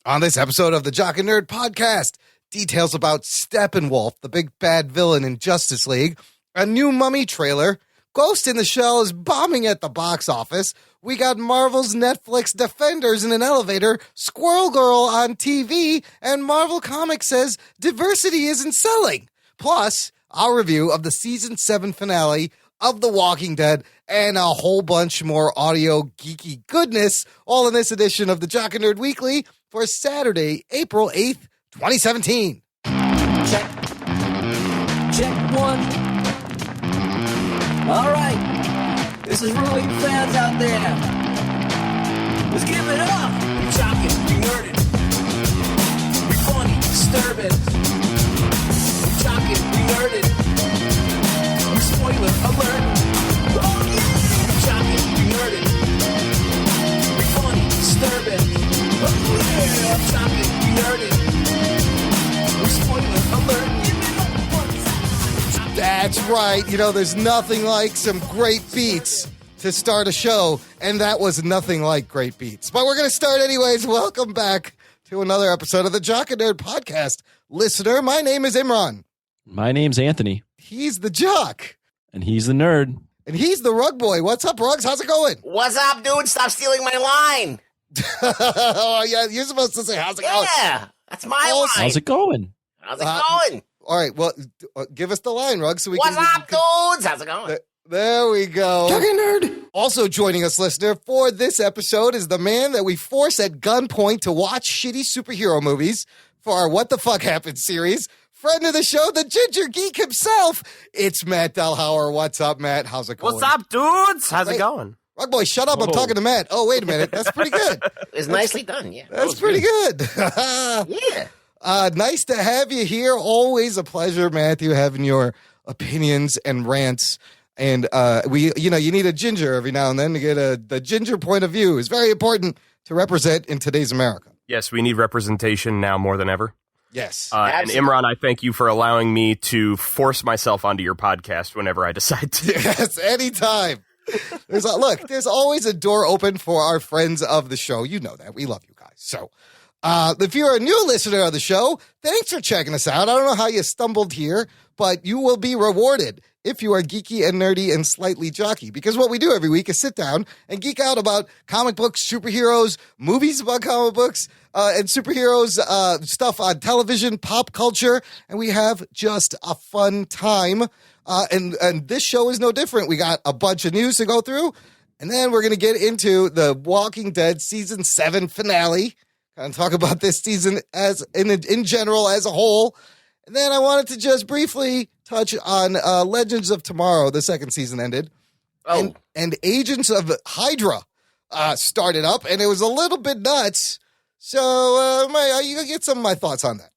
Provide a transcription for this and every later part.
On this episode of the Jock and Nerd podcast, details about Steppenwolf, the big bad villain in Justice League, a new Mummy trailer, Ghost in the Shell is bombing at the box office, we got Marvel's Netflix Defenders in an elevator, Squirrel Girl on TV, and Marvel Comics says diversity isn't selling. Plus, our review of the Season 7 finale of The Walking Dead, and a whole bunch more audio geeky goodness, all in this edition of the Jock and Nerd Weekly for Saturday, April 8th, 2017. Check one. All right, this is for all you fans out there. Let's give it up. We jockin', we nerdin', we funny, disturbing. We jockin', we nerdin', we spoiler alert. Oh yeah, we jockin', we nerdin', we funny, disturbing. Oh yeah, I'm jockin', we nerdin', we spoiler alert. That's right. You know, there's nothing like some great beats to start a show, and that was nothing like great beats. But we're going to start anyways. Welcome back to another episode of the Jock and Nerd podcast. Listener, my name is Imran. My name's Anthony. He's the Jock. And he's the Nerd. And he's the Rug Boy. What's up, Rugs? How's it going? What's up, dude? Stop stealing my line. Oh, yeah, you're supposed to say, how's it going? Yeah, that's my line. How's it going? How's it going? All right, well, give us the line, Rug, so we What's can... up, dudes? How's it going? There we go. Jock and Nerd. Also joining us, listener, for this episode is the man that we force at gunpoint to watch shitty superhero movies for our What the Fuck Happened series. Friend of the show, the Ginger Geek himself. It's Matt Delhauer. What's up, Matt? How's it going? What's up, dudes? How's it going? Rug Boy, shut up. I'm talking to Matt. Oh, wait a minute. That's pretty good. It's nicely done, yeah. That's pretty good. Yeah. Nice to have you here. Always a pleasure, Matthew, having your opinions and rants. And you need a ginger every now and then to get the ginger point of view. Is very important to represent in today's America. Yes, we need representation now more than ever. Yes. And Imran, I thank you for allowing me to force myself onto your podcast whenever I decide to. Yes, anytime. There's always a door open for our friends of the show. You know that. We love you guys. So if you're a new listener of the show, thanks for checking us out. I don't know how you stumbled here, but you will be rewarded if you are geeky and nerdy and slightly jockey. Because what we do every week is sit down and geek out about comic books, superheroes, movies about comic books, and superheroes, stuff on television, pop culture, and we have just a fun time. And this show is no different. We got a bunch of news to go through, and then we're going to get into the Walking Dead Season 7 finale. Kind of talk about this season as in general as a whole. And then I wanted to just briefly touch on Legends of Tomorrow. The second season ended. Oh. And Agents of Hydra started up, and it was a little bit nuts. So you can get some of my thoughts on that.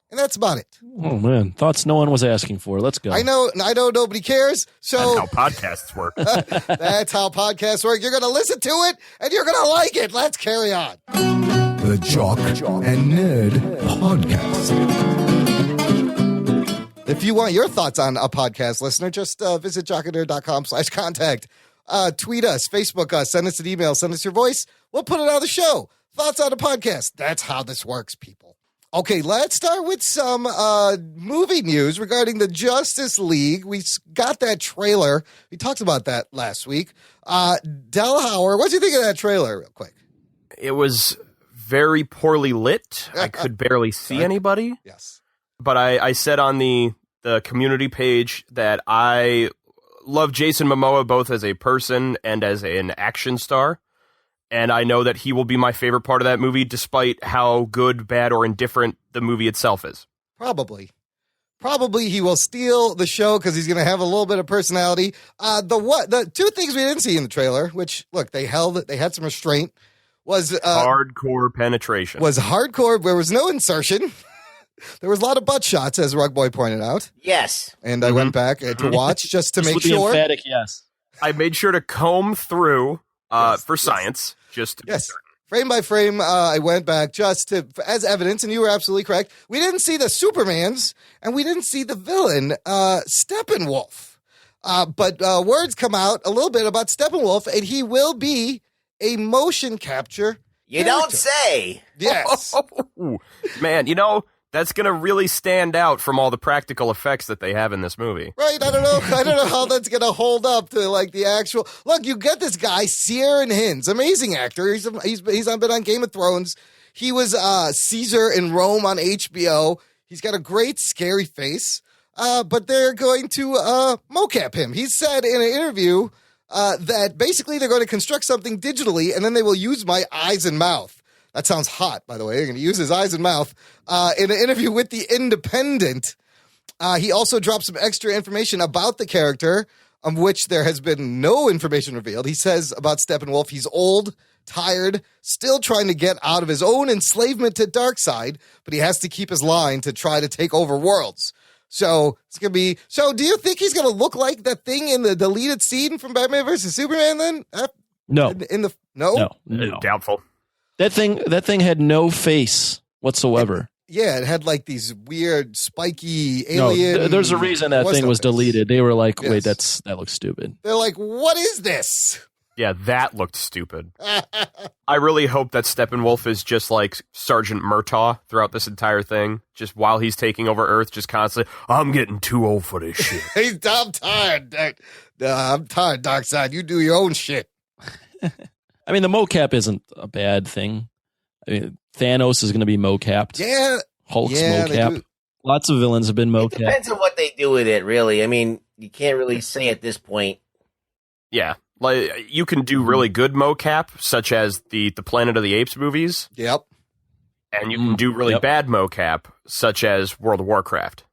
And that's about it. Oh, man. Thoughts no one was asking for. Let's go. I know nobody cares. So That's how podcasts work. that's how podcasts work. You're going to listen to it, and you're going to like it. Let's carry on. The Jock and Nerd Podcast. If you want your thoughts on a podcast, listener, just visit jockandnerd.com/contact. Tweet us, Facebook us, send us an email, send us your voice. We'll put it on the show. Thoughts on a podcast. That's how this works, people. Okay, let's start with some movie news regarding the Justice League. We got that trailer. We talked about that last week. Delhauer, what do you think of that trailer, real quick? It was very poorly lit. I could barely see anybody. Yes. But I said on the community page that I love Jason Momoa both as a person and as an action star. And I know that he will be my favorite part of that movie, despite how good, bad, or indifferent the movie itself is. Probably he will steal the show because he's going to have a little bit of personality. The two things we didn't see in the trailer, which, look, they had some restraint, was hardcore penetration. Was hardcore. There was no insertion. There was a lot of butt shots, as Rug Boy pointed out. Yes. And I went back to watch just to make sure. Emphatic yes. I made sure to comb through for science. Just yes. Frame by frame, I went back just to as evidence, and you were absolutely correct. We didn't see the Supermans, and we didn't see the villain, Steppenwolf. But words come out a little bit about Steppenwolf, and he will be a motion capture You don't say. Yes. Ooh, man, that's going to really stand out from all the practical effects that they have in this movie. Right, I don't know how that's gonna hold up to like the actual. Look, you get this guy Ciaran Hinds, amazing actor. He's been on Game of Thrones. He was Caesar in Rome on HBO. He's got a great scary face, but they're going to mocap him. He said in an interview that basically they're going to construct something digitally, and then they will use my eyes and mouth. That sounds hot, by the way. They're going to use his eyes and mouth. In an interview with The Independent, he also dropped some extra information about the character, of which there has been no information revealed. He says about Steppenwolf, he's old, tired, still trying to get out of his own enslavement to Darkseid, but he has to keep his line to try to take over worlds. So it's going to be... So do you think he's going to look like that thing in the deleted scene from Batman vs. Superman then? No. No? No. Doubtful. That thing had no face whatsoever. Yeah, it had like these weird spiky alien... No, there's a reason that thing was deleted. They were like, wait, Yes. that looks stupid. They're like, what is this? Yeah, that looked stupid. I really hope that Steppenwolf is just like Sergeant Murtaugh throughout this entire thing. Just while he's taking over Earth, just constantly, I'm getting too old for this shit. I'm tired. I'm tired, Darkseid. You do your own shit. I mean, the mocap isn't a bad thing. I mean, Thanos is going to be mocapped. Yeah. Hulk's Yeah, they mocap. do. Lots of villains have been It mocapped. depends on what they do with it, really. I mean, you can't really say at this point. Yeah, like you can do really good mocap, such as the Planet of the Apes movies, Yep. and you can do really bad mocap, such as World of Warcraft.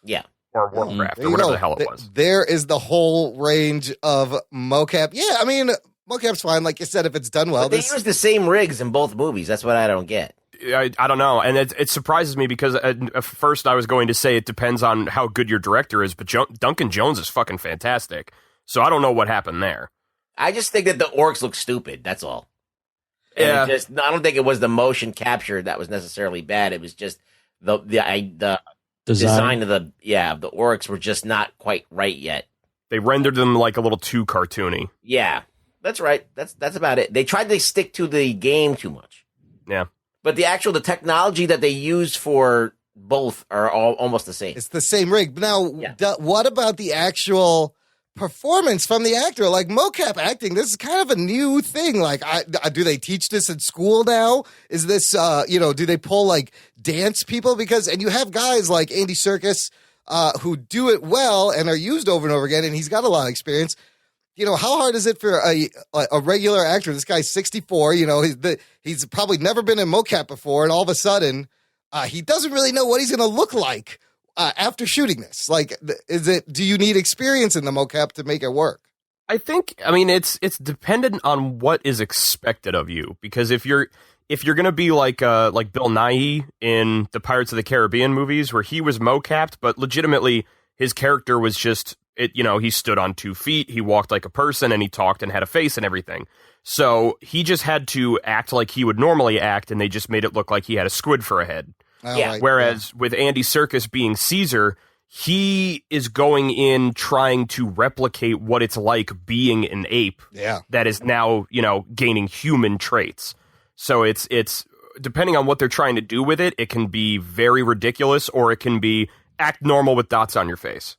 Yeah. Or Warcraft, There or you whatever go. the hell it was. There is the whole range of mocap. Yeah, I mean, mocap's fine. Like you said, if it's done well. But they use the same rigs in both movies. That's what I don't get. I don't know, and it surprises me because at first I was going to say it depends on how good your director is, but Duncan Jones is fucking fantastic. So I don't know what happened there. I just think that the orcs look stupid. That's all. And Yeah. I don't think it was the motion capture that was necessarily bad. It was just the design of the orcs were just not quite right yet. They rendered them like a little too cartoony. Yeah, that's right. That's about it. They tried to stick to the game too much. Yeah. But the technology that they used for both are all almost the same. It's the same rig. Now, what about the actual performance from the actor? Like mocap acting, this is kind of a new thing. Like, do they teach this in school now? Is this, do they pull like dance people? And you have guys like Andy Serkis who do it well and are used over and over again, and he's got a lot of experience. How hard is it for a regular actor? This guy's 64. He's probably never been in mocap before, and all of a sudden, he doesn't really know what he's going to look like after shooting this. Like, do you need experience in the mocap to make it work? I think, it's dependent on what is expected of you, because if you're going to be like Bill Nighy in the Pirates of the Caribbean movies, where he was mocapped, but legitimately his character was just. He stood on 2 feet, he walked like a person, and he talked and had a face and everything. So he just had to act like he would normally act, and they just made it look like he had a squid for a head. Yeah. Whereas with Andy Serkis being Caesar, he is going in trying to replicate what it's like being an ape that is now, gaining human traits. So it's depending on what they're trying to do with it, it can be very ridiculous, or it can be act normal with dots on your face.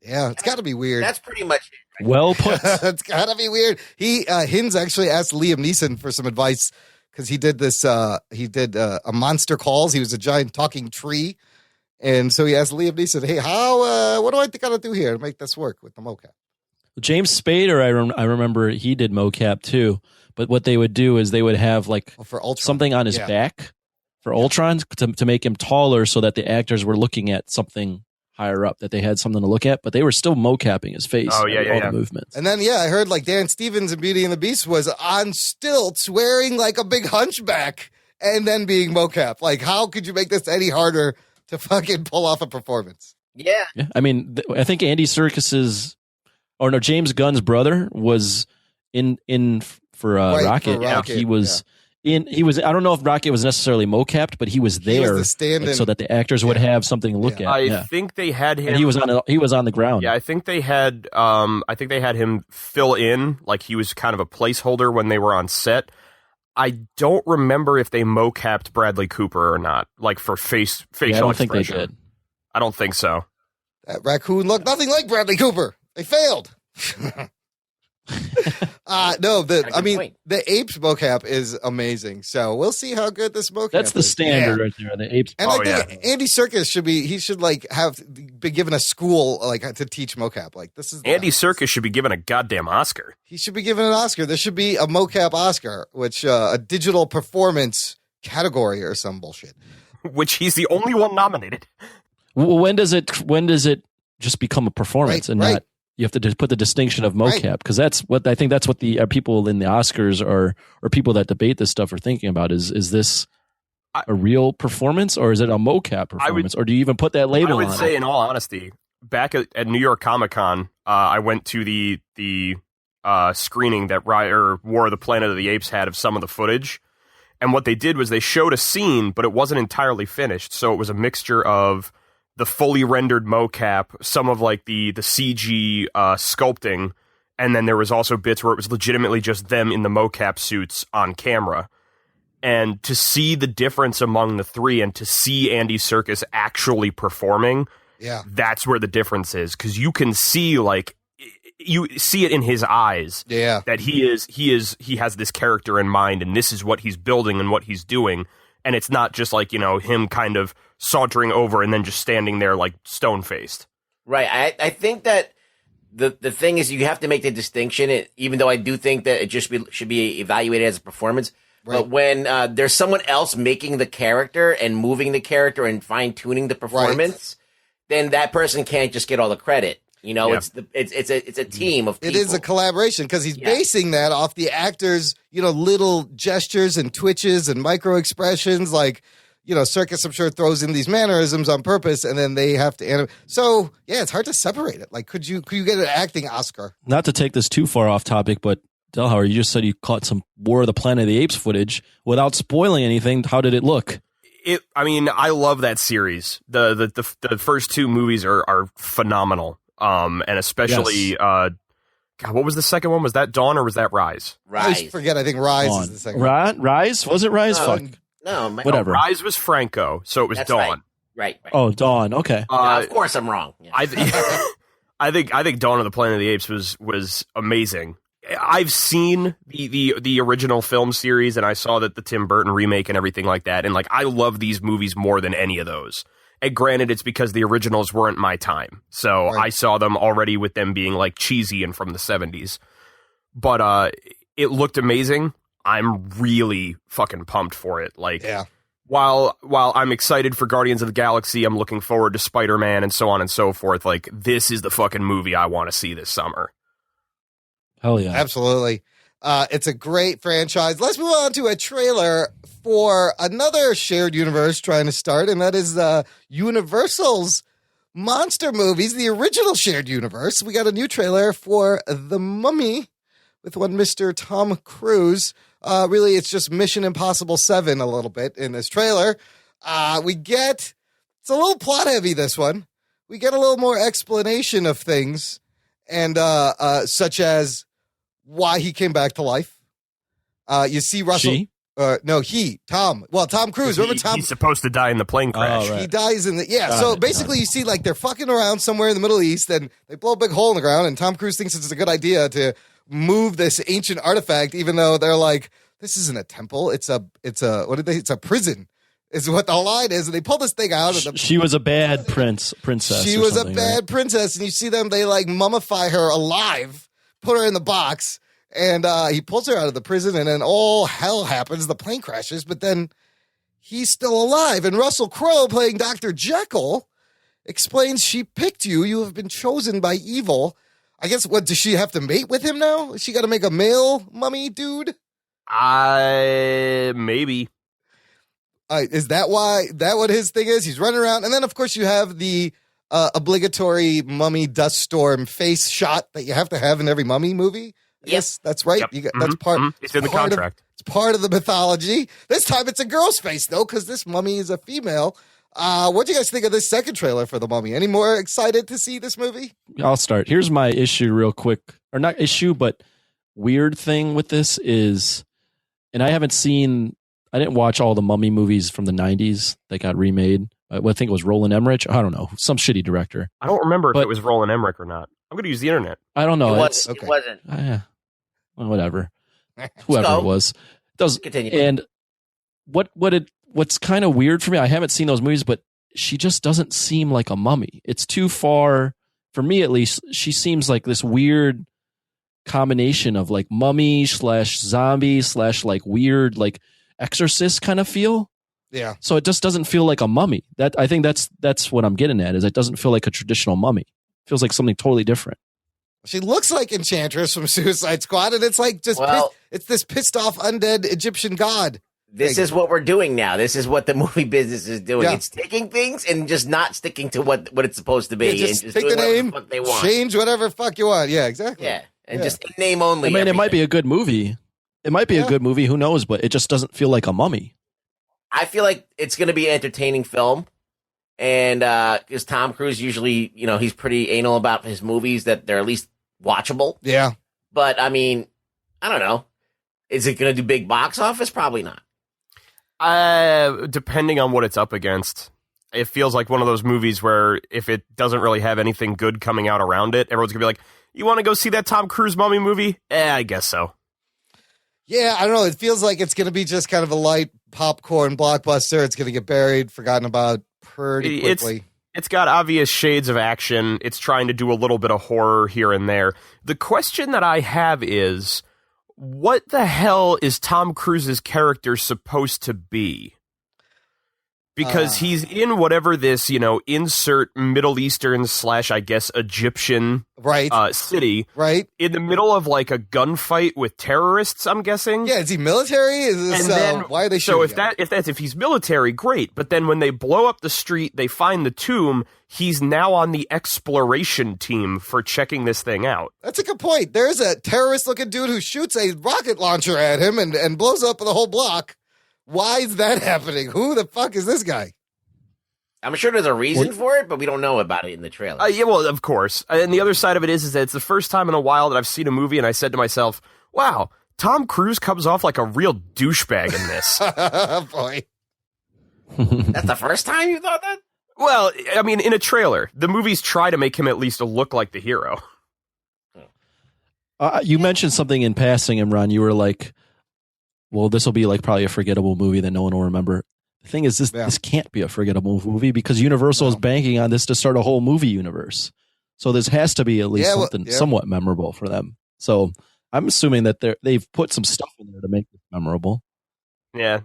Yeah, it's got to be weird. That's pretty much it. Well put. It's got to be weird. Hinds actually asked Liam Neeson for some advice because he did this. He did a Monster Calls. He was a giant talking tree, and so he asked Liam Neeson, "Hey, what do I think I gotta do here to make this work with the mocap?" James Spader, I remember he did mocap too. But what they would do is they would have like for Ultron. Something on his back for Ultron to make him taller, so that the actors were looking at something higher up, that they had something to look at, but they were still mocapping his face. Oh, all the movements. And then, I heard like Dan Stevens in Beauty and the Beast was on stilts wearing like a big hunchback and then being mocap. Like, how could you make this any harder to fucking pull off a performance? Yeah. I mean, I think Andy Serkis's, James Gunn's brother was in for Rocket. Rocket. He was he was. I don't know if Rocket was necessarily mocapped, but he was there, He was the stand-in. so that the actors would have something to look at. I think they had him. And he was on the ground. Yeah, I think they had. I think they had him fill in, like he was kind of a placeholder when they were on set. I don't remember if they mocapped Bradley Cooper or not, like for facial I don't think expression. they did. I don't think so. That raccoon looked nothing like Bradley Cooper. They failed. The apes mocap is amazing. So we'll see how good this mocap is. That's the standard right there. The apes. And I think Andy Serkis should be given a school to teach mocap. Like this is Andy Serkis should be given a goddamn Oscar. He should be given an Oscar. There should be a mocap Oscar, which a digital performance category or some bullshit. Which he's the only one nominated. When does it just become a performance not you have to put the distinction of mocap? Because that's what the people in the Oscars or people that debate this stuff are thinking about. Is this a real performance or is it a mocap performance? Or do you even put that label on it? I would say, in all honesty, back at New York Comic Con, I went to the screening that War of the Planet of the Apes had of some of the footage. And what they did was they showed a scene, but it wasn't entirely finished. So it was a mixture of the fully rendered mocap, some of like the CG sculpting, and then there was also bits where it was legitimately just them in the mocap suits on camera. And to see the difference among the three and to see Andy Serkis actually performing, that's where the difference is. Because you can see you see it in his eyes that he has this character in mind and this is what he's building and what he's doing. And it's not just like, him kind of sauntering over and then just standing there like stone-faced. Right. I think that the thing is you have to make the distinction, even though I do think that it just should be evaluated as a performance. Right. But when there's someone else making the character and moving the character and fine-tuning the performance, then that person can't just get all the credit. It's a team of people. It is a collaboration because he's basing that off the actors, little gestures and twitches and micro expressions. Like, Serkis, I'm sure, throws in these mannerisms on purpose, and then they have to animate. So, it's hard to separate it. Like, could you get an acting Oscar? Not to take this too far off topic, but Delhauer, you just said you caught some War of the Planet of the Apes footage without spoiling anything. How did it look? I love that series. The first two movies are phenomenal. And especially, God, what was the second one? Was that Dawn or was that Rise? I forget. I think Rise is the second one. Rise? Was it Rise? Fuck. No, whatever. Rise was Franco, so it was Dawn. Right. Oh, Dawn. Okay. Of course, I'm wrong. Yeah. I think Dawn of the Planet of the Apes was amazing. I've seen the original film series, and I saw that the Tim Burton remake and everything like that, and I love these movies more than any of those. And granted, it's because the originals weren't my time. So I saw them already with them being cheesy and from the 70s. But it looked amazing. I'm really fucking pumped for it. While I'm excited for Guardians of the Galaxy, I'm looking forward to Spider-Man and so on and so forth. This is the fucking movie I want to see this summer. Hell yeah. Absolutely. It's a great franchise. Let's move on to a trailer for another shared universe trying to start, and that is Universal's monster movies, the original shared universe. We got a new trailer for The Mummy with one Mr. Tom Cruise. Really, it's just Mission Impossible 7 a little bit in this trailer. It's a little plot heavy, this one. We get a little more explanation of things, and such as why he came back to life. You see Russell. Tom. Well, Tom Cruise. Remember Tom? He's supposed to die in the plane crash. Oh, right. He dies in the So basically, you see they're fucking around somewhere in the Middle East, and they blow a big hole in the ground. And Tom Cruise thinks it's a good idea to move this ancient artifact, even though they're like, this isn't a temple. It's a prison. Is what the line is. And they pull this thing out. She was a bad princess. She was a bad princess, and you see them. They mummify her alive, put her in the box. And he pulls her out of the prison, and then all hell happens. The plane crashes, but then he's still alive. And Russell Crowe, playing Dr. Jekyll, explains, she picked you. You have been chosen by evil. I guess, does she have to mate with him now? Is she got to make a male mummy dude? Maybe. Is that what his thing is? He's running around. And then, of course, you have the obligatory mummy dust storm face shot that you have to have in every mummy movie. Yes, that's right. Yep. That's part. It's in the contract. It's part of the mythology. This time it's a girl's face, though, because this mummy is a female. What do you guys think of this second trailer for The Mummy? Any more excited to see this movie? I'll start. Here's my issue real quick. Or not issue, but weird thing with this is and I didn't watch all the Mummy movies from the 90s that got remade. I think it was Roland Emmerich. I don't know, some shitty director. I don't remember if it was Roland Emmerich or not. I'm going to use the internet. I don't know. It wasn't. Well, whatever. Whoever it was. Does continue. And what's kind of weird for me, I haven't seen those movies, but she just doesn't seem like a mummy. It's too far, for me at least. She seems like this weird combination of like mummy / zombie / like weird like exorcist kind of feel. Yeah. So it just doesn't feel like a mummy. That I think that's what I'm getting at, is it doesn't feel like a traditional mummy. It feels like something totally different. She looks like Enchantress from Suicide Squad, and it's like it's this pissed off undead Egyptian god. This is what we're doing now. This is what the movie business is doing. Yeah. It's taking things and just not sticking to what it's supposed to be. Yeah, just pick the name, they want. Change whatever fuck you want. Yeah, exactly. Yeah, and just name only. I mean, it might be a good movie. It might be a good movie. Who knows? But it just doesn't feel like a mummy. I feel like it's going to be an entertaining film. And because Tom Cruise usually, he's pretty anal about his movies, that they're at least watchable. Yeah. But, I mean, I don't know. Is it going to do big box office? Probably not. Depending on what it's up against. It feels like one of those movies where if it doesn't really have anything good coming out around it, everyone's going to be like, you want to go see that Tom Cruise mummy movie? I guess so. Yeah, I don't know. It feels like it's going to be just kind of a light popcorn blockbuster. It's going to get buried, forgotten about pretty quickly. It's got obvious shades of action. It's trying to do a little bit of horror here and there. The question that I have is, what the hell is Tom Cruise's character supposed to be? Because he's in whatever this, insert Middle Eastern / I guess Egyptian city. Right. In the middle of like a gunfight with terrorists, I'm guessing. Yeah, is he military? Why are they shooting if he's military, great. But then when they blow up the street, they find the tomb, he's now on the exploration team for checking this thing out. That's a good point. There's a terrorist-looking dude who shoots a rocket launcher at him and blows up the whole block. Why is that happening? Who the fuck is this guy? I'm sure there's a reason for it, but we don't know about it in the trailer. Yeah, well, of course. And the other side of it is that it's the first time in a while that I've seen a movie and I said to myself, wow, Tom Cruise comes off like a real douchebag in this. Boy. That's the first time you thought that? Well, I mean, in a trailer. The movies try to make him at least look like the hero. You mentioned something in passing, Imran. You were like, well, this will be like probably a forgettable movie that no one will remember. The thing is, this can't be a forgettable movie because Universal is banking on this to start a whole movie universe. So this has to be at least something somewhat memorable for them. So I'm assuming that they've put some stuff in there to make it memorable. Yeah,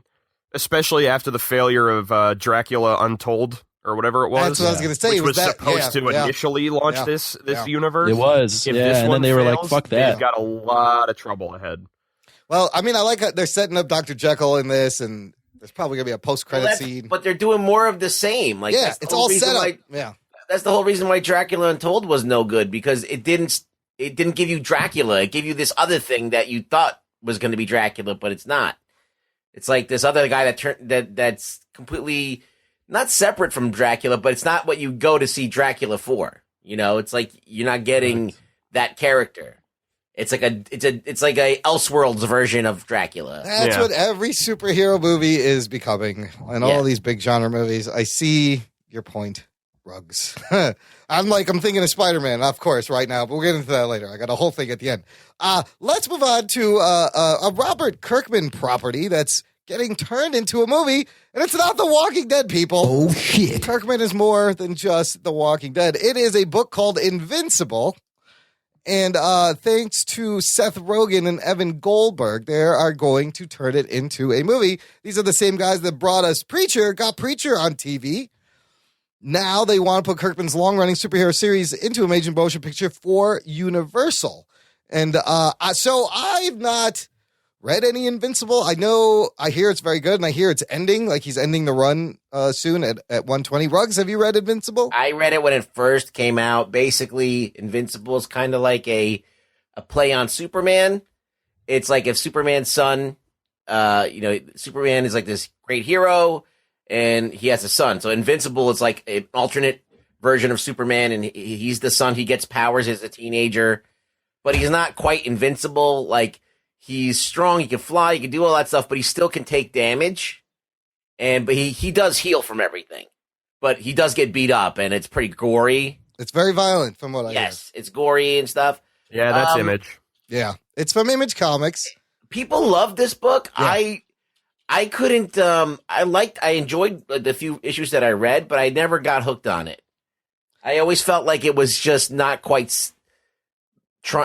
especially after the failure of Dracula Untold or whatever it was. That's what I was going to say. Which was supposed to initially launch this universe. It was. And then they were like, fuck that. They've got a lot of trouble ahead. Well, I mean, I like how they're setting up Dr. Jekyll in this, and there's probably going to be a post-credit scene. But they're doing more of the same. Like, yeah, it's all set up. That's the whole reason why Dracula Untold was no good, because it didn't give you Dracula. It gave you this other thing that you thought was going to be Dracula, but it's not. It's like this other guy that's completely not separate from Dracula, but it's not what you go to see Dracula for. It's like you're not getting that character. It's like a Elseworlds version of Dracula. That's what every superhero movie is becoming. And all these big genre movies. I see your point, Ruggs. I'm thinking of Spider-Man, of course, right now, but we'll get into that later. I got a whole thing at the end. Let's move on to a Robert Kirkman property that's getting turned into a movie, and it's not The Walking Dead, people. Oh, shit. Kirkman is more than just The Walking Dead. It is a book called Invincible. And thanks to Seth Rogen and Evan Goldberg, they are going to turn it into a movie. These are the same guys that brought us got Preacher on TV. Now they want to put Kirkman's long-running superhero series into a major motion picture for Universal. And so I've not read any Invincible. I hear it's very good, and I hear it's ending, like he's ending the run soon at 120. Ruggs, have you read Invincible? I read it when it first came out. Basically, Invincible is kind of like a play on Superman. It's like if Superman's son, Superman is like this great hero, and he has a son. So Invincible is like an alternate version of Superman, and he's the son. He gets powers as a teenager, but he's not quite invincible. Like, he's strong, he can fly, he can do all that stuff, but he still can take damage. But he does heal from everything. But he does get beat up, and it's pretty gory. It's very violent from what I hear. Yes, it's gory and stuff. Yeah, that's Image. Yeah, it's from Image Comics. People love this book. Yeah. I couldn't. I enjoyed the few issues that I read, but I never got hooked on it. I always felt like it was just not quite.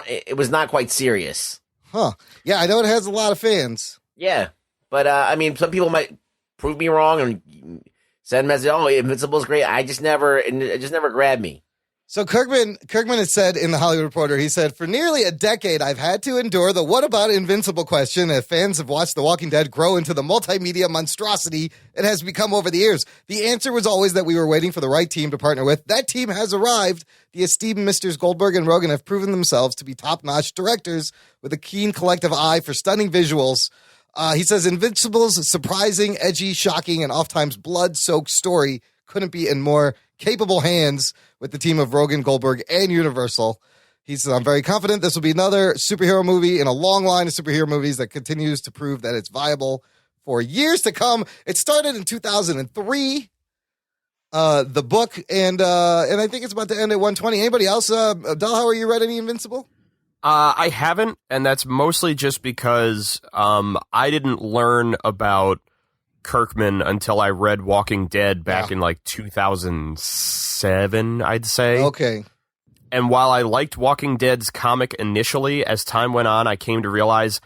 It was not quite serious. Huh? Yeah, I know it has a lot of fans. Yeah, but I mean, some people might prove me wrong and send message. Oh, Invincible's great. It just never grabbed me. So Kirkman has said in The Hollywood Reporter, he said, for nearly a decade, I've had to endure the what about Invincible question as fans have watched The Walking Dead grow into the multimedia monstrosity it has become over the years. The answer was always that we were waiting for the right team to partner with. That team has arrived. The esteemed Misters Goldberg and Rogan have proven themselves to be top-notch directors with a keen collective eye for stunning visuals. He says Invincible's surprising, edgy, shocking, and oft-times blood-soaked story couldn't be in more capable hands with the team of Rogan, Goldberg, and Universal. He says, I'm very confident this will be another superhero movie in a long line of superhero movies that continues to prove that it's viable for years to come. It started in 2003, the book, and I think it's about to end at 120. Anybody else? Delhauer, you read any Invincible? I haven't, and that's mostly just because I didn't learn about Kirkman until I read Walking Dead back in like 2007, I'd say. Okay. And while I liked Walking Dead's comic initially, as time went on, I came to realize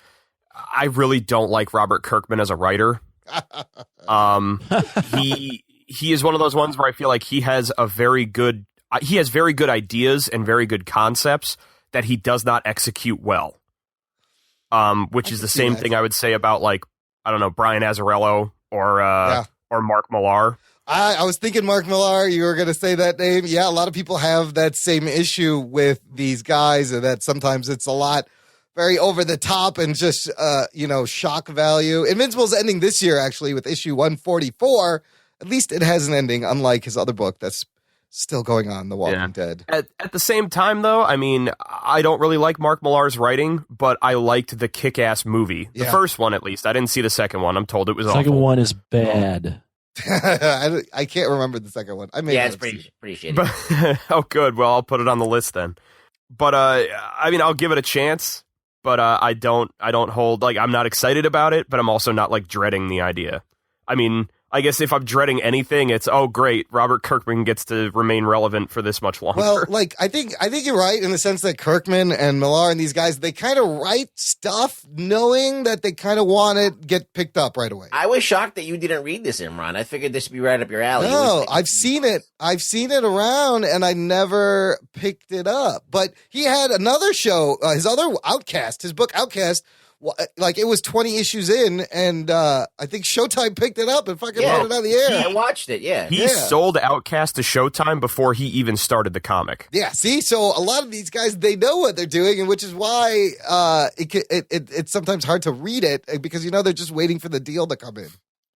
I really don't like Robert Kirkman as a writer. He is one of those ones where I feel like he has very good ideas and very good concepts that he does not execute well. Which is the same thing I would say about, like, I don't know, Brian Azzarello or Mark Millar. I was thinking Mark Millar, you were going to say that name. Yeah, a lot of people have that same issue with these guys, and that sometimes it's a lot very over the top and just, shock value. Invincible's ending this year, actually, with issue 144. At least it has an ending, unlike his other book that's still going on, The Walking Dead. At the same time, though, I mean, I don't really like Mark Millar's writing, but I liked the Kick-Ass movie. The first one, at least. I didn't see the second one. I'm told it was awful. The second one is bad. I can't remember the second one. It's pretty shitty. Oh, good. Well, I'll put it on the list then. But I mean, I'll give it a chance. But I don't hold, like, I'm not excited about it, but I'm also not, like, dreading the idea. I mean, I guess if I'm dreading anything, it's, oh, great, Robert Kirkman gets to remain relevant for this much longer. Well, like, I think you're right in the sense that Kirkman and Millar and these guys, they kind of write stuff knowing that they kind of want to get picked up right away. I was shocked that you didn't read this, Imran. I figured this would be right up your alley. No, I've seen it. I've seen it around, and I never picked it up. But he had another show, his other Outcast, his book Outcast. Like, it was 20 issues in, and I think Showtime picked it up and fucking put it on the air. I watched it, He sold Outcast to Showtime before he even started the comic. Yeah, see? So a lot of these guys, they know what they're doing, and which is why it's sometimes hard to read it, because, they're just waiting for the deal to come in.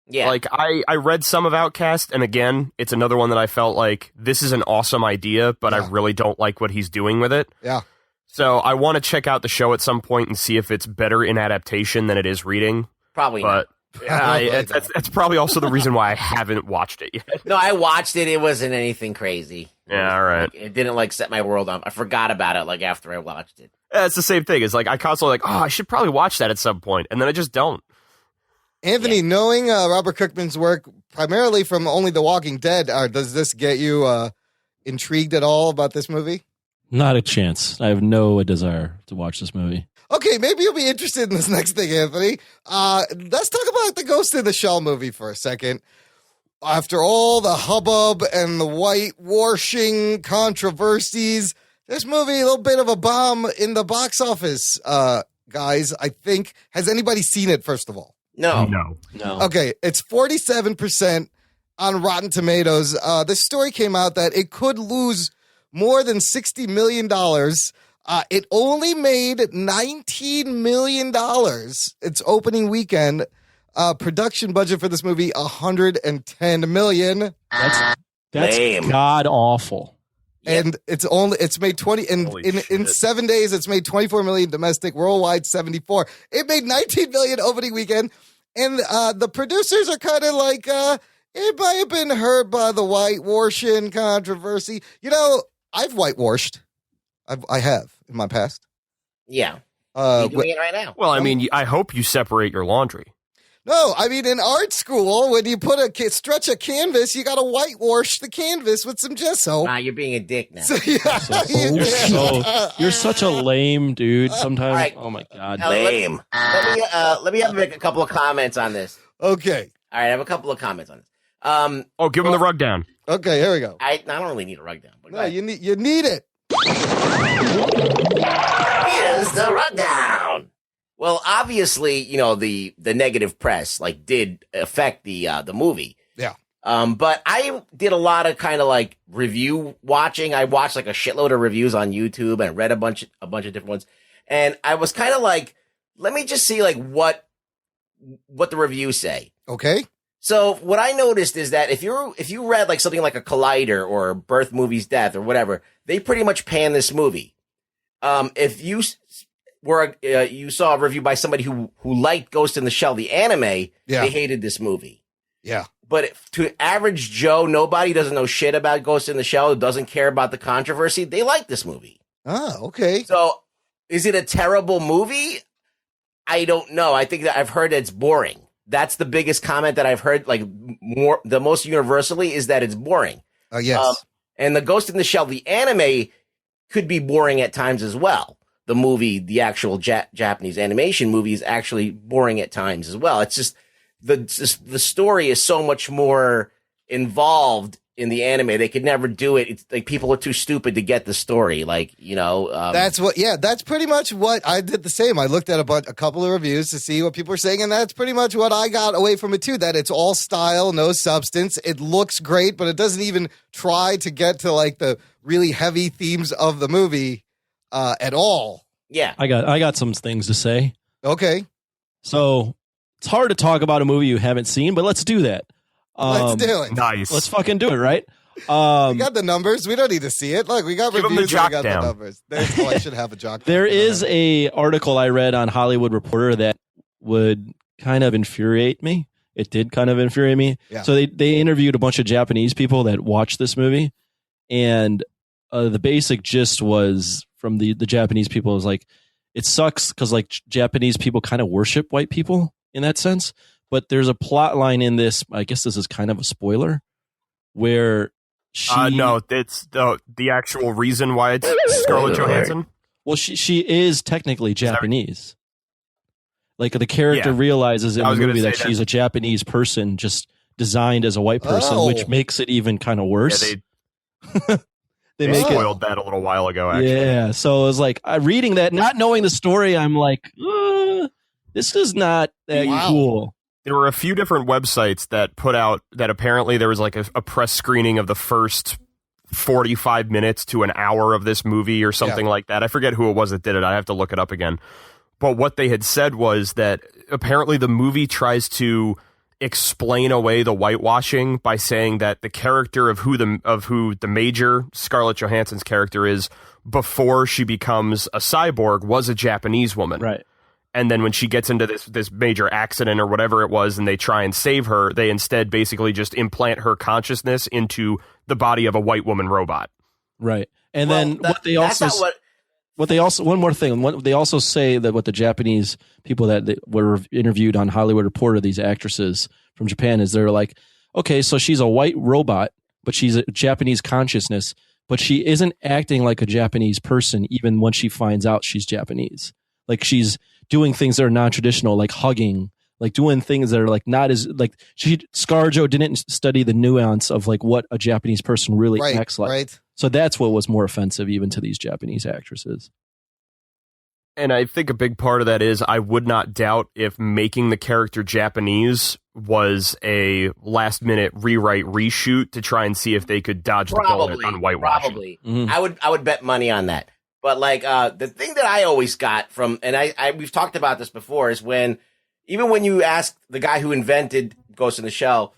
Yeah. Like, I read some of Outcast, and again, it's another one that I felt like, this is an awesome idea, but I really don't like what he's doing with it. Yeah. So I want to check out the show at some point and see if it's better in adaptation than it is reading. Probably but not. That's probably also the reason why I haven't watched it yet. No, I watched it. It wasn't anything crazy. Yeah, all right. It didn't, set my world on. I forgot about it, after I watched it. Yeah, it's the same thing. It's like, I constantly I should probably watch that at some point, and then I just don't. Anthony, knowing Robert Kirkman's work primarily from only The Walking Dead, does this get you intrigued at all about this movie? Not a chance. I have no desire to watch this movie. Okay, maybe you'll be interested in this next thing, Anthony. Let's talk about the Ghost in the Shell movie for a second. After all the hubbub and the whitewashing controversies, this movie, a little bit of a bomb in the box office, guys, I think. Has anybody seen it, first of all? No. Okay, it's 47% on Rotten Tomatoes. This story came out that it could lose more than $60 million. It only made $19 million its opening weekend. Production budget for this movie, $110 million. That's Lame. god awful. And it's made 20 in 7 days. It's made 24 million domestic, worldwide 74. It made 19 million opening weekend, and the producers are kind of like it might have been hurt by the whitewashing controversy. You know, I've whitewashed. I have in my past. Yeah, you're doing it right now. Well, I mean, I hope you separate your laundry. No, I mean, in art school, when you stretch a canvas, you got to whitewash the canvas with some gesso. Nah, you're being a dick now. You're such a lame dude. Sometimes, right. Oh my god, lame. Let me make a couple of comments on this. Okay. All right, I have a couple of comments on this. Give him the rug down. Okay, here we go. I don't really need a rug down. But no, you need it. Here's the rug down. Well, obviously, you know, the negative press did affect the movie. Yeah. But I did a lot of kind of review watching. I watched a shitload of reviews on YouTube and read a bunch of different ones. And I was kind of let me just see what the reviews say. Okay. So what I noticed is that if you read something like a Collider or Birth Movies Death or whatever, they pretty much pan this movie. If you you saw a review by somebody who liked Ghost in the Shell, the anime, they hated this movie. Yeah. But to average Joe, nobody doesn't know shit about Ghost in the Shell, doesn't care about the controversy, they like this movie. Oh, okay. So is it a terrible movie? I don't know. I think that I've heard it's boring. That's the biggest comment that I've heard, the most universally, is that it's boring. Yes. And the Ghost in the Shell, the anime, could be boring at times as well. The movie, the actual Japanese animation movie, is actually boring at times as well. It's just the story is so much more involved in the anime. They could never do it. It's people are too stupid to get the story. That's pretty much what I did the same. I looked at a couple of reviews to see what people are saying, and that's pretty much what I got away from it too. That it's all style, no substance. It looks great, but it doesn't even try to get to the really heavy themes of the movie at all. Yeah. I got some things to say. Okay. So it's hard to talk about a movie you haven't seen, but let's do that. Let's do it. Nice. Let's fucking do it, right? We got the numbers. We don't need to see it. Look, we got Give reviews. them the We got jock the numbers. I should have a jock. There is a article I read on Hollywood Reporter that would kind of infuriate me. It did kind of infuriate me. Yeah. So they interviewed a bunch of Japanese people that watched this movie, and the basic gist was from the Japanese people was it sucks because Japanese people kind of worship white people in that sense. But there's a plot line in this. I guess this is kind of a spoiler, where no, it's the actual reason why it's Scarlett Johansson. Well, she is technically Japanese. The character realizes in the movie that she's a Japanese person, just designed as a white person, which makes it even kind of worse. Yeah, they spoiled that a little while ago, actually. Yeah, so it was reading that, not knowing the story, I'm this is not that cool. There were a few different websites that put out that apparently there was a press screening of the first 45 minutes to an hour of this movie or something like that. I forget who it was that did it. I have to look it up again. But what they had said was that apparently the movie tries to explain away the whitewashing by saying that the character of who the major Scarlett Johansson's character is before she becomes a cyborg was a Japanese woman. Right. And then when she gets into this major accident or whatever it was and they try and save her, they instead basically just implant her consciousness into the body of a white woman robot. Right. And then one more thing. They also say that what the Japanese people that were interviewed on Hollywood Reporter, these actresses from Japan, is they're okay, so she's a white robot, but she's a Japanese consciousness, but she isn't acting like a Japanese person even when she finds out she's Japanese. She's doing things that are non-traditional, like hugging, doing things that are not as ScarJo didn't study the nuance of what a Japanese person really acts like. Right. So that's what was more offensive even to these Japanese actresses. And I think a big part of that is I would not doubt if making the character Japanese was a last-minute rewrite reshoot to try and see if they could dodge the bullet on whitewashing. Probably. Mm-hmm. I would bet money on that. But the thing that I always got from, and we've talked about this before, is even when you ask the guy who invented Ghost in the Shell,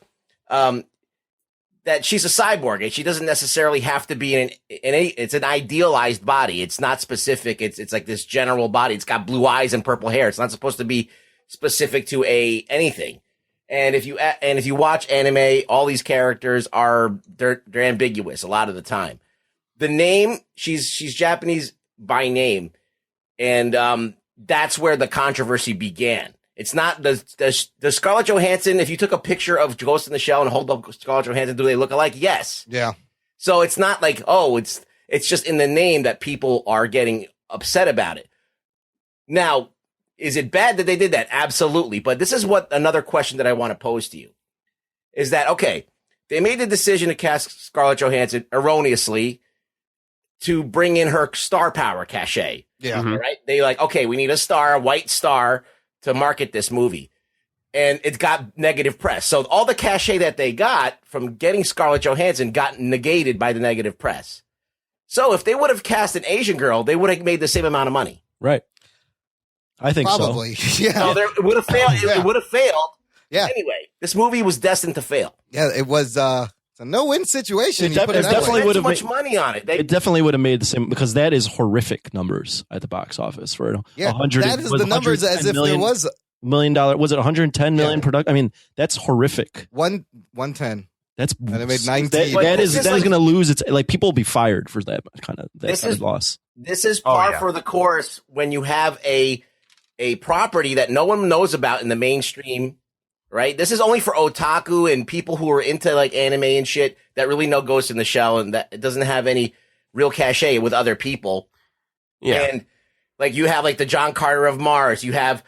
that she's a cyborg and she doesn't necessarily have to be it's an idealized body. It's not specific. It's like this general body. It's got blue eyes and purple hair. It's not supposed to be specific to anything. And if you watch anime, all these characters they're ambiguous a lot of the time. The name, she's Japanese by name, and that's where the controversy began. It's not the Scarlett Johansson. If you took a picture of Ghost in the Shell and hold up Scarlett Johansson, do they look alike? Yes. Yeah. So it's not like, it's just in the name that people are getting upset about it. Now, is it bad that they did that? Absolutely. But this is another question that I want to pose to you is that, okay, they made the decision to cast Scarlett Johansson erroneously to bring in her star power cachet. Yeah. Mm-hmm. Right. They okay, we need a white star to market this movie. And it got negative press. So all the cachet that they got from getting Scarlett Johansson got negated by the negative press. So if they would have cast an Asian girl, they would have made the same amount of money. Right. I think Probably. so. Yeah. So it would have failed. It would have failed. Yeah. Anyway, this movie was destined to fail. Yeah, it was it's a no-win situation. It definitely would have too much money on it. It definitely would have made the same because that is horrific numbers at the box office for 100. That is the numbers as if there was $1 million. Was it 110 million product? I mean, that's horrific. 110. That's and it made 19. That is going to lose its people will be fired for that kind of loss. This is par for the course when you have a property that no one knows about in the mainstream. Right, this is only for otaku and people who are into like anime and shit that really know Ghost in the Shell, and that it doesn't have any real cachet with other people. Yeah, and like you have like the John Carter of Mars, you have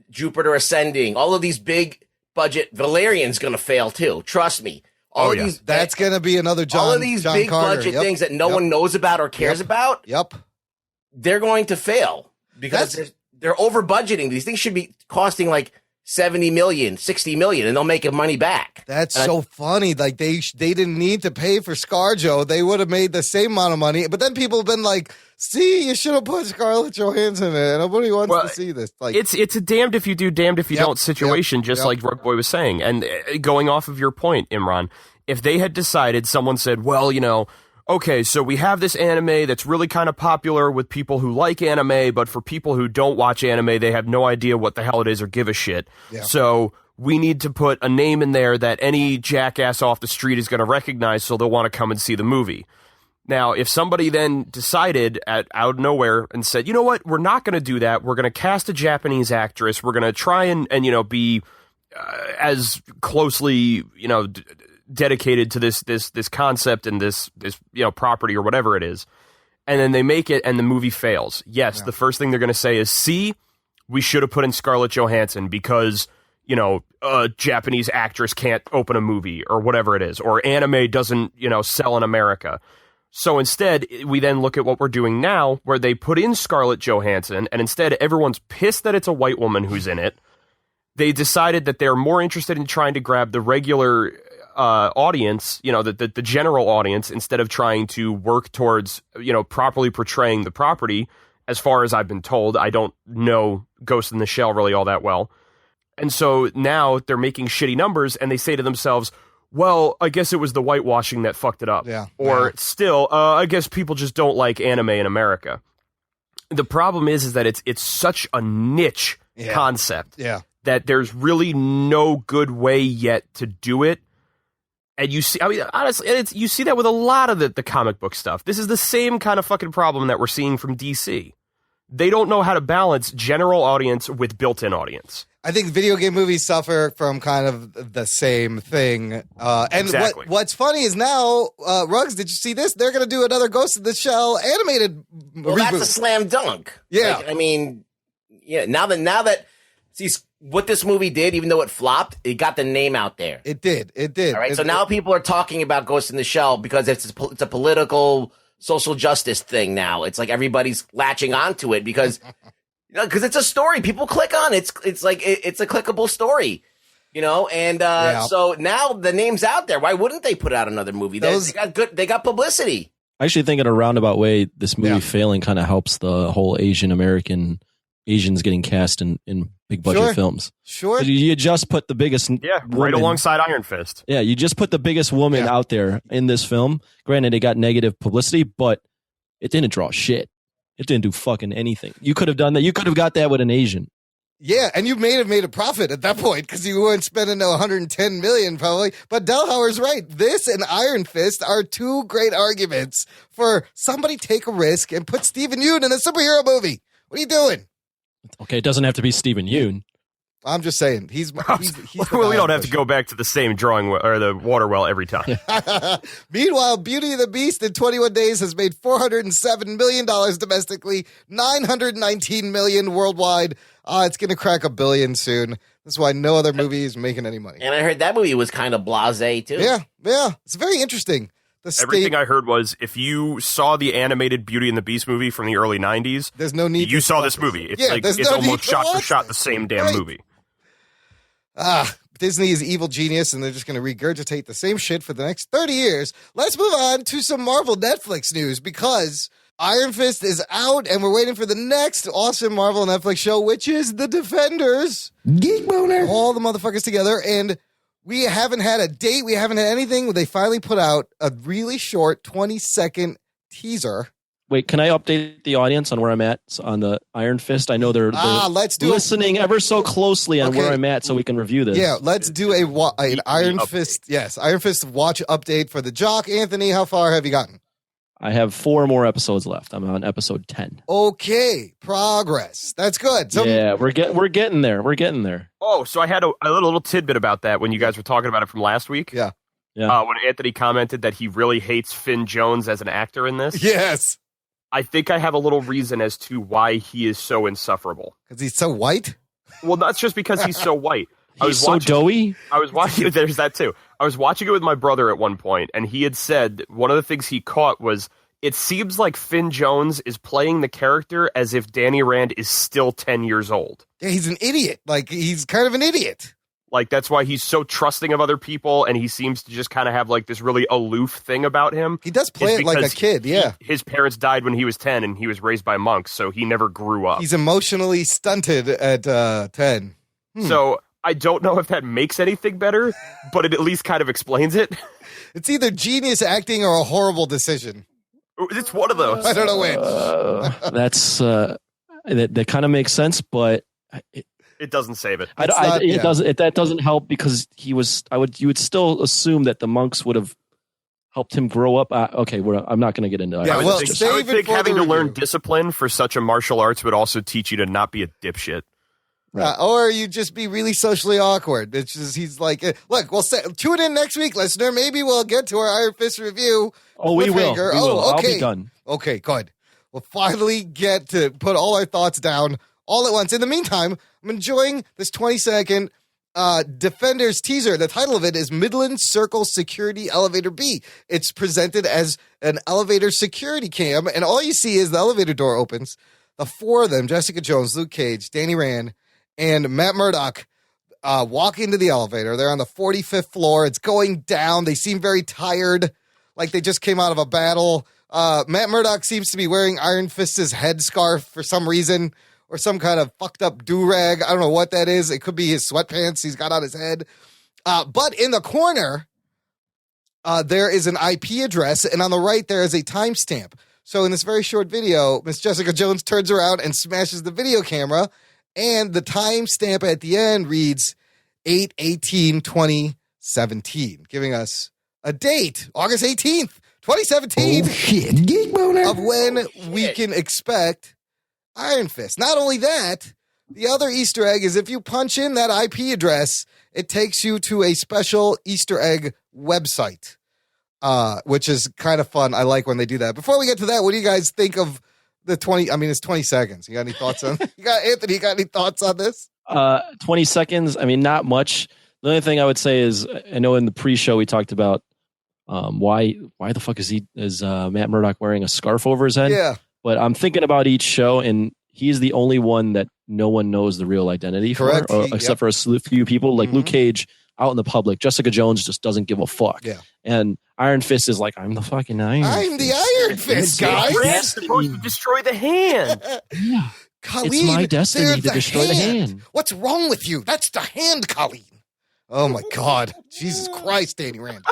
Jupiter Ascending, all of these big budget. Valerian's gonna fail too. Trust me. All of these, that's gonna be another John. All of these John big Carter. budget things that no one knows about or cares about. Yep, they're going to fail because they're over budgeting. These things should be costing like 70 million, 60 million, and they'll make money back. That's so funny. Like they didn't need to pay for ScarJo. They would have made the same amount of money. But then people have been like, see, you should have put Scarlett Johansson in it. Nobody wants to see this. Like it's a damned if you do, damned if you don't situation, just like Rug Boy was saying. And going off of your point, Imran, if they had decided, someone said, well, okay, so we have this anime that's really kind of popular with people who like anime, but for people who don't watch anime, they have no idea what the hell it is or give a shit. Yeah. So we need to put a name in there that any jackass off the street is going to recognize, so they'll want to come and see the movie. Now, if somebody then decided out of nowhere and said, you know what, we're not going to do that. We're going to cast a Japanese actress. We're going to try and be as closely, dedicated to this concept and this property or whatever it is, and then they make it and the movie fails. Yes, the first thing they're going to say is, see, we should have put in Scarlett Johansson because a Japanese actress can't open a movie or whatever it is, or anime doesn't sell in America. So instead, we then look at what we're doing now, where they put in Scarlett Johansson, and instead everyone's pissed that it's a white woman who's in it. They decided that they're more interested in trying to grab the regular audience, the general audience, instead of trying to work towards, properly portraying the property. As far as I've been told, I don't know Ghost in the Shell really all that well. And so now they're making shitty numbers and they say to themselves, well, I guess it was the whitewashing that fucked it up. Yeah. Or still, I guess people just don't like anime in America. The problem is that it's such a niche concept that there's really no good way yet to do it. And you see, honestly, you see that with a lot of the comic book stuff. This is the same kind of fucking problem that we're seeing from DC. They don't know how to balance general audience with built-in audience. I think video game movies suffer from kind of the same thing. And exactly. What's funny is now, Ruggs, did you see this? They're going to do another Ghost in the Shell animated reboot. That's a slam dunk. Yeah. Now that see what this movie did, even though it flopped, it got the name out there. It did. All right. So now people are talking about Ghost in the Shell because it's a political, social justice thing now. It's like everybody's latching onto it because it's a story. People click on it. It's like it's a clickable story, And so now the name's out there. Why wouldn't they put out another movie? They got publicity. I actually think in a roundabout way, this movie failing kind of helps the whole Asians getting cast in big budget films. Sure. You just put the biggest right alongside Iron Fist. Yeah, you just put the biggest woman out there in this film. Granted, it got negative publicity, but it didn't draw shit. It didn't do fucking anything. You could have done that. You could have got that with an Asian. Yeah, and you may have made a profit at that point because you weren't spending $110 million probably. But Delhauer's right. This and Iron Fist are two great arguments for somebody take a risk and put Steven Yeun in a superhero movie. What are you doing? Okay, it doesn't have to be Steven Yeun. I'm just saying he's well, we don't have to go back to the same drawing or the water well every time. Meanwhile, Beauty and the Beast in 21 days has made $407 million domestically, $919 million worldwide. It's going to crack $1 billion soon. That's why no other movie is making any money. And I heard that movie was kind of blasé too. Yeah. It's very interesting. Everything I heard was if you saw the animated Beauty and the Beast movie from the early 90s, there's no need. You saw this movie. It's almost shot for shot the same damn movie. Disney is evil genius, and they're just going to regurgitate the same shit for the next 30 years. Let's move on to some Marvel Netflix news because Iron Fist is out, and we're waiting for the next awesome Marvel Netflix show, which is The Defenders. Geek Boner. All the motherfuckers together, and we haven't had a date. We haven't had anything. They finally put out a really short 20-second teaser. Wait, can I update the audience on where I'm at on the Iron Fist? I know they're listening ever so closely on where I'm at so we can review this. Yeah, let's do an Iron Fist. Yes, Iron Fist watch update for the Jock. Anthony, how far have you gotten? I have 4 more episodes left. I'm on episode 10. Okay, progress. That's good. We're getting there. We're getting there. Oh, so I had a little tidbit about that when you guys were talking about it from last week. Yeah. When Anthony commented that he really hates Finn Jones as an actor in this. Yes. I think I have a little reason as to why he is so insufferable. Because he's so white? Well, not just because he's so white. He's so doughy? I was watching, there's that too. I was watching it with my brother at one point, and he had said one of the things he caught was, it seems like Finn Jones is playing the character as if Danny Rand is still 10 years old. Yeah, he's an idiot. Like, he's kind of an idiot. Like, that's why he's so trusting of other people, and he seems to just kind of have, like, this really aloof thing about him. He does play it like a kid, yeah. His parents died when he was 10, and he was raised by monks, so he never grew up. He's emotionally stunted at 10. So, I don't know if that makes anything better, but it at least kind of explains it. It's either genius acting or a horrible decision. It's one of those. I don't know which. That's that kind of makes sense, but it doesn't save it. That doesn't help because you would still assume that the monks would have helped him grow up. I'm not going to get into that. I would think having to learn discipline for such a martial arts would also teach you to not be a dipshit. Or you just be really socially awkward. It's just, he's like, look, tune in next week, listener. Maybe we'll get to our Iron Fist review. Oh, we will. Okay. I'll be done. Okay, good. We'll finally get to put all our thoughts down all at once. In the meantime, I'm enjoying this 20-second Defenders teaser. The title of it is Midland Circle Security Elevator B. It's presented as an elevator security cam, and all you see is the elevator door opens. The 4 of them, Jessica Jones, Luke Cage, Danny Rand, and Matt Murdock, walk into the elevator. They're on the 45th floor. It's going down. They seem very tired, like they just came out of a battle. Matt Murdock seems to be wearing Iron Fist's headscarf for some reason, or some kind of fucked up do-rag. I don't know what that is. It could be his sweatpants he's got on his head. But in the corner, there is an IP address, and on the right, there is a timestamp. So in this very short video, Miss Jessica Jones turns around and smashes the video camera, and the timestamp at the end reads 8/18/2017, giving us a date, August 18th, 2017, Geek Boner, of when we can expect Iron Fist. Not only that, the other Easter egg is if you punch in that IP address, it takes you to a special Easter egg website, which is kind of fun. I like when they do that. Before we get to that, what do you guys think of the 20? I mean, it's 20 seconds. You got any thoughts on? Anthony? You got any thoughts on this? 20 seconds. I mean, not much. The only thing I would say is, I know in the pre-show we talked about why the fuck is Matt Murdock wearing a scarf over his head? Yeah. But I'm thinking about each show, and he's the only one that no one knows the real identity Correct. for, except for a few people like Luke Cage out in the public. Jessica Jones just doesn't give a fuck. Yeah. And Iron Fist is like, I'm the fucking Iron Fist. I'm the Iron Fist, guys. Rand's supposed to destroy the hand. Yeah. Colleen, it's my destiny they're to destroy the hand. What's wrong with you? That's the hand, Colleen. Oh my God, Jesus Christ, Danny Rand.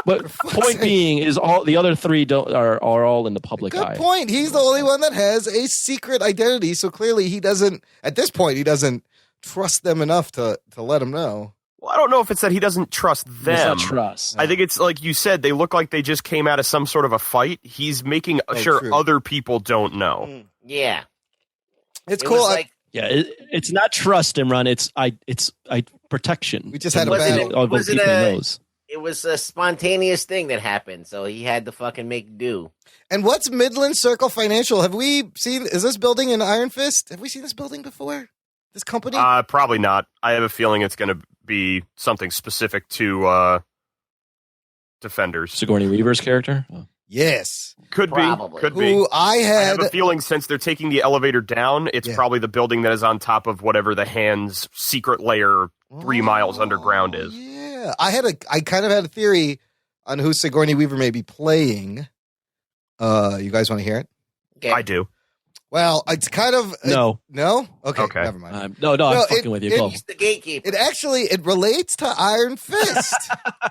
But point being is all the other three are all in the public eye. Good point. He's the only one that has a secret identity, so clearly he doesn't. At this point, he doesn't trust them enough to let them know. Well, I don't know if it's that he doesn't trust them. It's not trust. I think it's like you said, they look like they just came out of some sort of a fight. He's making sure true. other people don't know. Yeah. It's It cool. was like, Yeah, it's not trust, Imran. It's protection. We just had a Wasn't battle. it- was it people a- knows. it was a spontaneous thing that happened, so he had to fucking make do. And what's Midland Circle Financial? Have we seen? Is this building in Iron Fist? Have we seen this building before? This company? Probably not. I have a feeling it's going to be something specific to Defenders. Sigourney Weaver's character. Oh. Yes. Could Probably. be. Could be. Who I I had. have a feeling since they're taking the elevator down, it's Yeah. probably the building that is on top of whatever the hand's secret lair 3 miles underground is. Yeah, I kind of had a theory on who Sigourney Weaver may be playing. You guys want to hear it? Okay. I do. Well, it's kind of No. No. Okay. Okay. Never mind. No, No, I'm fucking with you. Go. He's the gatekeeper. It relates to Iron Fist.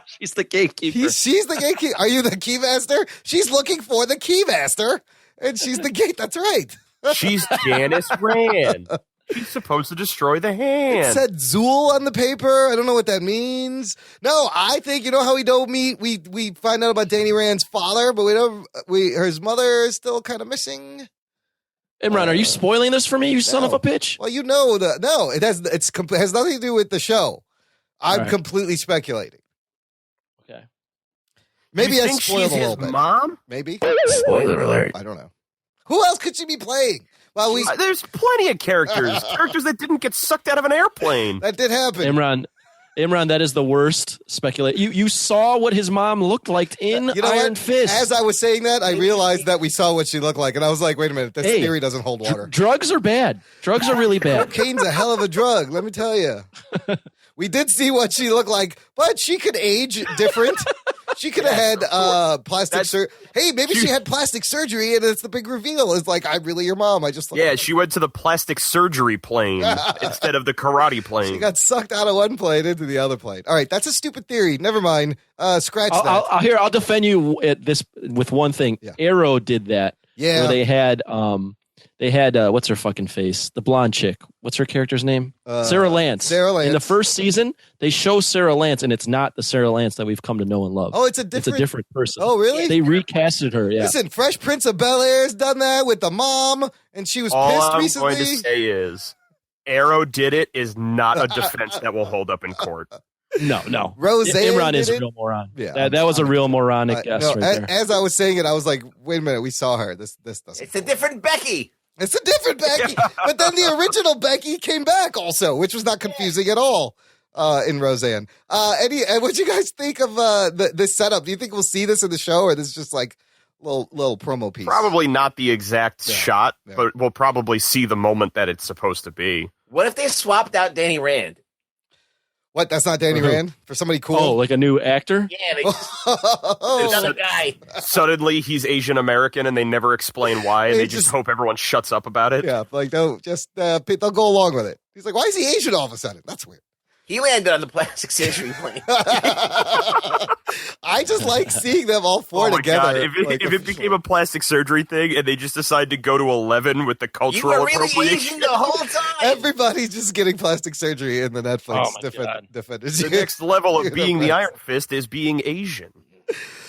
She's the gatekeeper. She's the gatekeeper. Are you the keymaster? She's looking for the keymaster, and she's the gate. That's right. She's Janice Rand. She's supposed to destroy the It hand. said Zool on the paper. I don't know what that means. No, I think you know how we don't meet. We find out about Danny Rand's father, but we don't. His mother is still kind of missing. Imran, are you spoiling this for me, you son no. of a bitch? Well, you know it has nothing to do with the show. I'm All right. completely speculating. Okay. Maybe you I think spoiled she's a little his bit. mom? Maybe Spoiler alert. I don't know. Who else could she be playing? Well, There's plenty of characters that didn't get sucked out of an airplane. that did happen. Imran, that is the worst speculation. You saw what his mom looked like in You know Iron what? Fist. As I was saying that, I realized that we saw what she looked like, and I was like, "Wait a minute, this Hey, theory doesn't hold water." Drugs are bad. Drugs are really bad. Cocaine's a hell of a drug, let me tell you. We did see what she looked like, but she could age different. She could have had plastic surgery. Hey, maybe she had plastic surgery, and it's the big reveal. It's like, I'm really your mom. I just Yeah, she went to the plastic surgery plane instead of the karate plane. She got sucked out of one plane into the other plane. All right, that's a stupid theory. Never mind. Scratch that. I'll defend you at this with one thing. Yeah. Arrow did that. Yeah. Where they had what's her fucking face? The blonde chick. What's her character's name? Sarah Lance. Sarah Lance. In the first season, they show Sarah Lance, and it's not the Sarah Lance that we've come to know and love. Oh, it's a different person. Oh, really? They recasted her. Yeah. Listen, Fresh Prince of Bel-Air's done that with the mom, and she was All pissed I'm recently. going to say is, Arrow did it is not a defense that will hold up in court. No. Roseanne Imran is did a it? real moron. Yeah, that was a real moronic guess no, right there. as I was saying it, I was like, wait a minute, we saw her. This doesn't. It's a different Becky. It's a different Becky. But then the original Becky came back also, which was not confusing at all in Roseanne. What do you guys think of this setup? Do you think we'll see this in the show, or this is just like little promo piece? Probably not the exact shot, Yeah. but we'll probably see the moment that it's supposed to be. What if they swapped out Danny Rand? What? That's not Danny Rand? For somebody cool? Oh, like a new actor? Yeah, they just another guy. Suddenly he's Asian American and they never explain why, and They they just just- hope everyone shuts up about it. Yeah, like they'll go along with it. He's like, why is he Asian all of a sudden? That's weird. He landed on the plastic surgery plane. I just like seeing them all four Oh my God. together. If it became a plastic surgery thing and they just decide to go to 11 with the You cultural were really appropriation, Asian the whole time. everybody's just getting plastic surgery in the Netflix Oh my God. Defenders. the next level of being the Universe. Iron Fist is being Asian.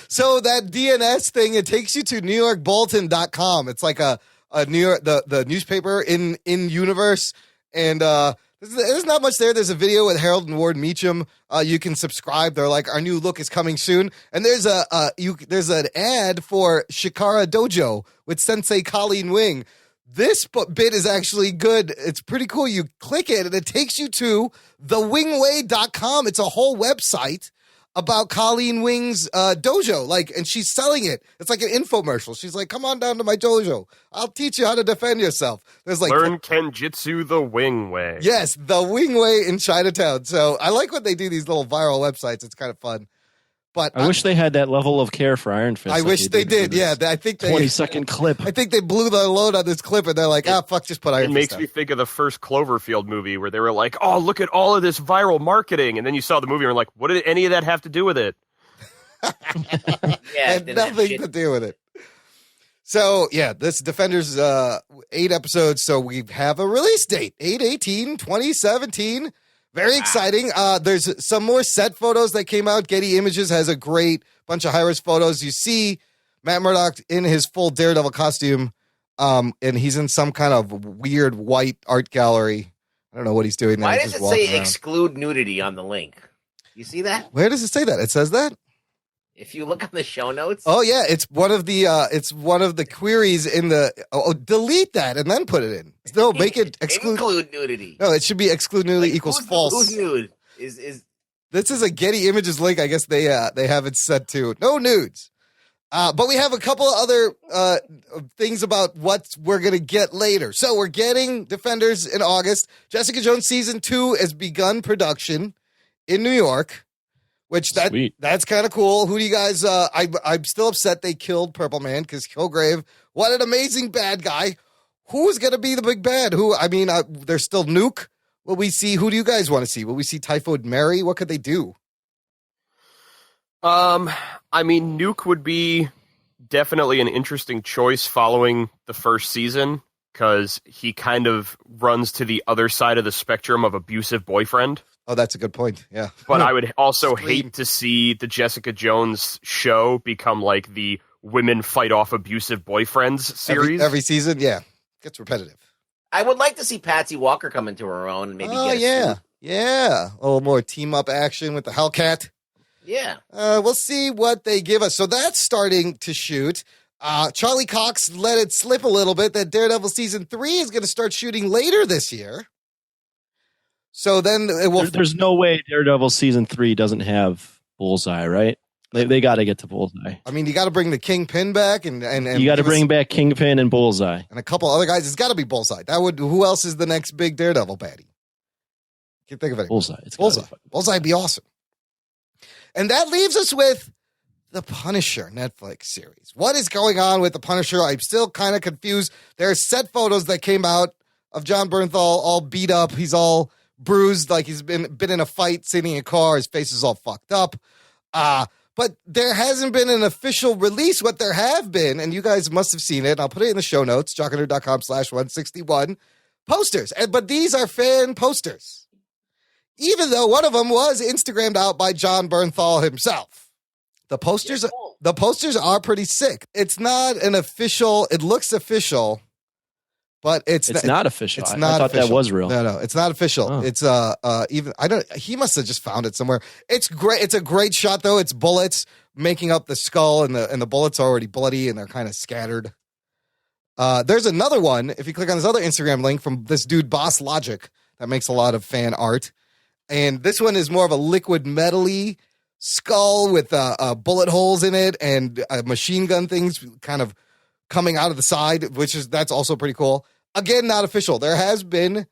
So that DNS thing, it takes you to NewYorkBulletin.com. It's like a New York the newspaper in universe, and there's not much there. There's a video with Harold and Ward Meacham. You can subscribe. They're like, our new look is coming soon, and there's there's an ad for Shikara Dojo with Sensei Colleen Wing. This bit is actually good. It's pretty cool. You click it, and it takes you to thewingway.com. It's a whole website about Colleen Wing's dojo, and she's selling it. It's like an infomercial. She's like, "Come on down to my dojo. I'll teach you how to defend yourself." There's like Learn Kenjutsu the Wing Way. yes, the Wing Way in Chinatown. So I like when they do these little viral websites. It's kind of fun. But I wish they had that level of care for Iron Fist. I wish they did. Yeah, I think 20-second clip. I think they blew the load on this clip, and they're like, fuck, just put Iron Fist. It makes down. me think of the first Cloverfield movie where they were like, oh, look at all of this viral marketing. And then you saw the movie and you're like, what did any of that have to do with it? Had nothing to do with it. So, yeah, this Defenders 8 episodes. So we have a release date, 8/18/2017. Very exciting. There's some more set photos that came out. Getty Images has a great bunch of high-res photos. You see Matt Murdock in his full Daredevil costume, and he's in some kind of weird white art gallery. I don't know what he's doing there. Why does it say exclude nudity on the link? You see that? Where does it say that? It says that? If you look on the show notes. Oh yeah, it's one of the queries in the. Delete that and then put it in. No, make it exclude nudity. No, it should be exclude nudity equals false. Who's nude? Is this is a Getty Images link? I guess they have it set to no nudes. But we have a couple of other things about what we're gonna get later. So we're getting Defenders in August. Jessica Jones season 2 has begun production in New York. Which that's kind of cool. Who do you guys? I'm still upset they killed Purple Man because Kilgrave, what an amazing bad guy. Who's gonna be the big bad? There's still Nuke. Will we see? Who do you guys want to see? Will we see Typhoid Mary? What could they do? Nuke would be definitely an interesting choice following the first season because he kind of runs to the other side of the spectrum of abusive boyfriend. Oh, that's a good point. Yeah. But I would also hate to see the Jessica Jones show become like the women fight off abusive boyfriends series. Every season, yeah. Gets repetitive. I would like to see Patsy Walker come into her own and maybe get a suit. Yeah. A little more team-up action with the Hellcat. Yeah. We'll see what they give us. So that's starting to shoot. Charlie Cox let it slip a little bit that Daredevil Season 3 is going to start shooting later this year. So then it will. There's no way Daredevil Season 3 doesn't have Bullseye, right? They got to get to Bullseye. I mean, you got to bring the Kingpin back, and you got to bring back Kingpin and Bullseye, and a couple other guys. It's got to be Bullseye. Who else is the next big Daredevil baddie? Can't think of it. Bullseye. Bullseye would be awesome. And that leaves us with the Punisher Netflix series. What is going on with the Punisher? I'm still kind of confused. There are set photos that came out of John Bernthal all beat up. He's all bruised, like he's been in a fight, sitting in a car. His face is all fucked up. But there hasn't been an official release. What there have been, and you guys must have seen it, and I'll put it in the show notes, jockandnerd.com/161, posters. But these are fan posters. Even though one of them was Instagrammed out by John Bernthal himself. The posters are pretty sick. It's not an official, it looks official, but it's not official. It's not I thought official. that was real. No, it's not official. Oh. It's he must have just found it somewhere. It's great. It's a great shot though. It's bullets making up the skull, and the bullets are already bloody and they're kind of scattered. There's another one. If you click on this other Instagram link from this dude Boss Logic that makes a lot of fan art, and this one is more of a liquid metal-y skull with bullet holes in it and machine gun things kind of coming out of the side, that's also pretty cool. Again, not official. There has been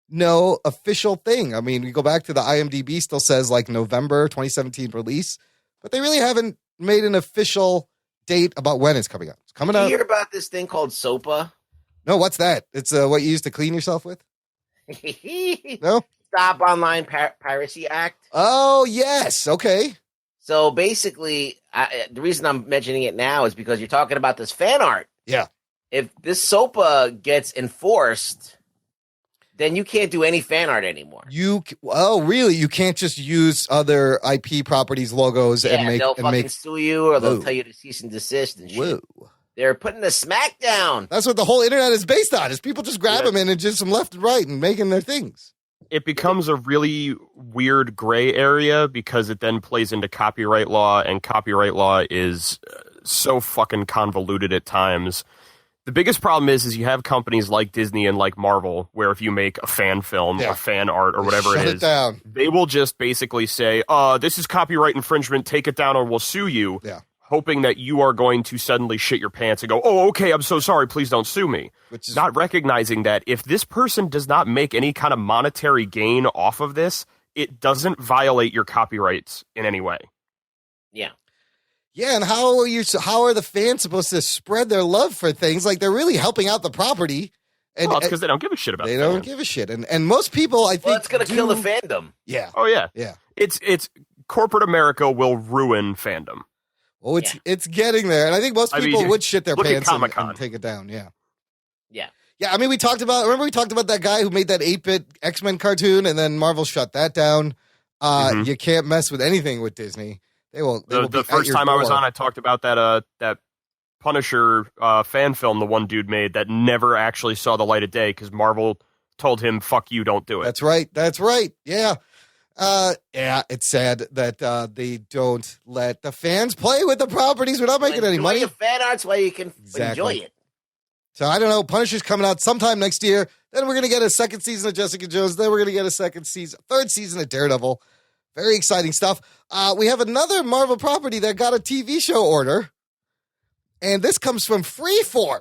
no official thing. I mean, we go back to the IMDb, still says like November 2017 release, but they really haven't made an official date about when it's coming out. It's coming out. Did you hear about this thing called SOPA? No, what's that? It's what you use to clean yourself with? No? Stop Online Piracy Act. Oh, yes. Okay. So basically, the reason I'm mentioning it now is because you're talking about this fan art. Yeah. If this SOPA gets enforced, then you can't do any fan art anymore. Really? You can't just use other IP properties, logos, and make... they'll sue you, or they'll tell you to cease and desist and shit. Whoa. They're putting the smack down. That's what the whole internet is based on, is people just grab them and just them left and right and making their things. It becomes a really weird gray area because it then plays into copyright law, and copyright law is so fucking convoluted at times. The biggest problem is you have companies like Disney and like Marvel, where if you make a fan film or fan art or whatever it is, they will just basically say, this is copyright infringement, take it down or we'll sue you. Yeah. Hoping that you are going to suddenly shit your pants and go, oh, okay, I'm so sorry, please don't sue me. Which is not recognizing that if this person does not make any kind of monetary gain off of this, it doesn't violate your copyrights in any way. Yeah. Yeah, and how are the fans supposed to spread their love for things? Like, they're really helping out the property. And Well, it's because they don't give a shit about They the don't fans. give a shit. And most people, I think... Well, it's going to kill the fandom. Yeah. Oh, yeah. Yeah. It's corporate America will ruin fandom. Well, it's getting there. And I think most people would shit their pants and take it down. Yeah. Yeah. Yeah, I mean, we talked about that guy who made that 8-bit X-Men cartoon, and then Marvel shut that down. You can't mess with anything with Disney. They will the first time I was on, I talked about that Punisher fan film the one dude made that never actually saw the light of day because Marvel told him, "Fuck you, don't do it." That's right. Yeah. It's sad that they don't let the fans play with the properties without making any money. Enjoy fan arts while you can enjoy it. So I don't know. Punisher's coming out sometime next year. Then we're going to get a second season of Jessica Jones. Then we're going to get a third season of Daredevil. Very exciting stuff. We have another Marvel property that got a TV show order. And this comes from Freeform,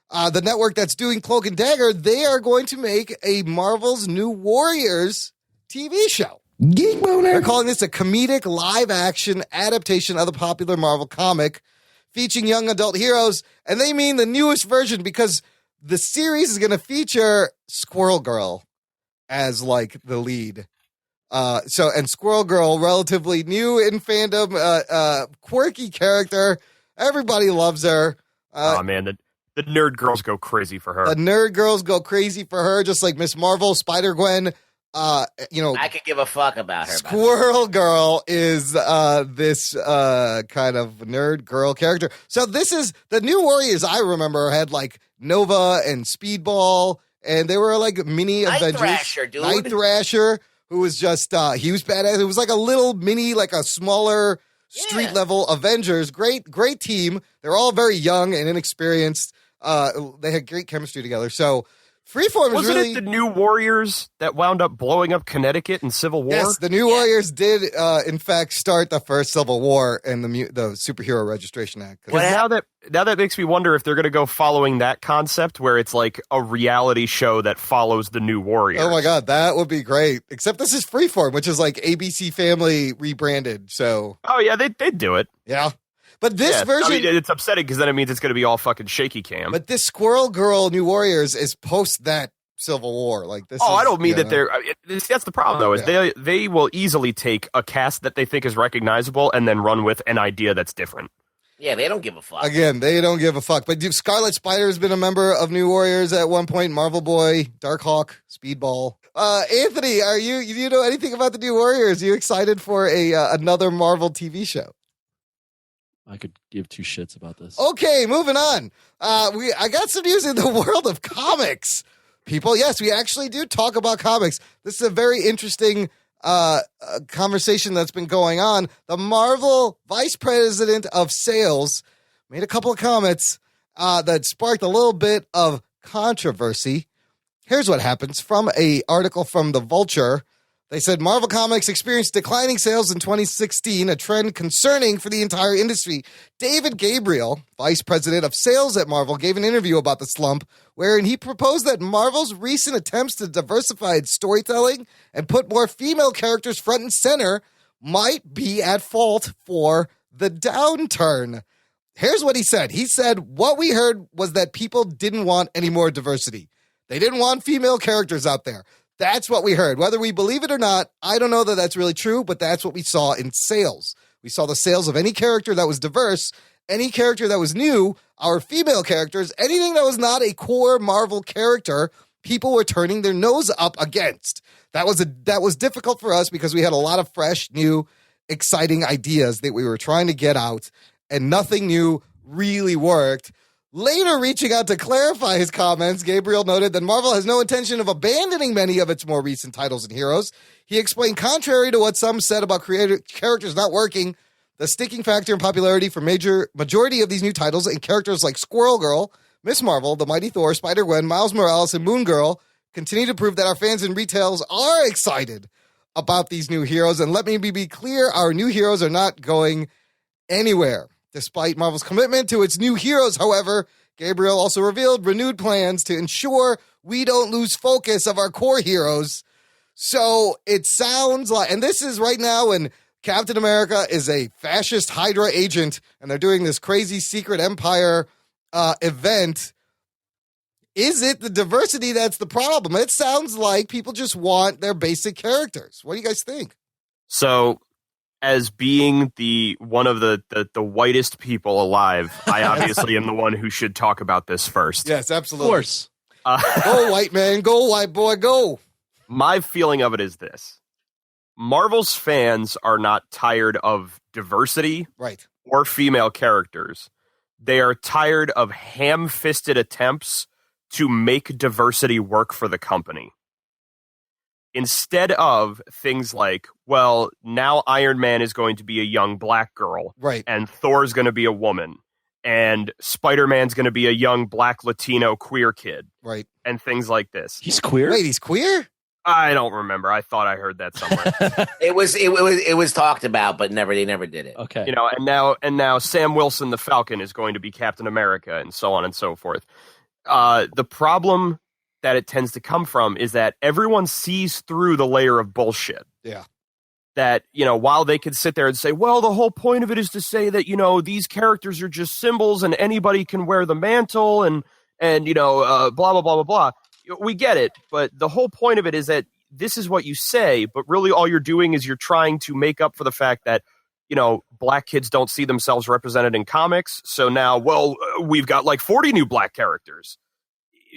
the network that's doing Cloak and Dagger. They are going to make a Marvel's New Warriors TV show. Geek Boner. They're calling this a comedic live-action adaptation of the popular Marvel comic featuring young adult heroes. And they mean the newest version because the series is going to feature Squirrel Girl as, like, the lead. And Squirrel Girl, relatively new in fandom, quirky character. Everybody loves her. Oh, man, the nerd girls go crazy for her. The nerd girls go crazy for her, just like Miss Marvel, Spider-Gwen. I could give a fuck about her. Squirrel Girl is this kind of nerd girl character. So this is the New Warriors. I remember had like Nova and Speedball, and they were like mini Avengers. Thrasher, dude. Night Thrasher, who was just he was badass. It was like a little mini, like a smaller street level Avengers. Great team. They're all very young and inexperienced. They had great chemistry together. So Freeform is Wasn't really... it the New Warriors that wound up blowing up Connecticut in Civil War? Yes, the New Warriors did, in fact, start the first Civil War in the Superhero Registration Act. Now that makes me wonder if they're going to go following that concept where it's like a reality show that follows the New Warriors. Oh my God, that would be great. Except this is Freeform, which is like ABC Family rebranded. So. Oh yeah, they'd do it. Yeah. But this version... I mean, it's upsetting because then it means it's going to be all fucking shaky cam. But this Squirrel Girl New Warriors is post that Civil War. Like this. I don't mean that they're... That's the problem, though, is they will easily take a cast that they think is recognizable and then run with an idea that's different. Yeah, they don't give a fuck. Again, they don't give a fuck. But Scarlet Spider has been a member of New Warriors at one point. Marvel Boy, Darkhawk, Speedball. Anthony, do you know anything about the New Warriors? Are you excited for another Marvel TV show? I could give two shits about this. Okay, moving on. I got some news in the world of comics. People, yes, we actually do talk about comics. This is a very interesting conversation that's been going on. The Marvel Vice President of Sales made a couple of comments that sparked a little bit of controversy. Here's what happens from an article from The Vulture. They said Marvel Comics experienced declining sales in 2016, a trend concerning for the entire industry. David Gabriel, vice president of sales at Marvel, gave an interview about the slump, wherein he proposed that Marvel's recent attempts to diversify its storytelling and put more female characters front and center might be at fault for the downturn. Here's what he said. He said, what we heard was that people didn't want any more diversity. They didn't want female characters out there. That's what we heard. Whether we believe it or not, I don't know that that's really true, but that's what we saw in sales. We saw the sales of any character that was diverse, any character that was new, our female characters, anything that was not a core Marvel character, people were turning their nose up against. That was difficult for us because we had a lot of fresh, new, exciting ideas that we were trying to get out, and nothing new really worked. Later, reaching out to clarify his comments, Gabriel noted that Marvel has no intention of abandoning many of its more recent titles and heroes. He explained, contrary to what some said about characters not working, the sticking factor in popularity for majority of these new titles and characters like Squirrel Girl, Miss Marvel, The Mighty Thor, Spider-Gwen, Miles Morales, and Moon Girl continue to prove that our fans and retailers are excited about these new heroes. And let me be clear, our new heroes are not going anywhere. Despite Marvel's commitment to its new heroes, however, Gabriel also revealed renewed plans to ensure we don't lose focus of our core heroes. So it sounds like, and this is right now when Captain America is a fascist Hydra agent, and they're doing this crazy secret empire event. Is it the diversity that's the problem? It sounds like people just want their basic characters. What do you guys think? So, as being one of the whitest people alive, I obviously am the one who should talk about this first. Yes, absolutely. Of course. Go, white man. Go, white boy. Go. My feeling of it is this. Marvel's fans are not tired of diversity right. or female characters. They are tired of ham-fisted attempts to make diversity work for the company. Instead of things like, well, now Iron Man is going to be a young black girl. Right. And Thor's going to be a woman. And Spider-Man's going to be a young black Latino queer kid. Right. And things like this. He's queer? Wait, he's queer? I don't remember. I thought I heard that somewhere. It was talked about, but they never did it. Okay. You know, and now Sam Wilson the Falcon is going to be Captain America and so on and so forth. The problem that it tends to come from is that everyone sees through the layer of bullshit. Yeah. That, you know, while they could sit there and say, well, the whole point of it is to say that, you know, these characters are just symbols and anybody can wear the mantle and you know, blah, blah, blah, blah, blah. We get it. But the whole point of it is that this is what you say, but really all you're doing is you're trying to make up for the fact that, you know, black kids don't see themselves represented in comics. So now, well, we've got like 40 new black characters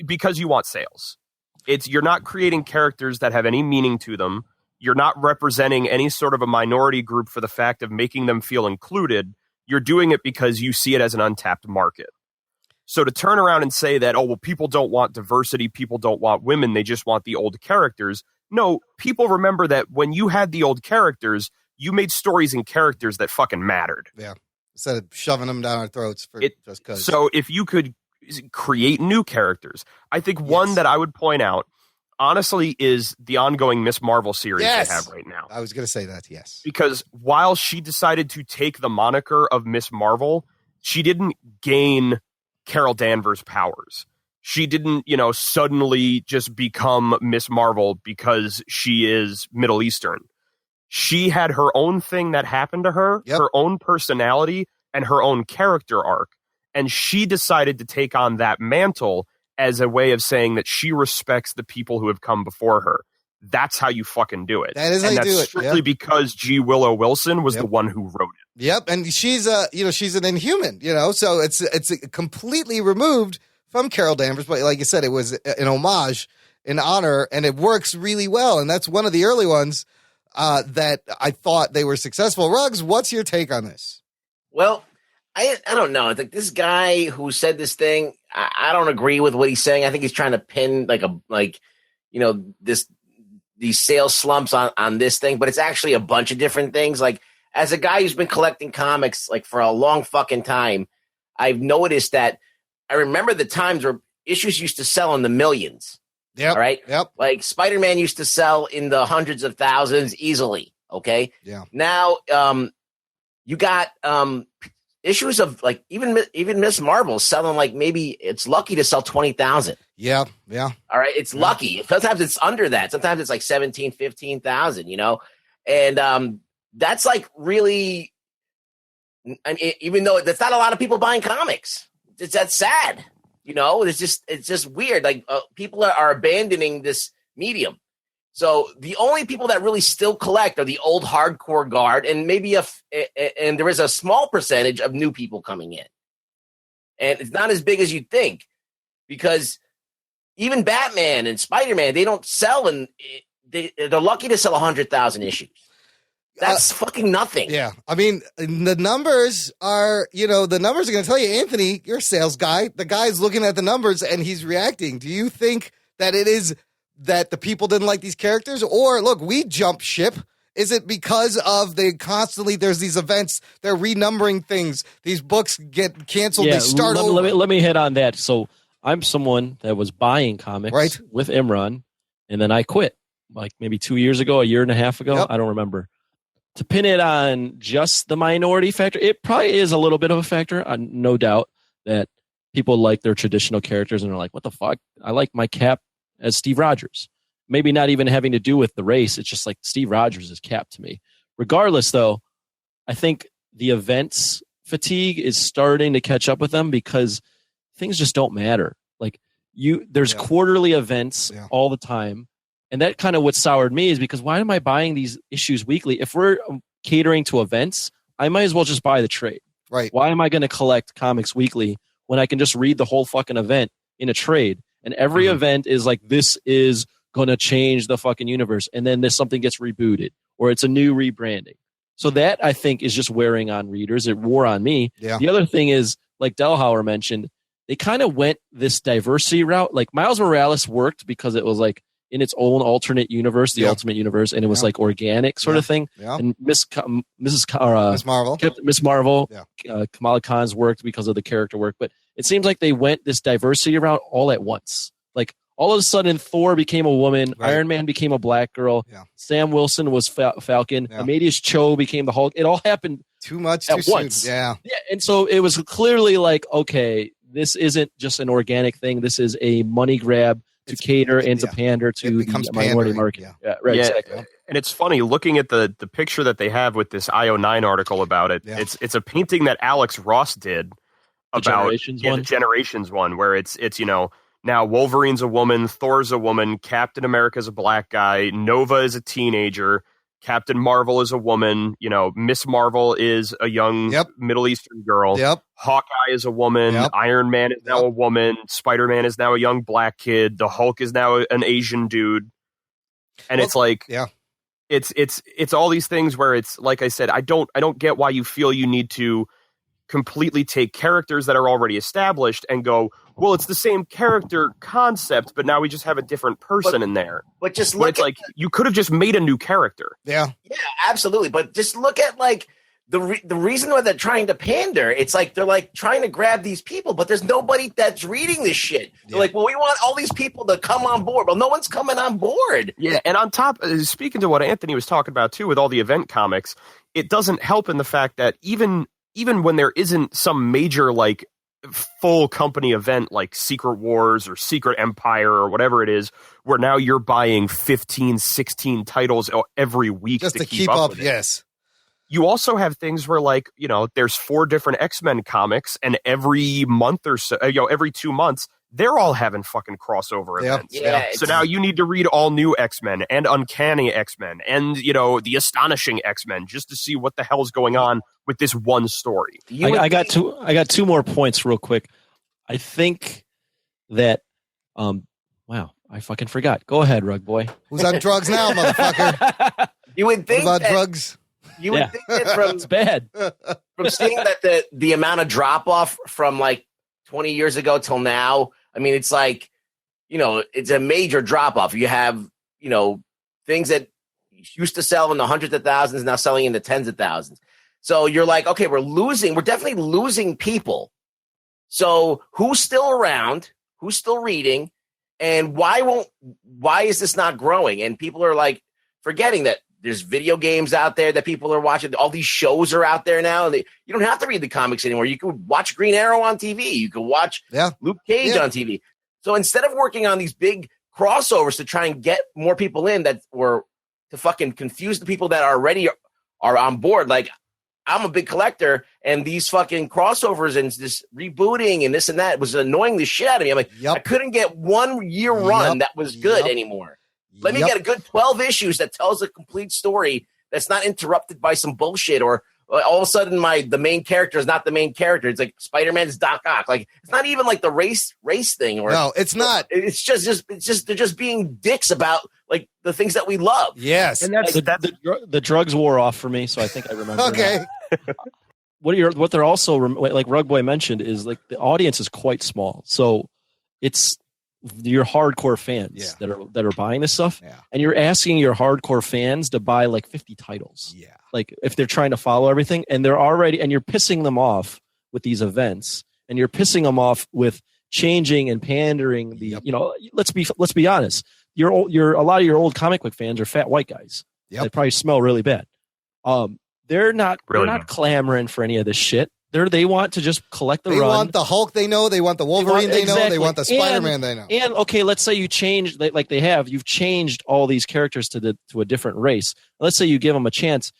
because you want sales. You're not creating characters that have any meaning to them. You're not representing any sort of a minority group for the fact of making them feel included. You're doing it because you see it as an untapped market. So to turn around and say that, oh, well, people don't want diversity, people don't want women, they just want the old characters. No, people remember that when you had the old characters, you made stories and characters that fucking mattered. Yeah. Instead of shoving them down our throats for just because. So if you could create new characters, I think one that I would point out, honestly, is the ongoing Miss Marvel series they have right now. I was going to say that, yes. Because while she decided to take the moniker of Miss Marvel, she didn't gain Carol Danvers' powers. She didn't, you know, suddenly just become Miss Marvel because she is Middle Eastern. She had her own thing that happened to her, her own personality, and her own character arc. And she decided to take on that mantle as a way of saying that she respects the people who have come before her. That's how you fucking do it. That is how you do it. Strictly because G. Willow Wilson was the one who wrote it. Yep, and she's she's an Inhuman, so it's completely removed from Carol Danvers, but like you said, it was an homage in honor, and it works really well. And that's one of the early ones that I thought they were successful. Ruggs, what's your take on this? Well, I don't know. Like this guy who said this thing, I don't agree with what he's saying. I think he's trying to pin these sales slumps on this thing, but it's actually a bunch of different things. Like as a guy who's been collecting comics like for a long fucking time, I've noticed that I remember the times where issues used to sell in the millions. Yeah. All right. Yep. Like Spider-Man used to sell in the hundreds of thousands easily. Okay. Yeah. Now, you got issues of like even Miss Marvel selling like maybe it's lucky to sell 20,000. Yeah. Yeah. All right. It's lucky. Sometimes it's under that. Sometimes it's like 17, 15,000, and that's like really, I mean, even though that's not a lot of people buying comics, that's sad. It's just weird. Like people are abandoning this medium. So the only people that really still collect are the old hardcore guard, and maybe and there is a small percentage of new people coming in, and it's not as big as you'd think, because even Batman and Spider-Man, they don't sell, and they're lucky to sell 100,000 issues. That's fucking nothing. Yeah. I mean, the numbers are going to tell you, Anthony, you're a sales guy. The guy's looking at the numbers and he's reacting. Do you think that it is that the people didn't like these characters? Or, look, we jump ship. Is it because of there's these events, they're renumbering things, these books get canceled, they start over? Let me hit on that. So I'm someone that was buying comics with Imran, and then I quit like maybe 2 years ago, a year and a half ago. Yep. I don't remember. To pin it on just the minority factor, it probably is a little bit of a factor. No doubt that people like their traditional characters and they're like, what the fuck? I like my Cap as Steve Rogers. Maybe not even having to do with the race. It's just like Steve Rogers is Cap to me. Regardless, though, I think the events fatigue is starting to catch up with them because things just don't matter. Like there's quarterly events all the time. And that kind of what soured me is because why am I buying these issues weekly? If we're catering to events, I might as well just buy the trade. Right. Why am I going to collect comics weekly when I can just read the whole fucking event in a trade? And every event is like, this is going to change the fucking universe. And then something gets rebooted or it's a new rebranding. So that, I think, is just wearing on readers. It wore on me. Yeah. The other thing is, like Delhauer mentioned, they kind of went this diversity route. Like Miles Morales worked because it was like in its own alternate universe, the Ultimate Universe, and it was like organic sort of thing. Yeah. And Miss Marvel, Kamala Khan's worked because of the character work. But it seems like they went this diversity route all at once. Like all of a sudden, Thor became a woman, Iron Man became a black girl, Sam Wilson was Falcon, Amadeus Cho became the Hulk. It all happened too much at too once. Soon. Yeah, and so it was clearly like, okay, this isn't just an organic thing. This is a money grab to cater and to pander to the minority market. Exactly. And it's funny looking at the picture that they have with this IO9 article about it. Yeah. It's a painting that Alex Ross did about the Generations one, where it's now Wolverine's a woman, Thor's a woman, Captain America's a black guy, Nova is a teenager, Captain Marvel is a woman, Miss Marvel is a young Middle Eastern girl. Hawkeye is a woman. Iron Man is now a woman. Spider-Man is now a young black kid. The Hulk is now an Asian dude. And it's like, it's all these things where it's like I said, I don't get why you feel you need to completely take characters that are already established and go, well, it's the same character concept, but now we just have a different person in there. But just look, it's like you could have just made a new character. Yeah, absolutely. But just look at like the reason why they're trying to pander. It's like they're like trying to grab these people, but there's nobody that's reading this shit. They're like, well, we want all these people to come on board. Well, no one's coming on board. Yeah, and on top, speaking to what Anthony was talking about too, with all the event comics, it doesn't help in the fact that even when there isn't some major like full company event like Secret Wars or Secret Empire or whatever it is, where now you're buying 15, 16 titles every week just to keep up with it. You also have things where like, there's 4 different X-Men comics and every month or so, every 2 months, they're all having fucking crossover events. Yeah, so now you need to read all new X-Men and Uncanny X-Men and, the Astonishing X-Men just to see what the hell's going on with this one story. I got 2 more points real quick. I think that, wow, I fucking forgot. Go ahead, Rug Boy. Who's on drugs now, motherfucker? You would think what about drugs? You would think that from it's bad. From seeing that the amount of drop off from like 20 years ago till now, I mean, it's like, it's a major drop off. You have, things that used to sell in the hundreds of thousands now selling in the tens of thousands. So you're like, okay, we're definitely losing people. So who's still around? Who's still reading? And why is this not growing? And people are like forgetting that there's video games out there that people are watching. All these shows are out there now. You don't have to read the comics anymore. You can watch Green Arrow on TV. You can watch Luke Cage on TV. So instead of working on these big crossovers to try and get more people in to fucking confuse the people that already are on board, like I'm a big collector and these fucking crossovers and this rebooting and this and that was annoying the shit out of me. I'm like, I couldn't get 1 year run that was good anymore. Let me get a good 12 issues that tells a complete story that's not interrupted by some bullshit or all of a sudden the main character is not the main character. It's like Spider-Man's Doc Ock. Like it's not even like the race thing or no, it's not. It's just they're just being dicks about like the things that we love. Yes. And that's the drugs wore off for me, so I think I remember. Okay. What they're also like Rug Boy mentioned is like the audience is quite small. So it's your hardcore fans that are buying this stuff, and you're asking your hardcore fans to buy like 50 titles. Yeah, like if they're trying to follow everything, and you're pissing them off with these events, and you're pissing them off with changing and pandering the. Let's be honest. A lot of your old comic book fans are fat white guys. They probably smell really bad. They're not clamoring for any of this shit. They want to just collect the run. They want the Hulk they know. They want the Wolverine they know. They want the Spider-Man they know. And, okay, let's say you change, like you've changed all these characters to a different race. Let's say you give them a chance.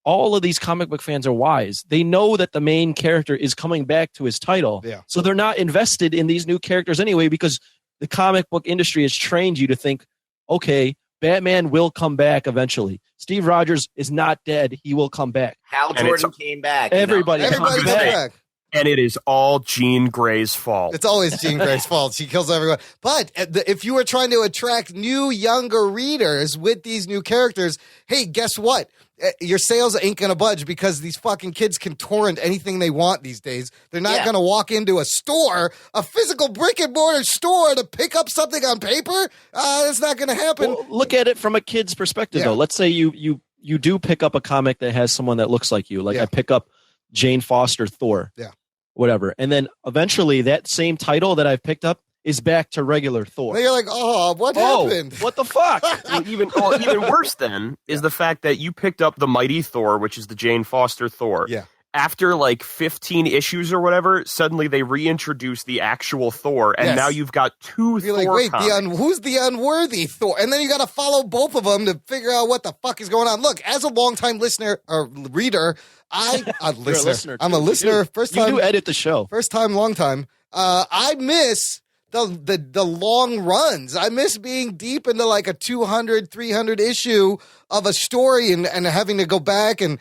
all of these comic book fans are wise. They know that the main character is coming back to his title. Yeah. So they're not invested in these new characters anyway, because the comic book industry has trained you to think, okay, Batman will come back eventually. Steve Rogers is not dead. He will come back. Hal Jordan came back. Everybody Everybody comes comes back. back. And it is all Jean Grey's fault. It's always Jean Grey's fault. She kills everyone. But if you were trying to attract new, younger readers with these new characters, hey, guess what? Your sales ain't going to budge because these fucking kids can torrent anything they want these days. They're not going to walk into a store, a physical brick and mortar store, to pick up something on paper. That's not going to happen. Well, look at it from a kid's perspective, though. Let's say you do pick up a comic that has someone that looks like you. Like I pick up Jane Foster Thor. Yeah. Whatever. And then eventually that same title that I've picked up is back to regular Thor. And you're like, what happened? What the fuck? Even worse then is the fact that you picked up the Mighty Thor, which is the Jane Foster Thor. Yeah. After like 15 issues or whatever, suddenly they reintroduce the actual Thor, and now you've got two You're Thor like, wait, comics. who's the unworthy Thor? And then you got to follow both of them to figure out what the fuck is going on. Look, as a longtime listener or reader, I'm a listener. First time. You do edit the show. First time, long time. I miss the long runs. I miss being deep into like a 200, 300 issue of a story and having to go back and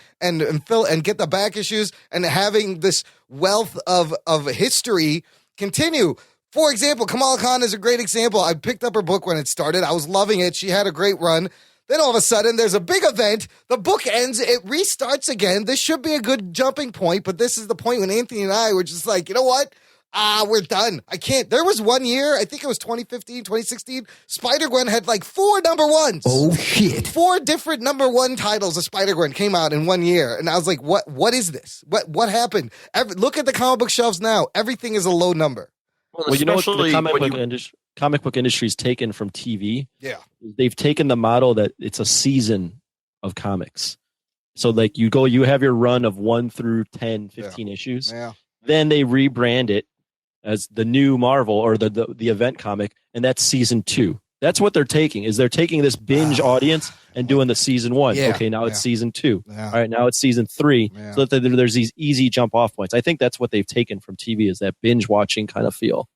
fill and get the back issues and having this wealth of history continue. For example, Kamala Khan is a great example. I picked up her book when it started. I was loving it. She had a great run. Then all of a sudden, there's a big event. The book ends. It restarts again. This should be a good jumping point, but this is the point when Anthony and I were just like, you know what? We're done. I can't. There was one year, I think it was 2015, 2016, Spider-Gwen had like 4 number ones. Oh, shit. 4 different number 1 titles of Spider-Gwen came out in 1 year. And I was like, what is this? What happened? Look at the comic book shelves now. Everything is a low number. Well, you know what the comic book industry's taken from TV? Yeah. They've taken the model that it's a season of comics. So like you have your run of 1 through 10, 15 issues. Yeah. Then they rebrand it as the new Marvel or the event comic, and that's season 2. That's what they're taking. They're taking this binge audience and doing the season 1. Yeah, okay, now it's season 2. Yeah. All right, now it's season 3. Yeah. So that there's these easy jump off points. I think that's what they've taken from TV, is that binge watching kind of feel.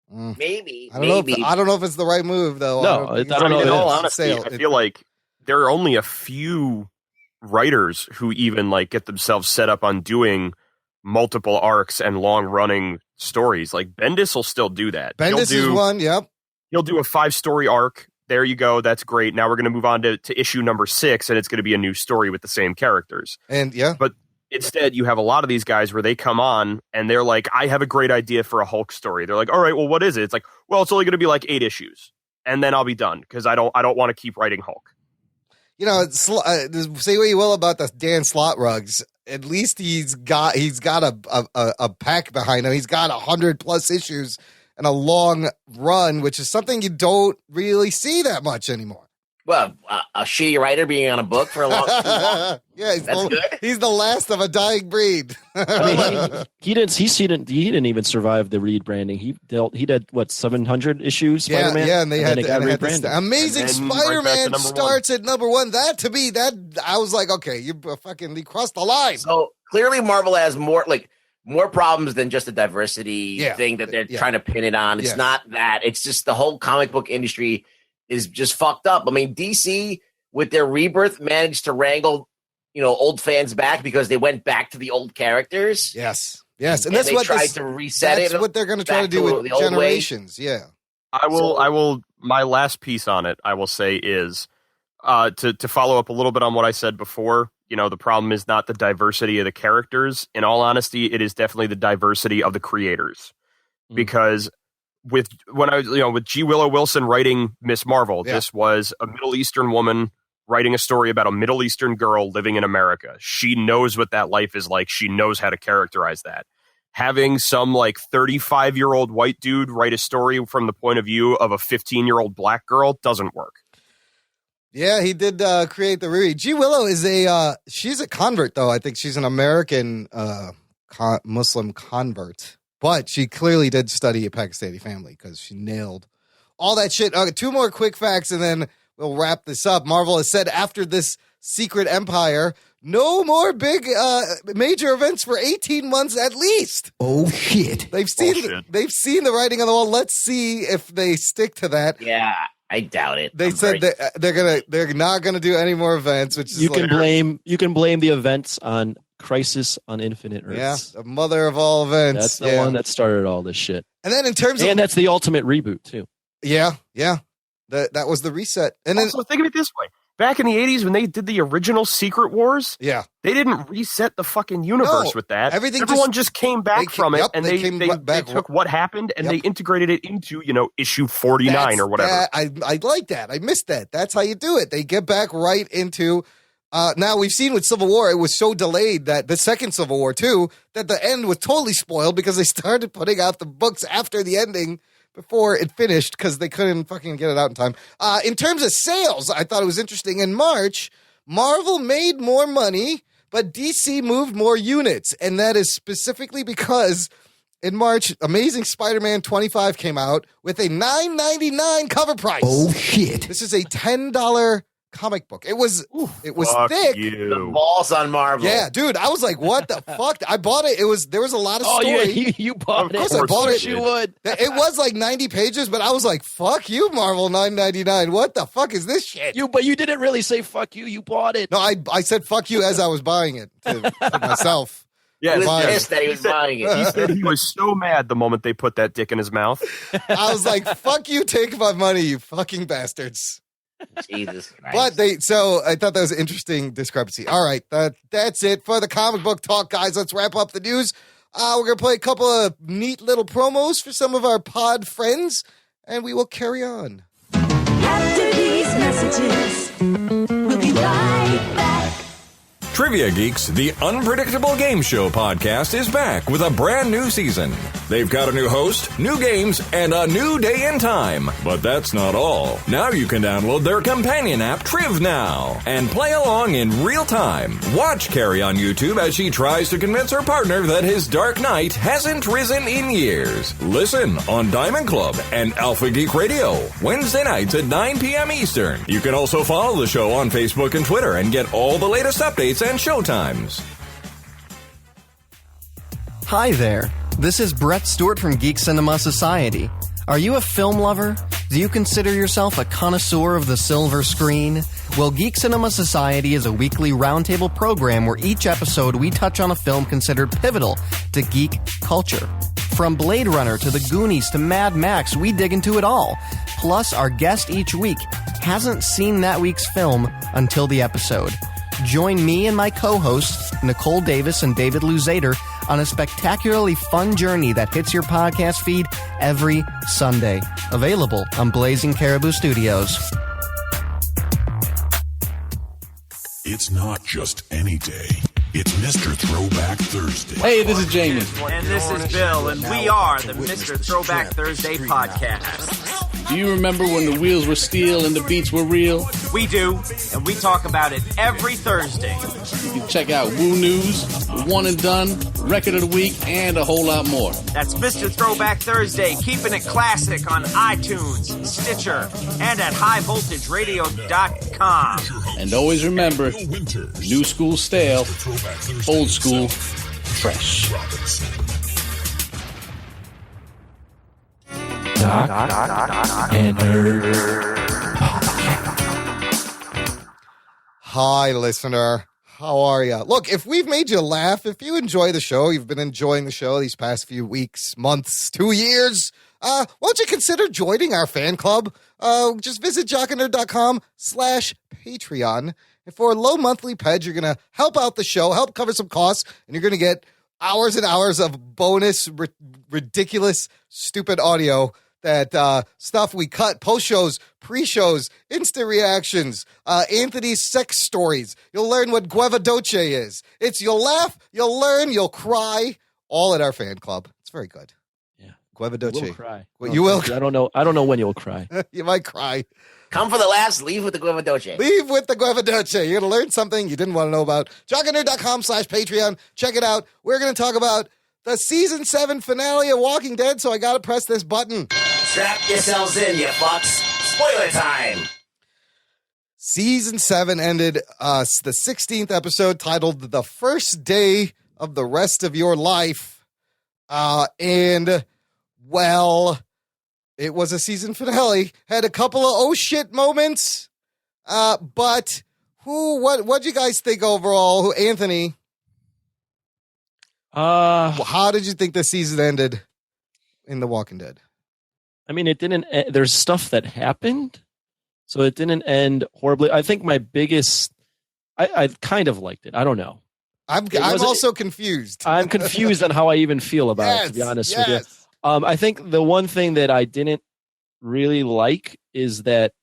Maybe. I don't know if it's the right move though. No, I don't know. In all It's honesty, I feel like there are only a few writers who even like get themselves set up on doing multiple arcs and long running stories. Like Bendis will still do that. Bendis is one. Yep. He'll do a 5-story arc. There you go. That's great. Now we're going to move on to issue number 6, and it's going to be a new story with the same characters. And but instead, you have a lot of these guys where they come on and they're like, I have a great idea for a Hulk story. They're like, all right, well, what is it? It's like, well, it's only going to be like 8 issues, and then I'll be done because I don't want to keep writing Hulk. You know, say what you will about the Dan Slott rugs. At least he's got a pack behind him. He's got 100+ issues and a long run, which is something you don't really see that much anymore. Well, a shitty writer being on a book for a long time. Yeah, good. He's the last of a dying breed. I mean, he didn't even survive the rebranding. He did what, 700 issues? Spider-Man? Yeah, and they had got rebranded. Amazing Spider-Man starts at number 1. That to me, I was like, okay, you crossed the line. So clearly, Marvel has more problems than just the diversity thing that they're trying to pin it on. It's not that. It's just the whole comic book industry is just fucked up. I mean, DC with their rebirth managed to wrangle, old fans back because they went back to the old characters. Yes, and that's what tried to reset it. That's what they're going to try to do with Generations. Yeah, I will. My last piece on it, I will say, is to follow up a little bit on what I said before. The problem is not the diversity of the characters. In all honesty, it is definitely the diversity of the creators, because with G. Willow Wilson writing Miss Marvel, this was a Middle Eastern woman writing a story about a Middle Eastern girl living in America. She knows what that life is like. She knows how to characterize that. Having some 35-year-old white dude write a story from the point of view of a 15-year-old black girl doesn't work. Yeah, he did create the Riri. G. Willow is she's a convert though. I think she's an American Muslim convert. But she clearly did study a Pakistani family because she nailed all that shit. 2 more quick facts, and then we'll wrap this up. Marvel has said after this secret empire, no more big major events for 18 months at least. Oh shit! They've seen the writing on the wall. Let's see if they stick to that. Yeah, I doubt it. They said they're not gonna do any more events, which is you can blame the events on Crisis on Infinite Earths. Yeah, the mother of all events. That's the one that started all this shit. And then in terms and that's the ultimate reboot too. Yeah. That was the reset. And then also think of it this way. Back in the 80s when they did the original Secret Wars, they didn't reset the fucking universe with that. Everyone just came back from it, and they took what happened and they integrated it into, issue 49 or whatever. I like that. I missed that. That's how you do it. They get back right into now we've seen with Civil War, it was so delayed that the second Civil War too, that the end was totally spoiled because they started putting out the books after the ending before it finished because they couldn't fucking get it out in time. In terms of sales, I thought it was interesting. In March, Marvel made more money, but DC moved more units. And that is specifically because in March, Amazing Spider-Man 25 came out with a $9.99 cover price. Oh, shit. This is a $10 comic book. It was thick. The balls on Marvel. Yeah, dude. I was like, what the fuck? I bought it. There was a lot of story. Yeah, you bought it. Of course I bought it. You would. It was like 90 pages, but I was like, fuck you, Marvel, $9.99. What the fuck is this shit? But you didn't really say fuck you. You bought it. No, I said fuck you as I was buying it to myself. Yeah, he was pissed that he was buying it. He said he was so mad the moment they put that dick in his mouth. I was like, fuck you, take my money, you fucking bastards. Jesus Christ. But I thought that was an interesting discrepancy. All right, that's it for the comic book talk, guys. Let's wrap up the news. We're going to play a couple of neat little promos for some of our pod friends, and we will carry on. After these messages, we'll be right back. Trivia Geeks, the unpredictable game show podcast, is back with a brand new season. They've got a new host, new games, and a new day and time. But that's not all. Now you can download their companion app, Triv Now, and play along in real time. Watch Carrie on YouTube as she tries to convince her partner that his Dark Knight hasn't risen in years. Listen on Diamond Club and Alpha Geek Radio, Wednesday nights at 9 p.m. Eastern. You can also follow the show on Facebook and Twitter and get all the latest updates and showtimes. Hi there. This is Brett Stewart from Geek Cinema Society. Are you a film lover? Do you consider yourself a connoisseur of the silver screen? Well, Geek Cinema Society is a weekly roundtable program where each episode we touch on a film considered pivotal to geek culture. From Blade Runner to The Goonies to Mad Max, we dig into it all. Plus, our guest each week hasn't seen that week's film until the episode. Join me and my co-hosts, Nicole Davis and David Luzader, on a spectacularly fun journey that hits your podcast feed every Sunday. Available on Blazing Caribou Studios. It's not just any day. It's Mr. Throwback Thursday. Hey, this is Jamie. And this is Bill, and we are the Mr. Throwback Thursday podcast. Do you remember when the wheels were steel and the beats were real? We do, and we talk about it every Thursday. You can check out Woo News, One and Done, Record of the Week, and a whole lot more. That's Mr. Throwback Thursday, keeping it classic on iTunes, Stitcher, and at highvoltageradio.com. And always remember, new school stale, old school fresh. Doc and Nerd. Hi, listener. How are you? Look, if we've made you laugh, if you enjoy the show, you've been enjoying the show these past few weeks, months, 2 years, why don't you consider joining our fan club? Just visit jockandnerd.com/Patreon. And for a low monthly pledge, you're going to help out the show, help cover some costs, and you're going to get hours and hours of bonus, ridiculous, stupid audio. That stuff we cut, post-shows, pre-shows, instant reactions, Anthony's sex stories. You'll learn what Gueva Doce is. You'll laugh, you'll learn, you'll cry, all at our fan club. It's very good. Yeah. Gueva Doce. You will cry. You will. I don't know when you'll cry. You might cry. Come for the laughs, leave with the Gueva Doce. Leave with the Gueva Doce. You're going to learn something you didn't want to know about. jockandnerd.com/Patreon. Check it out. We're going to talk about the season 7 finale of Walking Dead, so I got to press this button. Strap yourselves in, you fucks. Spoiler time. Season 7 ended the 16th episode titled The First Day of the Rest of Your Life. And, well, it was a season finale. Had a couple of oh shit moments. But what'd you guys think overall? Anthony? How did you think the season ended in The Walking Dead? I mean, it didn't. There's stuff that happened, so it didn't end horribly. I think my biggest, I kind of liked it. I don't know. I'm also confused. I'm confused on how I even feel about it, to be honest with you. I think the one thing that I didn't really like is that,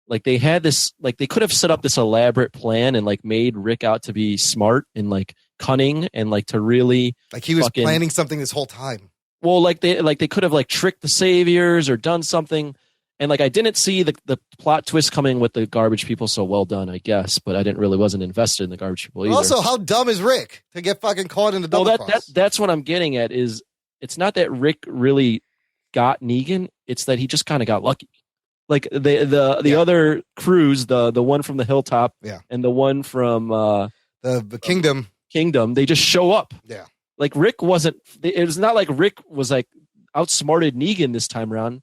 like, they had this, like, they could have set up this elaborate plan and, like, made Rick out to be smart and, like, cunning and, like, to really, like, he was planning something this whole time. Well, like they could have, like, tricked the saviors or done something. And, like, I didn't see the plot twist coming with the garbage people, so well done, I guess. But I wasn't invested in the garbage people either. Also, how dumb is Rick to get fucking caught in the double cross? That's what I'm getting at. Is it's not that Rick really got Negan; it's that he just kind of got lucky. Like the other crews, the one from the hilltop, and the one from the kingdom, they just show up. Yeah, like Rick wasn't. It was not like Rick was like outsmarted Negan this time around.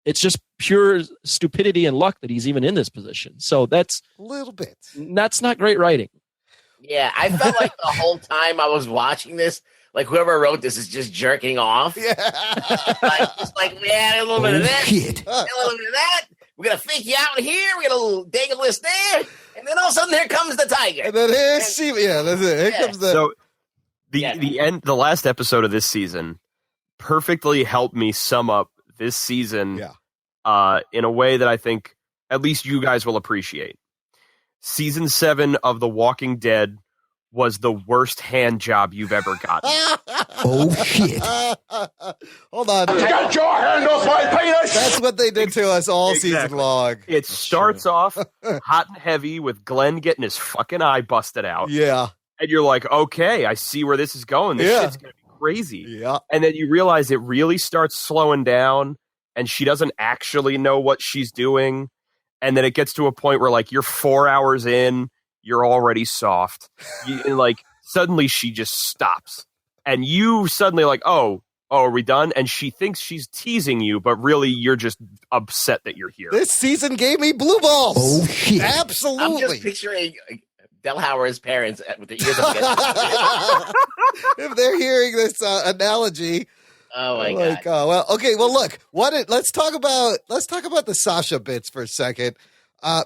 It's just pure stupidity and luck that he's even in this position. So that's a little bit. That's not great writing. Yeah, I felt like the whole time I was watching this, like whoever wrote this is just jerking off. Yeah, a little bit of this, a little bit of that. We're gonna fake you out here. We got a little dangle list there, and then all of a sudden here comes the tiger. And then that's it. Here comes the. So the last episode of this season perfectly helped me sum up this season in a way that I think at least you guys will appreciate. Season 7 of The Walking Dead was the worst hand job you've ever gotten. Oh, shit. Hold on. Get your hand off my penis! That's what they did to us all season long. It starts off hot and heavy with Glenn getting his fucking eye busted out. Yeah. And you're like, okay, I see where this is going. This shit's going to be crazy. Yeah. And then you realize it really starts slowing down and she doesn't actually know what she's doing. And then it gets to a point where, like, you're 4 hours in, you're already soft. And, like, suddenly she just stops. And you suddenly like, oh, are we done? And she thinks she's teasing you, but really you're just upset that you're here. This season gave me blue balls. Oh, shit. Absolutely. I'm just picturing Delhauer's parents with the ears up. If they're hearing this analogy. Oh my god! Well, okay. Well, look. Let's talk about the Sasha bits for a second,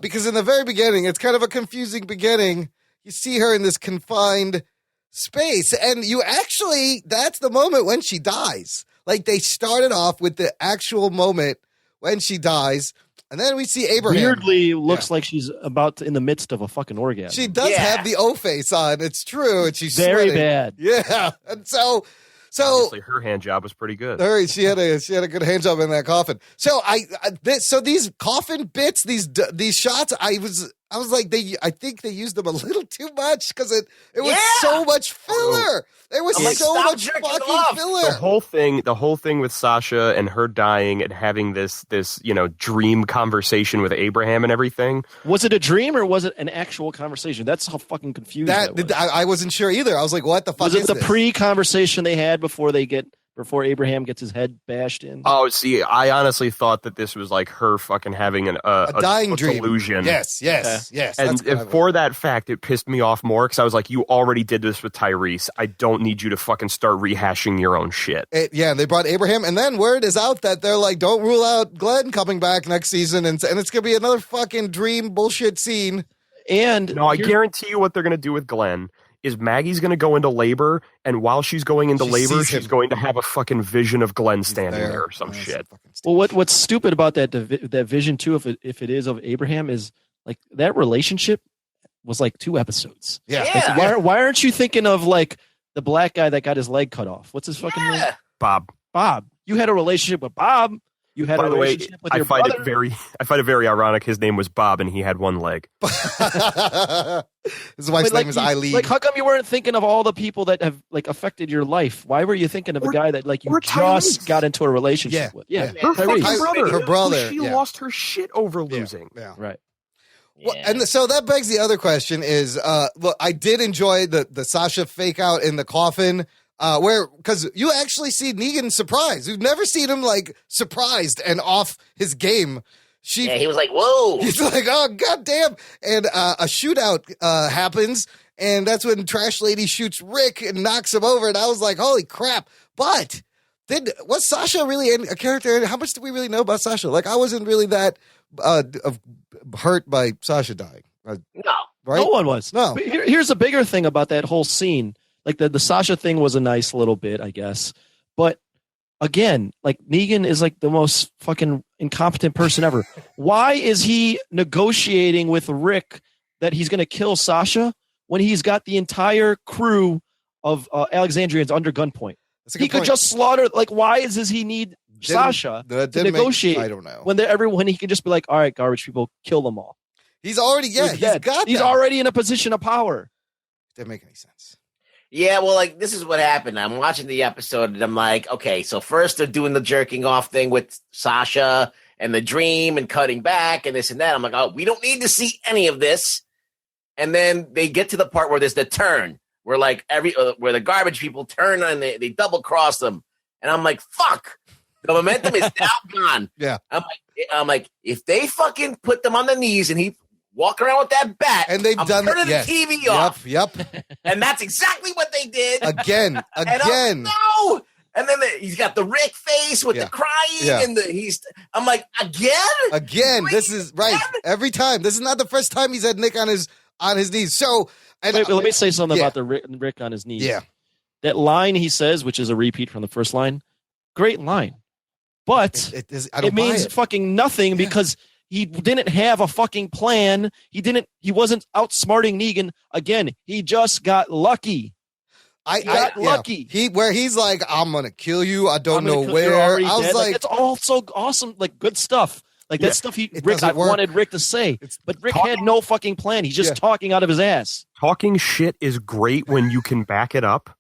because in the very beginning, it's kind of a confusing beginning. You see her in this confined space, and that's the moment when she dies. Like, they started off with the actual moment when she dies, and then we see Abraham. Weirdly, looks like she's in the midst of a fucking orgasm. She does have the O face on. It's true, and she's very sweating. bad. Yeah, and so obviously her hand job was pretty good. She had a good hand job in that coffin. So these coffin bits, these shots, I was like, I think they used them a little too much because it was so much filler. There was so much fucking filler. The whole thing with Sasha and her dying and having this dream conversation with Abraham and everything. Was it a dream or was it an actual conversation? That's how fucking confused I wasn't sure either. I was like, what the fuck was is it? The this? pre-conversation they had before Abraham gets his head bashed in? Oh, see, I honestly thought that this was like her fucking having a dying dream. Delusion. Yes. And for that fact, it pissed me off more because I was like, you already did this with Tyrese. I don't need you to fucking start rehashing your own shit. They brought Abraham, and then word is out that they're like, don't rule out Glenn coming back next season, and it's going to be another fucking dream bullshit scene. And no, I guarantee you what they're going to do with Glenn is Maggie's going to go into labor, and while she's going into labor, she's going to have a fucking vision of Glenn standing there or some shit. Well, what's stupid about that vision too, if it is of Abraham, is like that relationship was like 2 episodes. Yeah. Like, why aren't you thinking of like the black guy that got his leg cut off? What's his fucking name? Bob. You had a relationship with Bob. You had By a the way, relationship with I your find brother. it very ironic. His name was Bob, and he had one leg. His wife's name is Eileen. Like, how come you weren't thinking of all the people that have like affected your life? Why were you thinking of a guy that like you just got into a relationship with? Yeah, her fucking brother. Her brother. She lost her shit over losing. Yeah. Right. Well, and so that begs the other question is, look, I did enjoy the Sasha fake out in the coffin, because you actually see Negan surprised. You've never seen him like surprised and off his game. He was like, whoa. He's like, oh, goddamn. And a shootout happens, and that's when Trash Lady shoots Rick and knocks him over. And I was like, holy crap. But was Sasha really a character? How much do we really know about Sasha? Like, I wasn't really that hurt by Sasha dying. No. Right? No one was. No. But here's a bigger thing about that whole scene. Like the Sasha thing was a nice little bit, I guess. But again, like Negan is like the most fucking incompetent person ever. Why is he negotiating with Rick that he's going to kill Sasha when he's got the entire crew of Alexandrians under gunpoint? He could just slaughter. Like, why does he need Sasha to negotiate? I don't know. When everyone, he can just be like, all right, garbage people, kill them all. He's already, he's already in a position of power. Didn't make any sense. Yeah, well, like, this is what happened. I'm watching the episode, and I'm like, okay, so first they're doing the jerking off thing with Sasha and the dream and cutting back and this and that. I'm like, oh, we don't need to see any of this. And then they get to the part where there's the turn, where like where the garbage people turn and they double cross them. And I'm like, fuck, the momentum is now gone. Yeah. I'm like, if they fucking put them on the knees and he walk around with that bat, and they've done turning the TV off. Yep. And that's exactly what they did. Again. And no. And then he's got the Rick face with the crying, and I'm like, again. This is right every time. This is not the first time he's had Nick on his knees. So, let me say something about the Rick on his knees. Yeah, that line he says, which is a repeat from the first line, great line, but it means fucking nothing because he didn't have a fucking plan. He wasn't outsmarting Negan. Again, he just got lucky. He got lucky. He's like, I'm gonna kill you. I don't know where. I was like, it's all so awesome, like good stuff. Like that stuff I wanted Rick to say, but Rick had no fucking plan. He's just talking out of his ass. Talking shit is great when you can back it up,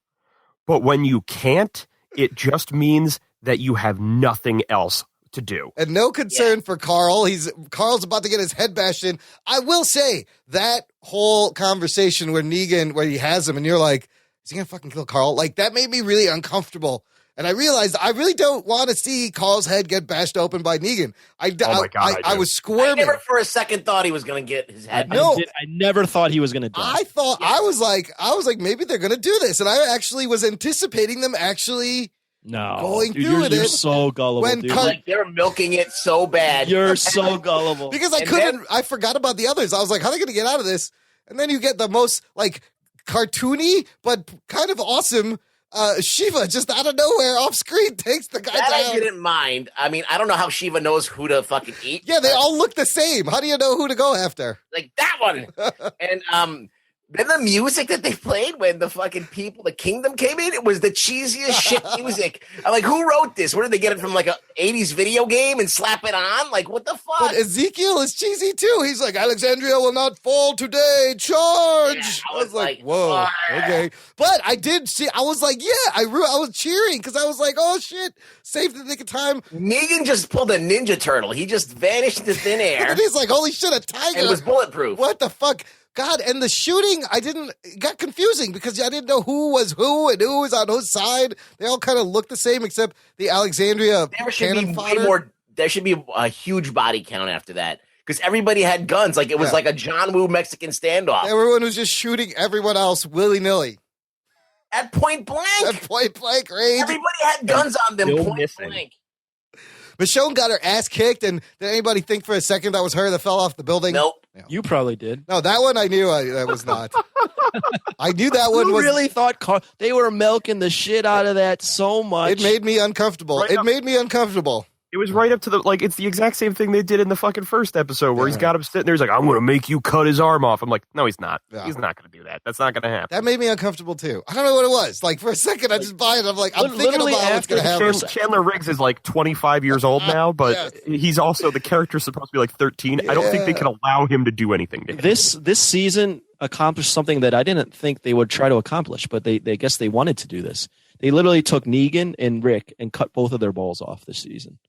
but when you can't, it just means that you have nothing else to do. And no concern for Carl. Carl's about to get his head bashed in. I will say that whole conversation where he has him, and you're like, is he gonna fucking kill Carl? Like, that made me really uncomfortable. And I realized I really don't want to see Carl's head get bashed open by Negan. I was squirming. I never for a second thought he was going to get his head. No, I never thought he was going to die. I was like, maybe they're going to do this, and I actually was anticipating them actually. Going through it. You're so gullible, dude. Like they're milking it so bad. You're so gullible. Because I forgot about the others. I was like, how are they going to get out of this? And then you get the most like cartoony but kind of awesome Shiva just out of nowhere off screen takes the guy down. I didn't mind. I mean, I don't know how Shiva knows who to fucking eat. Yeah, they all look the same. How do you know who to go after? Like that one. And then the music that they played when the fucking the kingdom came in, it was the cheesiest shit music. I'm like, who wrote this? Where did they get it from? Like a 80s video game and slap it on? Like, what the fuck? But Ezekiel is cheesy too. He's like, Alexandria will not fall today. Charge! Yeah, I was like, whoa, okay. But I did see. I was like, I was cheering because I was like, oh shit, save the nick of time. Negan just pulled a Ninja Turtle. He just vanished into thin air. And he's like, holy shit, a tiger! And it was bulletproof. What the fuck? God, and the shooting, it got confusing because I didn't know who was who and who was on whose side. They all kind of looked the same except the Alexandria cannon fodder. There should be a huge body count after that because everybody had guns. Like it was like a John Woo Mexican standoff. Everyone was just shooting everyone else willy-nilly. At point blank. Range. Everybody had guns on them point blank. Michonne got her ass kicked, and did anybody think for a second that was her that fell off the building? Nope. Yeah. You probably did. No, that one I knew that was not. I knew that one was. You really thought they were milking the shit out of that so much. It made me uncomfortable. It was right up to it's the exact same thing they did in the fucking first episode where he's got him sitting there. He's like, I'm going to make you cut his arm off. I'm like, no, he's not. Yeah. He's not going to do that. That's not going to happen. That made me uncomfortable too. I don't know what it was. Like for a second, I just buy it. I'm like, I'm thinking about what's going to happen. Chandler Riggs is like 25 years old now, but he's also, the character's supposed to be like 13. I don't think they can allow him to do anything to him. This season accomplished something that I didn't think they would try to accomplish, but they guess they wanted to do this. They literally took Negan and Rick and cut both of their balls off this season.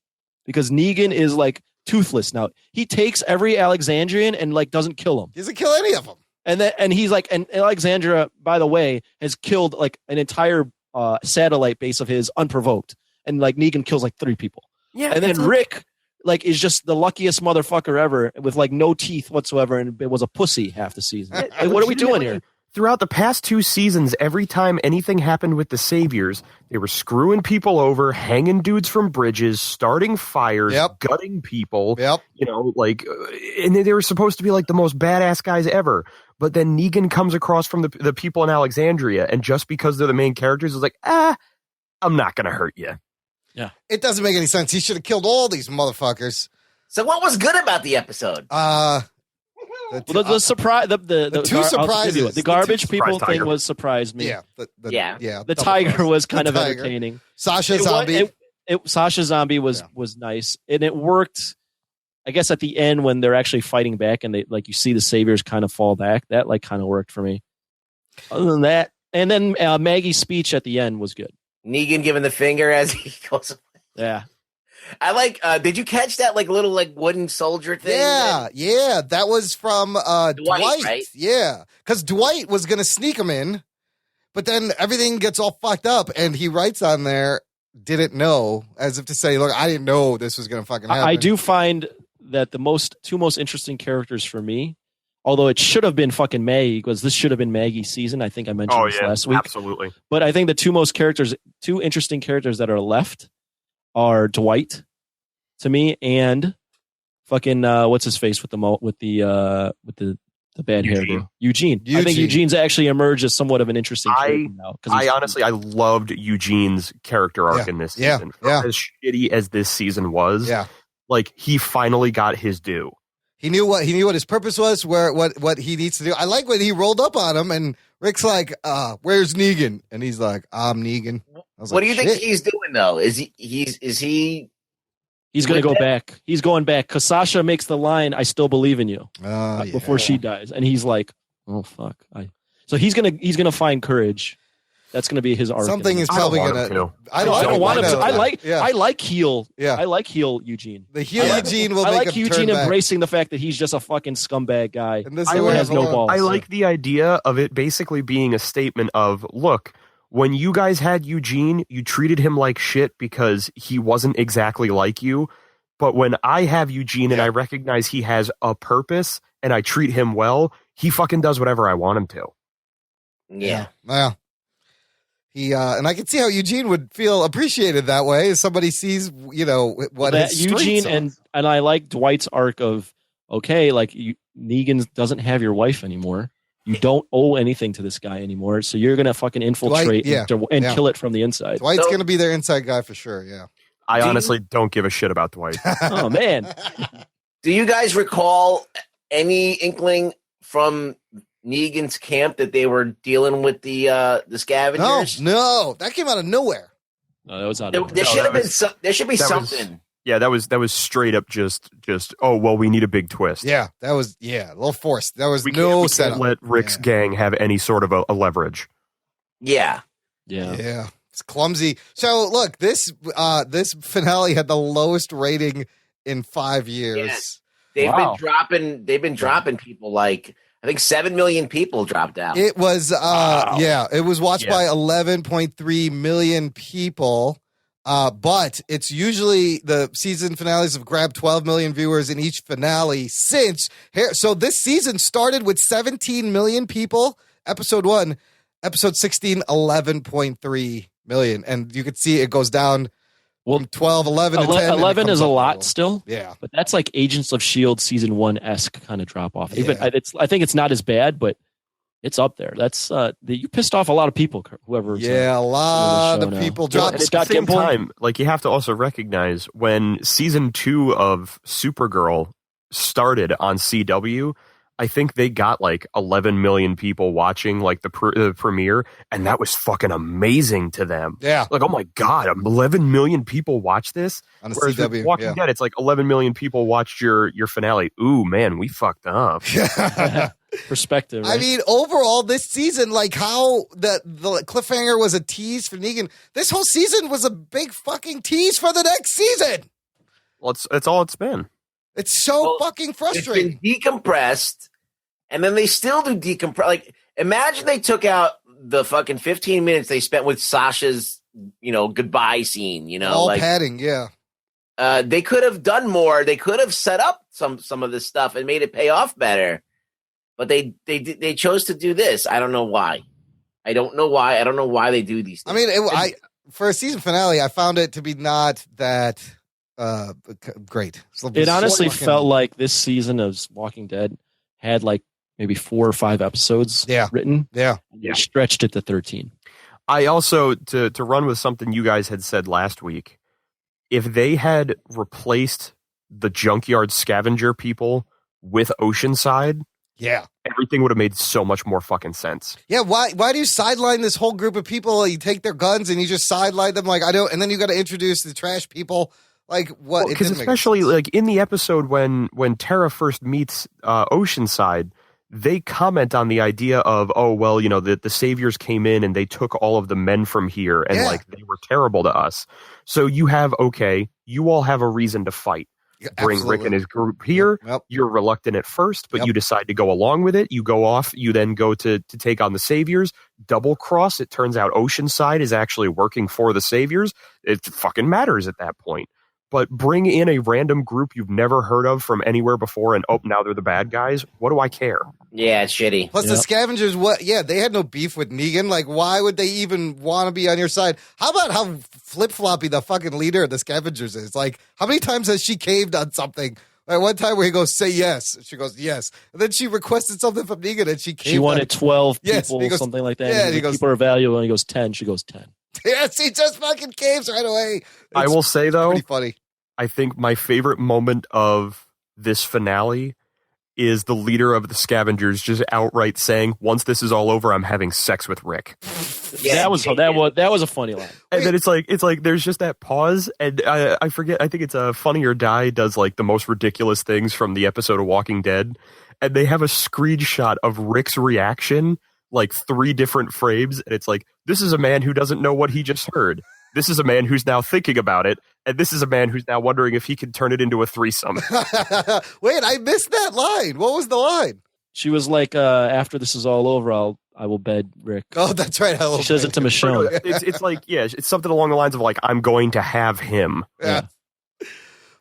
Because Negan is like toothless now. He takes every Alexandrian and like doesn't kill them. He doesn't kill any of them. And he's like, and Alexandria, by the way, has killed like an entire satellite base of his unprovoked. And like Negan kills like 3 people. Yeah. And then Rick like is just the luckiest motherfucker ever with like no teeth whatsoever. And it was a pussy half the season. Like, what are we doing here? Throughout the past 2 seasons, every time anything happened with the Saviors, they were screwing people over, hanging dudes from bridges, starting fires, gutting people. You know, like, and they were supposed to be like the most badass guys ever. But then Negan comes across from the people in Alexandria, and just because they're the main characters, is like, I'm not going to hurt you. Yeah. It doesn't make any sense. He should have killed all these motherfuckers. So what was good about the episode? The surprise, the two surprises. The garbage people thing was surprised me. Yeah. The tiger was kind of entertaining. Sasha Zombie. Sasha Zombie was nice, and it worked. I guess at the end when they're actually fighting back, and they like you see the saviors kind of fall back. That like kind of worked for me. Other than that, and then Maggie's speech at the end was good. Negan giving the finger as he goes away. Yeah. I like, did you catch that like little like wooden soldier thing? Yeah. That was from Dwight. Right? Yeah. Because Dwight was going to sneak him in, but then everything gets all fucked up and he writes on there, didn't know, as if to say, look, I didn't know this was going to fucking happen. I do find that the two most interesting characters for me, although it should have been fucking Maggie, because this should have been Maggie's season. I think I mentioned this last week. Absolutely. But I think the two interesting characters that are left are Dwight to me and fucking what's his face with the bad hair, bro. Eugene. I think Eugene's actually emerged as somewhat of an interesting character now. I loved Eugene's character arc in this season. As shitty as this season was, like he finally got his due. He knew what his purpose was, what he needs to do. I like when he rolled up on him and Rick's like, where's Negan? And he's like, I'm Negan. What do you think he's doing though? Is he He's going to go back. He's going back because Sasha makes the line, I still believe in you before she dies. And he's like, oh fuck. So he's going to find courage. That's going to be his arc. Something is probably going to. I don't want him to. I like heel. Yeah. I like heel Eugene. The heel Eugene will. I make like him Eugene turn back. embracing the fact that he's just a fucking scumbag guy. And this has no balls. I like the idea of it basically being a statement of, look, when you guys had Eugene, you treated him like shit because he wasn't exactly like you. But when I have Eugene and I recognize he has a purpose and I treat him well, he fucking does whatever I want him to. Yeah. Well, he and I can see how Eugene would feel appreciated that way as somebody sees, what his Eugene and I like Dwight's arc of like Negan doesn't have your wife anymore. You don't owe anything to this guy anymore, so you're gonna fucking infiltrate and kill it from the inside. Dwight's gonna be their inside guy for sure. Yeah. I honestly don't give a shit about Dwight. Oh man. Do you guys recall any inkling from Negan's camp that they were dealing with the scavengers? No, that came out of nowhere. No, that was out of there should have been there should be something. That was straight up just oh well, we need a big twist. Yeah, that was a little forced. That was we no setup. Can't let Rick's gang have any sort of a leverage. Yeah. It's clumsy. So look, this finale had the lowest rating in 5 years. Yeah. They've been dropping people like I think 7 million people dropped out. It was it was watched by 11.3 million people. But it's usually the season finales have grabbed 12 million viewers in each finale since here. So this season started with 17 million people. Episode 1, episode 16, 11.3 million. And you could see it goes down from 12, 11 to 10. 11 is a lot still. Yeah. But that's like Agents of S.H.I.E.L.D. season 1-esque kind of drop off. Even I think it's not as bad, but it's up there. That's you pissed off a lot of people. Whoever, a lot of people dropped. At the same time, like you have to also recognize when season 2 of Supergirl started on CW, I think they got like 11 million people watching like the premiere, and that was fucking amazing to them. Yeah, like oh my god, 11 million people watch this on the Whereas CW. Walking Dead, it's like 11 million people watched your finale. Ooh man, we fucked up. Perspective. Right? I mean, overall, this season, like how the cliffhanger was a tease for Negan, this whole season was a big fucking tease for the next season. Well, it's all it's been. It's so fucking frustrating. It's been decompressed, and then they still do decompress. Like, imagine they took out the fucking 15 minutes they spent with Sasha's, goodbye scene. All padding, yeah. They could have done more. They could have set up some of this stuff and made it pay off better. But they chose to do this. I don't know why. I don't know why they do these things. I mean, for a season finale, I found it to be not that great. It honestly felt like this season of Walking Dead had like maybe 4 or 5 episodes written. Yeah. Stretched it to 13. I also, to run with something you guys had said last week, if they had replaced the junkyard scavenger people with Oceanside, everything would have made so much more fucking sense. Yeah, why do you sideline this whole group of people? You take their guns and you just sideline them and then you got to introduce the trash people. Like what? Because especially like in the episode when Tara first meets Oceanside, they comment on the idea of, the saviors came in and they took all of the men from here and like they were terrible to us. So you all have a reason to fight. Bring Rick and his group here. Yep. You're reluctant at first, but you decide to go along with it. You go off. You then go to take on the saviors. Double cross. It turns out Oceanside is actually working for the saviors. It fucking matters at that point. But bring in a random group you've never heard of from anywhere before, and now they're the bad guys. What do I care? Yeah, it's shitty. Plus the scavengers, they had no beef with Negan. Like, why would they even want to be on your side? How about how flip-floppy the fucking leader of the scavengers is? Like, how many times has she caved on something? Like one time where he goes, say yes. She goes, yes. And then she requested something from Negan and she caved. She wanted 12 people, something like that. Yeah, and he goes, people are valuable. And he goes 10. She goes 10. Yes, he just fucking caves right away. I will say, though, pretty funny. I think my favorite moment of this finale is the leader of the scavengers just outright saying, once this is all over, I'm having sex with Rick. Yeah, that was a funny line. And then it's like there's just that pause, and I forget, I think it's Funny or Die does like the most ridiculous things from the episode of Walking Dead, and they have a screenshot of Rick's reaction, like 3 different frames, and it's like, this is a man who doesn't know what he just heard. This is a man who's now thinking about it, and this is a man who's now wondering if he can turn it into a threesome. Wait, I missed that line. What was the line? She was like, after this is all over, I will bed Rick. Oh, that's right. She says it to Michonne. It's like, it's something along the lines of like, I'm going to have him. Yeah.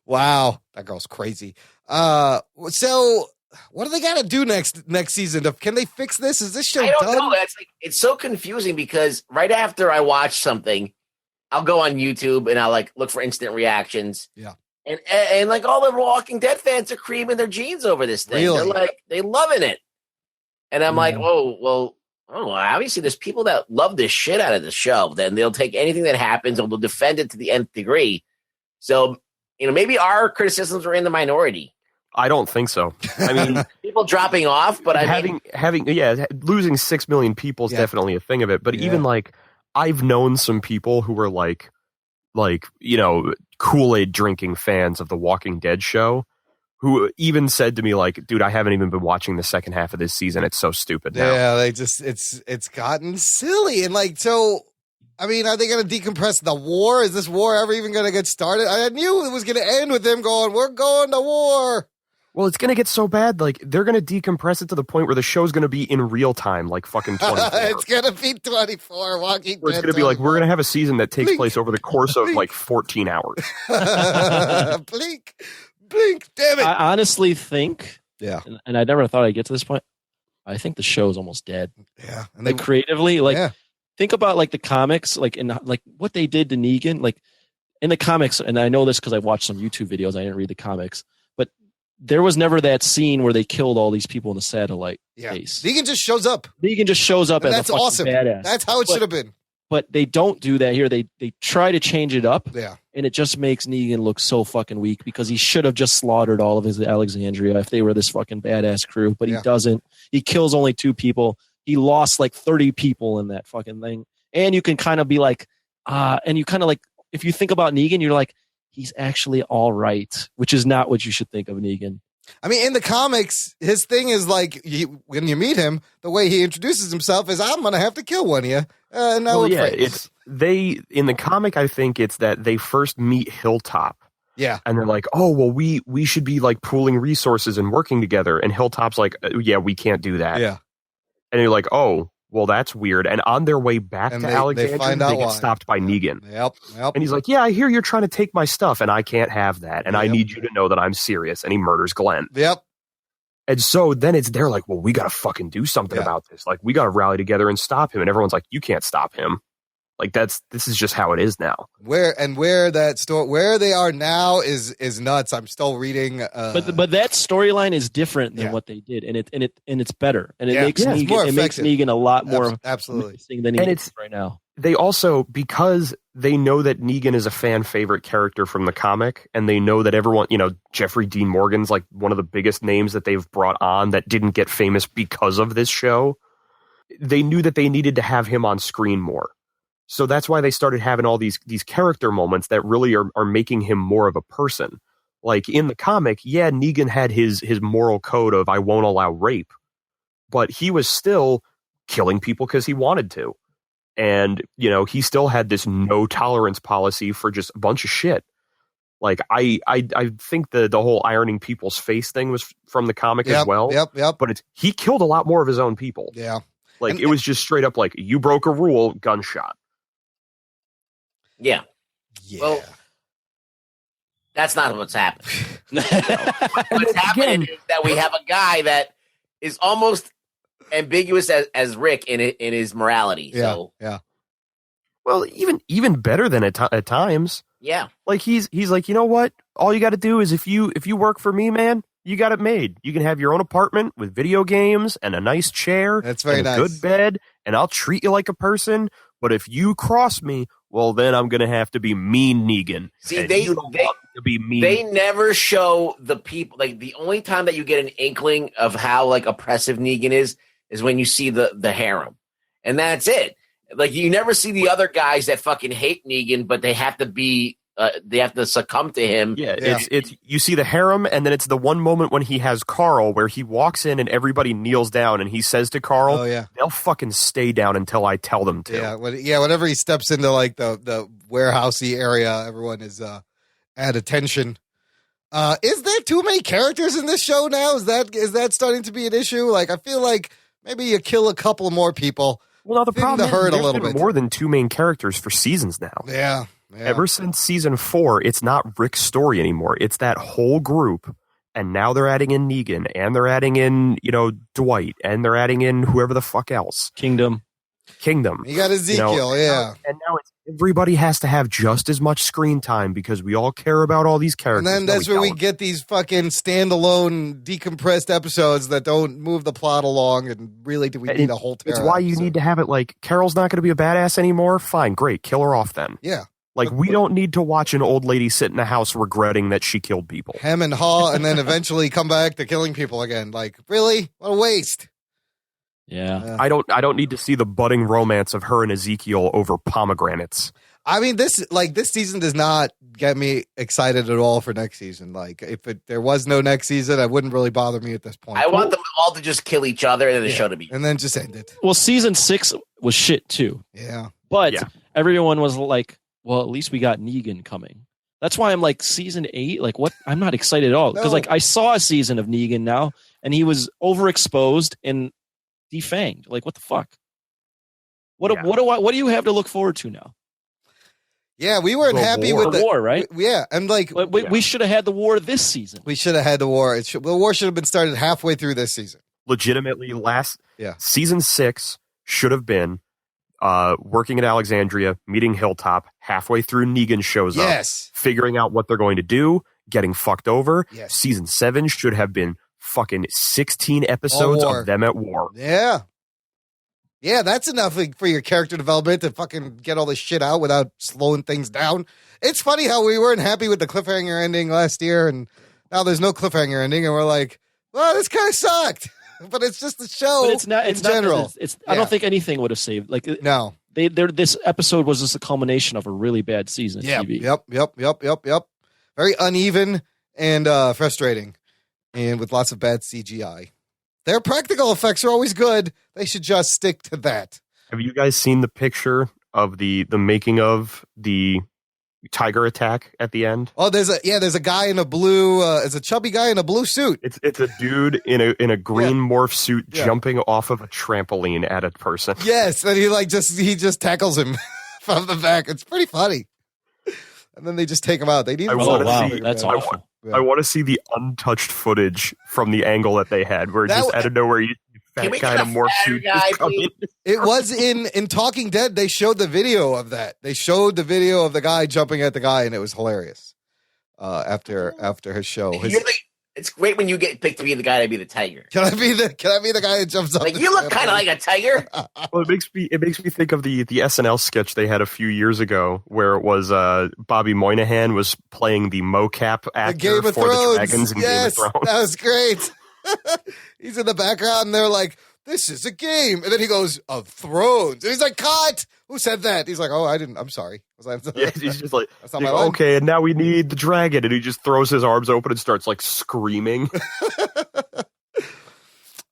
Wow. That girl's crazy. So what do they got to do next season? Can they fix this? Is this show done? I don't know. It's so confusing because right after I watch something, I'll go on YouTube and I'll like look for instant reactions. Yeah. And like all the Walking Dead fans are creaming their jeans over this thing. Really? They're like, they loving it. And I'm like, obviously there's people that love this shit out of the show. Then they'll take anything that happens and they'll defend it to the nth degree. So, maybe our criticisms are in the minority. I don't think so. I mean, people dropping off, but losing 6 million people is definitely a thing of it. But even like, I've known some people who were like Kool-Aid drinking fans of the Walking Dead show who even said to me like, dude, I haven't even been watching the second half of this season. It's so stupid now. Yeah, it's gotten silly. And like, so, I mean, are they going to decompress the war? Is this war ever even going to get started? I knew it was going to end with them going, we're going to war. Well, it's going to get so bad, like, they're going to decompress it to the point where the show's going to be in real time, like fucking 24. It's going to be 24, Walking Dead. It's going to be like, we're going to have a season that takes place over the course of, like, 14 hours. Blink, damn it. I honestly think, and I never thought I'd get to this point, I think the show is almost dead. Yeah. And like, creatively, like, think about, like, the comics, like, in like what they did to Negan, like, in the comics, and I know this because I watched some YouTube videos, I didn't read the comics, but there was never that scene where they killed all these people in the satellite base. Negan just shows up. Negan just shows up as that's a fucking awesome. badass. That's how it should have been. But they don't do that here. They try to change it up. Yeah. And it just makes Negan look so fucking weak because he should have just slaughtered all of his Alexandria if they were this fucking badass crew. But he doesn't. He kills only 2 people. He lost like 30 people in that fucking thing. And you can kind of be like, if you think about Negan, you're like, he's actually all right, which is not what you should think of Negan. I mean, in the comics, his thing is like, when you meet him, the way he introduces himself is, I'm going to have to kill one of you. In the comic, I think it's that they first meet Hilltop Yeah. And they're like, oh, well, we should be like pooling resources and working together. And Hilltop's like, yeah, we can't do that. Yeah. And you're like, oh, well, that's weird. And on their way back And to they Alexandria, find out they get why. stopped by Negan. Yep. And he's like, yeah, I hear you're trying to take my stuff, and I can't have that. And I need you to know that I'm serious. And he murders Glenn. Yep. And so then they're like, well, we got to fucking do something about this. Like, we got to rally together and stop him. And everyone's like, you can't stop him. Like, this is just how it is now. Where they are now is nuts. I'm still reading. But that storyline is different than what they did, and it's better, and it makes Negan a lot more absolutely than he is right now. They also, because they know that Negan is a fan favorite character from the comic, and they know that everyone, Jeffrey Dean Morgan's like one of the biggest names that they've brought on that didn't get famous because of this show. They knew that they needed to have him on screen more. So that's why they started having all these character moments that really are making him more of a person. Like in the comic, Negan had his moral code of I won't allow rape, but he was still killing people because he wanted to. And, he still had this no tolerance policy for just a bunch of shit. Like I think the whole ironing people's face thing was from the comic as well. Yep. But he killed a lot more of his own people. Yeah. Like it was just straight up like, you broke a rule, gunshot. Yeah. Well, that's not what's happening. What's happening is that we have a guy that is almost ambiguous as Rick in his morality. Yeah. So. Yeah. Well, even better than at times. Yeah. Like he's like, you know what? All you got to do is if you work for me, man, you got it made. You can have your own apartment with video games and a nice chair. That's very and a nice. Good bed, and I'll treat you like a person. But if you cross me, well, then I'm gonna have to be mean Negan. See, they never show the people. Like the only time that you get an inkling of how like oppressive Negan is when you see the harem, and that's it. Like you never see the other guys that fucking hate Negan, but they have to be. They have to succumb to him. Yeah, it's you see the harem, and then it's the one moment when he has Carl, where he walks in and everybody kneels down, and he says to Carl, "They'll fucking stay down until I tell them to." Yeah, whenever he steps into like the warehousey area, everyone is at attention. Is there too many characters in this show now? Is that starting to be an issue? Like, I feel like maybe you kill a couple more people. Well, now the problem is hurt a there's little been bit more than two main characters for seasons now. Yeah. Ever since season 4, it's not Rick's story anymore. It's that whole group, and now they're adding in Negan, and they're adding in, Dwight, and they're adding in whoever the fuck else. Kingdom. You got Ezekiel, And now everybody has to have just as much screen time because we all care about all these characters. And then that's where we get these fucking standalone, decompressed episodes that don't move the plot along. And really, do we need a whole? It's why you need to have it like Carol's not going to be a badass anymore. Fine, great, kill her off then. Yeah. Like, we don't need to watch an old lady sit in a house regretting that she killed people. Hem and haw, and then eventually come back to killing people again. Like, really? What a waste. Yeah. I don't need to see the budding romance of her and Ezekiel over pomegranates. I mean, this season does not get me excited at all for next season. Like, if there was no next season, it wouldn't really bother me at this point. I want them all to just kill each other and the show to be. And then just end it. Well, season 6 was shit too. Yeah. But everyone was like, well, at least we got Negan coming. That's why I'm like, season 8, like what? I'm not excited at all. Because like I saw a season of Negan now, and he was overexposed and defanged. Like, what the fuck? What do you have to look forward to now? Yeah, we weren't happy with the war, right? And like we should have had the war this season. We should have had the war. The war should have been started halfway through this season. Legitimately, season 6 should have been working at Alexandria, meeting Hilltop. Halfway through, Negan shows up, figuring out what they're going to do, getting fucked over. Yes. Season 7 should have been fucking 16 episodes of them at war. Yeah. Yeah, that's enough for your character development to fucking get all this shit out without slowing things down. It's funny how we weren't happy with the cliffhanger ending last year, and now there's no cliffhanger ending, and we're like, well, this kind of sucked. But it's just the show. But it's not. It's in general. I don't think anything would have saved. Like no. This episode was just a culmination of a really bad season. Yeah. Of TV. Yep. Very uneven and frustrating, and with lots of bad CGI. Their practical effects are always good. They should just stick to that. Have you guys seen the picture of the making of the tiger attack at the end. Oh, there's a guy in a blue. It's a chubby guy in a blue suit. It's a dude in a green morph suit jumping off of a trampoline at a person. Yes, and he just tackles him from the back. It's pretty funny. And then they just take him out. They need. That's awful. I want to see the untouched footage from the angle that they had, where just out of nowhere, you fat guy in a morph suit. It was in Talking Dead. They showed the video of that. They showed the video of the guy jumping at the guy, and it was hilarious. After his show, it's great when you get picked to be the guy to be the tiger. Can I be the guy that jumps up? Like you look kind of like a tiger. Well, it makes me think of the SNL sketch they had a few years ago, where it was Bobby Moynihan was playing the mocap actor for the Dragons in Game of Thrones. That was great. He's in the background, and they're like, "This is a game," and then he goes, "Of Thrones," and he's like, "Cut! Who said that?" He's like, "Oh, I didn't. I'm sorry." He's just like, that's not my line. Okay, and now we need the dragon, and he just throws his arms open and starts like screaming.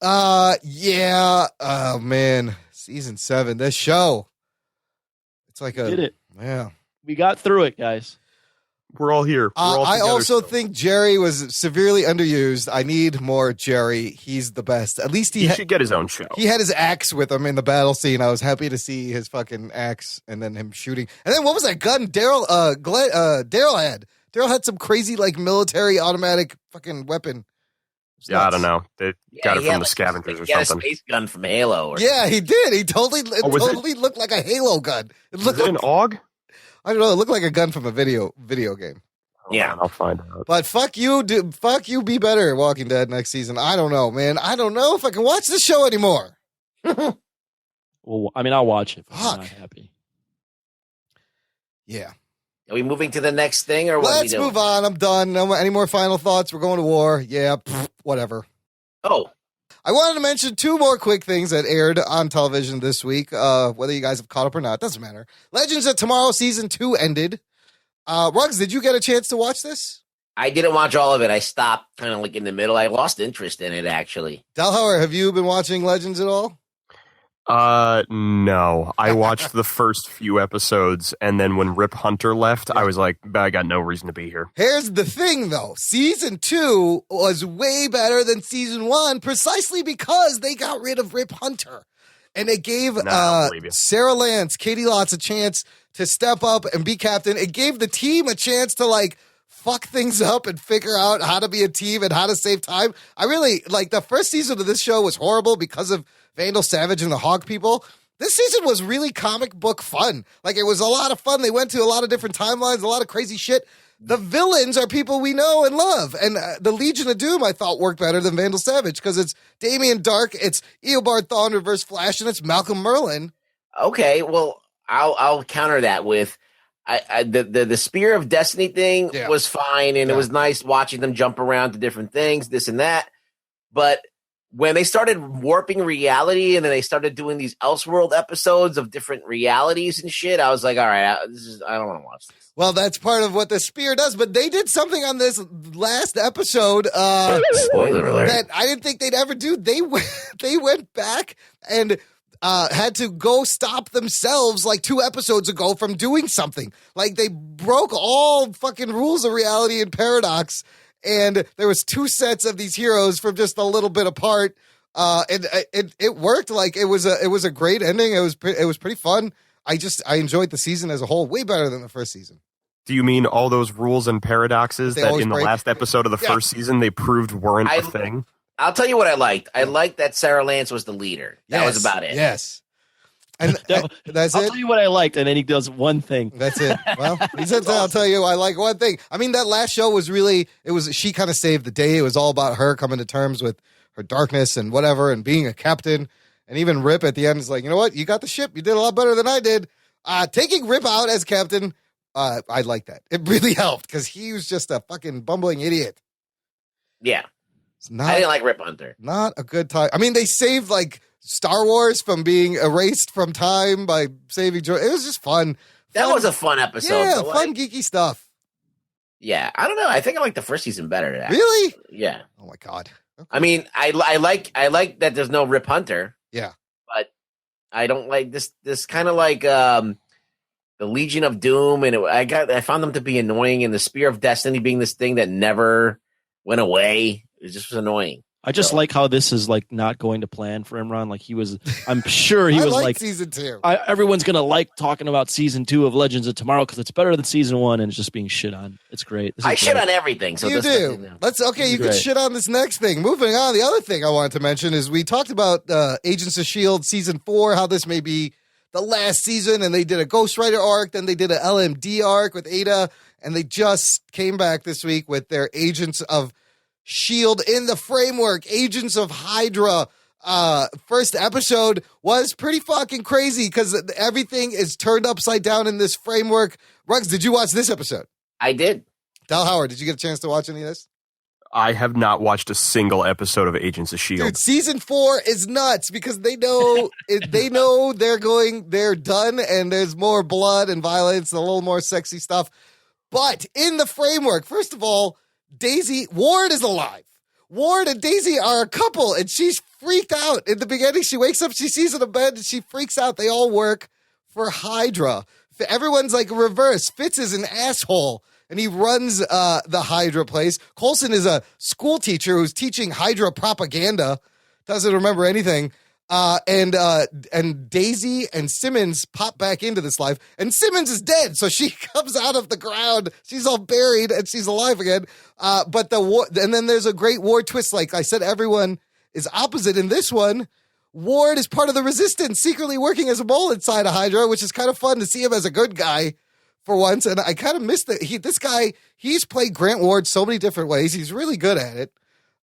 Yeah. Oh man, season 7. This show. It's like Did it? Yeah. We got through it, guys. We're all here. I also think Jerry was severely underused. I need more Jerry. He's the best. At least he should get his own show. He had his axe with him in the battle scene. I was happy to see his fucking axe and then him shooting. And then what was that gun Daryl had? Daryl had some crazy like military automatic fucking weapon. Yeah, I don't know. They got it from the scavengers or something. He had a space gun from Halo. Yeah, he did. He totally looked like a Halo gun. Was it an AUG? I don't know. It looked like a gun from a video game. Yeah, I'll find out. But fuck you, be better, Walking Dead next season. I don't know, man. I don't know if I can watch this show anymore. Well, I mean, I'll watch it, but I'm not happy. Yeah. Are we moving to the next thing, or what? Let's move on. I'm done. No, any more final thoughts? We're going to war. Yeah, whatever. Oh. I wanted to mention 2 more quick things that aired on television this week. Whether you guys have caught up or not, doesn't matter. Legends of Tomorrow Season 2 ended. Ruggs, did you get a chance to watch this? I didn't watch all of it. I stopped kind of like in the middle. I lost interest in it, actually. Delhauer, have you been watching Legends at all? No. I watched the first few episodes, and then when Rip Hunter left, I was like, I got no reason to be here. Here's the thing, though. Season 2 was way better than Season 1 precisely because they got rid of Rip Hunter. And it gave Sarah Lance, Katie Lotz a chance to step up and be captain. It gave the team a chance to, like, fuck things up and figure out how to be a team and how to save time. I really, like, the first season of this show was horrible because of Vandal Savage and the Hog people. This season was really comic book fun. Like, it was a lot of fun. They went to a lot of different timelines, a lot of crazy shit. The villains are people we know and love. And the Legion of Doom, I thought, worked better than Vandal Savage because it's Damien Dark, it's Eobard Thawne Reverse Flash, and it's Malcolm Merlin. Okay, well, I'll counter that with the Spear of Destiny thing was fine, and it was nice watching them jump around to different things, this and that. But when they started warping reality and then they started doing these Elseworld episodes of different realities and shit, I was like, all right, I don't want to watch this. Well, that's part of what the Spear does, but they did something on this last episode spoiler alert. That I didn't think they'd ever do. They went back and had to go stop themselves like 2 episodes ago from doing something. Like, they broke all fucking rules of reality and paradox, and there was 2 sets of these heroes from just a little bit apart. And it worked. Like, it was a great ending. It was pretty fun. I enjoyed the season as a whole way better than the first season. Do you mean all those rules and paradoxes that in the last episode of the first season they proved weren't a thing? I'll tell you what I liked. I liked that Sarah Lance was the leader. That was about it. Yes. And that's I'll it. tell you what I liked, and then he does one thing. That's it. Well, he said, I'll tell you, I like one thing. I mean, that last show was she kind of saved the day. It was all about her coming to terms with her darkness and whatever and being a captain. And even Rip at the end is like, you know what? You got the ship. You did a lot better than I did. Taking Rip out as captain, I like that. It really helped because he was just a fucking bumbling idiot. Yeah. I didn't like Rip Hunter. Not a good time. I mean, they saved like Star Wars from being erased from time by saving George. It was just fun. That was a fun episode. Yeah, fun, geeky stuff. Yeah, I don't know. I think I like the first season better. Actually. Really? Yeah. Oh my god. Okay. I mean, I like that there's no Rip Hunter. Yeah. But I don't like this kind of like Legion of Doom, and I found them to be annoying, and the Spear of Destiny being this thing that never went away. It just was annoying. I just like how this is like not going to plan for Imran. Like I'm sure he was like season 2. Everyone's going to like talking about season 2 of Legends of Tomorrow because it's better than season 1 and it's just being shit on. It's great. I shit on everything. So you do. You can shit on this next thing. Moving on. The other thing I wanted to mention is we talked about Agents of S.H.I.E.L.D. season 4, how this may be the last season, and they did a Ghost Rider arc, then they did an LMD arc with Ada, and they just came back this week with their Agents of S.H.I.E.L.D. in the framework, Agents of Hydra. First episode was pretty fucking crazy because everything is turned upside down in this framework. Ruggs, did you watch this episode? I did. Delhauer, did you get a chance to watch any of this? I have not watched a single episode of Agents of S.H.I.E.L.D. Dude, season 4 is nuts because they know they're done and there's more blood and violence and a little more sexy stuff. But in the framework, first of all, Ward is alive. Ward and Daisy are a couple, and she's freaked out. In the beginning, she wakes up, she sees in a bed, and she freaks out. They all work for Hydra. Everyone's like reverse. Fitz is an asshole, and he runs the Hydra place. Coulson is a school teacher who's teaching Hydra propaganda, doesn't remember anything. And Daisy and Simmons pop back into this life, and Simmons is dead, so she comes out of the ground. She's all buried, and she's alive again. And then there's a great Ward twist. Like I said, everyone is opposite in this one. Ward is part of the Resistance, secretly working as a mole inside of Hydra, which is kind of fun to see him as a good guy for once. And I kind of missed that. He's played Grant Ward so many different ways. He's really good at it.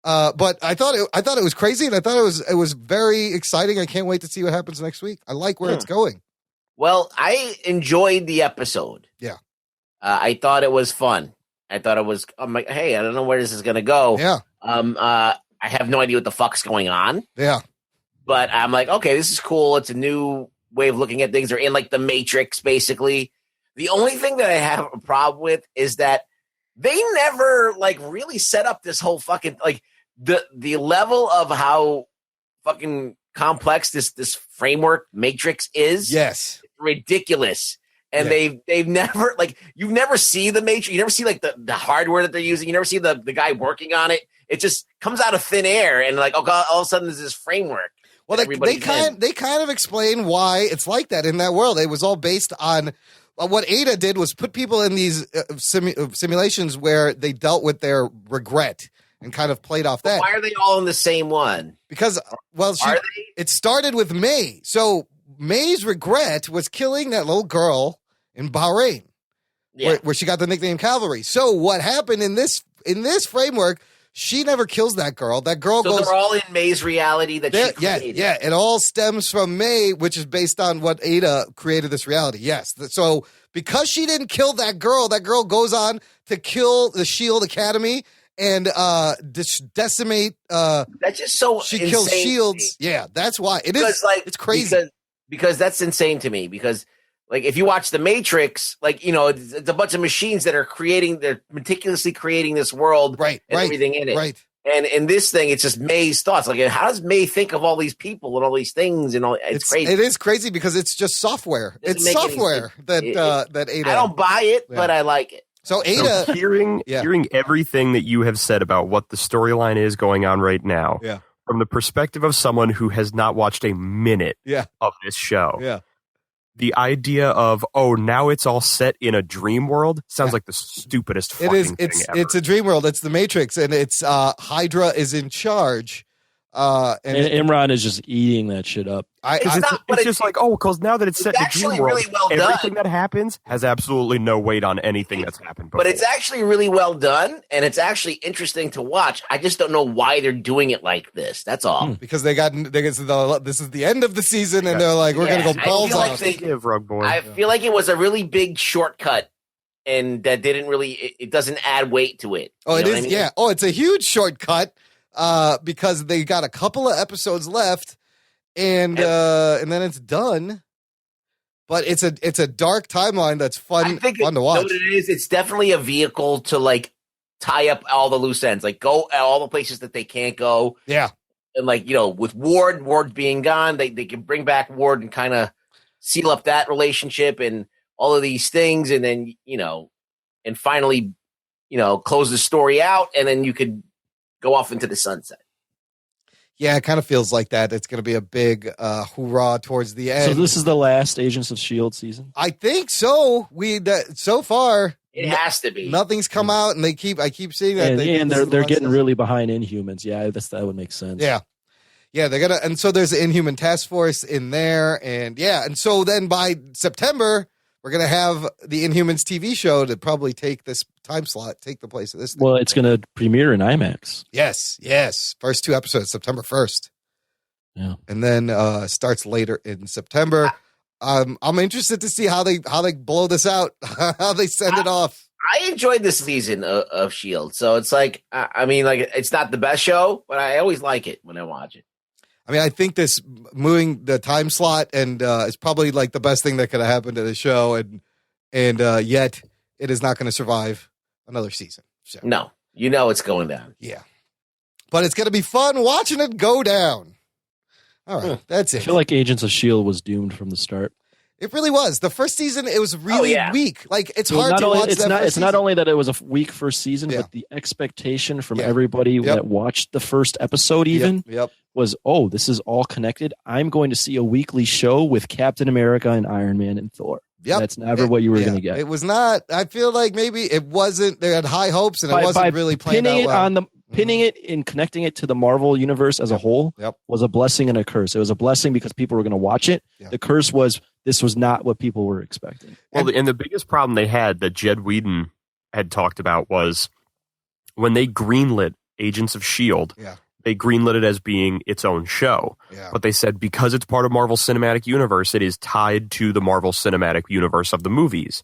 But I thought it was crazy, and I thought it was very exciting. I can't wait to see what happens next week. I like where it's going. Well, I enjoyed the episode. Yeah. I thought it was fun. I'm like, hey, I don't know where this is going to go. Yeah. I have no idea what the fuck's going on. Yeah. But I'm like, okay, this is cool. It's a new way of looking at things. They're in like the Matrix, basically. The only thing that I have a problem with is that they never like really set up this whole fucking like the level of how fucking complex this framework Matrix is. Yes. Ridiculous. And they've never like you've never see the Matrix, you never see like the hardware that they're using, you never see the guy working on it. It just comes out of thin air and like, oh god, all of a sudden there's this framework. Well, they kind of explain why it's like that in that world. It was all based on what Ada did was put people in these simulations where they dealt with their regret and kind of played off that. Why are they all in the same one? Because, well, it started with May. So May's regret was killing that little girl in Bahrain, where she got the nickname Cavalry. So what happened in this framework? She never kills that girl. That girl goes. So they're all in May's reality that she created. Yeah. It all stems from May, which is based on what Ada created this reality. Yes. So because she didn't kill that girl goes on to kill the S.H.I.E.L.D. Academy and decimate. That's just so she insane kills shields. Yeah, that's why it is. Like, it's crazy because that's insane to me. Because like if you watch The Matrix, like it's a bunch of machines that are they're meticulously creating this world, and everything in it. Right. And in this thing, it's just May's thoughts. Like, how does May think of all these people and all these things and all? It's crazy. It is crazy because it's just software. It's software that Ada. I don't buy it, but I like it. So Ada, hearing everything that you have said about what the storyline is going on right now, from the perspective of someone who has not watched a minute of this show, the idea of now it's all set in a dream world sounds like the stupidest fucking thing ever. It's a dream world. It's the Matrix, and it's Hydra is in charge. And Imran is just eating that shit up. It's just like, because now that it's set in a dream world, really well everything done. that happens has absolutely no weight on anything that's happened before. But it's actually really well done, and it's actually interesting to watch. I just don't know why they're doing it like this. That's all. Because this is the end of the season, and they're like, we're going to go balls off. I feel like it was a really big shortcut, and that didn't really, it doesn't add weight to it. Oh, it is, I mean? Yeah. Oh, it's a huge shortcut. Because they got a couple of episodes left, and then it's done. But it's a dark timeline that's fun to watch. You know what it is? It's definitely a vehicle to like tie up all the loose ends, like go all the places that they can't go. Yeah, and like with Ward being gone, they can bring back Ward and kind of seal up that relationship, and all of these things, and then, and finally, close the story out, and then you could go off into the sunset. Yeah, it kind of feels like that. It's going to be a big hoorah towards the end. So this is the last Agents of S.H.I.E.L.D. season? I think so. So far, it has to be. Nothing's come out, and I keep seeing that. And they're getting really behind Inhumans. Yeah, that would make sense. Yeah, they're gonna. And so there's the Inhuman Task Force in there, and so then by September we're gonna have the Inhumans TV show to probably take this time slot, take the place of this thing. Well, it's gonna premiere in IMAX. Yes. First 2 episodes, September 1st. Yeah, and then starts later in September. I'm interested to see how they blow this out, how they send it off. I enjoyed this season of S.H.I.E.L.D. So it's like, it's not the best show, but I always like it when I watch it. I mean, I think this moving the time slot and is probably like the best thing that could have happened to the show, and yet it is not going to survive another season. So. No, it's going down. Yeah, but it's going to be fun watching it go down. All right, that's it. I feel like Agents of S.H.I.E.L.D. was doomed from the start. It really was. The first season, it was really weak. Like, it's hard to watch that. It's not only that it was a weak first season, but the expectation from everybody that watched the first episode was, this is all connected. I'm going to see a weekly show with Captain America and Iron Man and Thor. Yep. That's never what you were going to get. It was not. I feel like maybe it wasn't. They had high hopes, and it wasn't really playing out well. Pinning it and connecting it to the Marvel universe as a whole was a blessing and a curse. It was a blessing because people were going to watch it. Yeah. The curse was this was not what people were expecting. Well, and the biggest problem they had that Jed Whedon had talked about was when they greenlit Agents of S.H.I.E.L.D., they greenlit it as being its own show. Yeah. But they said because it's part of Marvel Cinematic Universe, it is tied to the Marvel Cinematic Universe of the movies.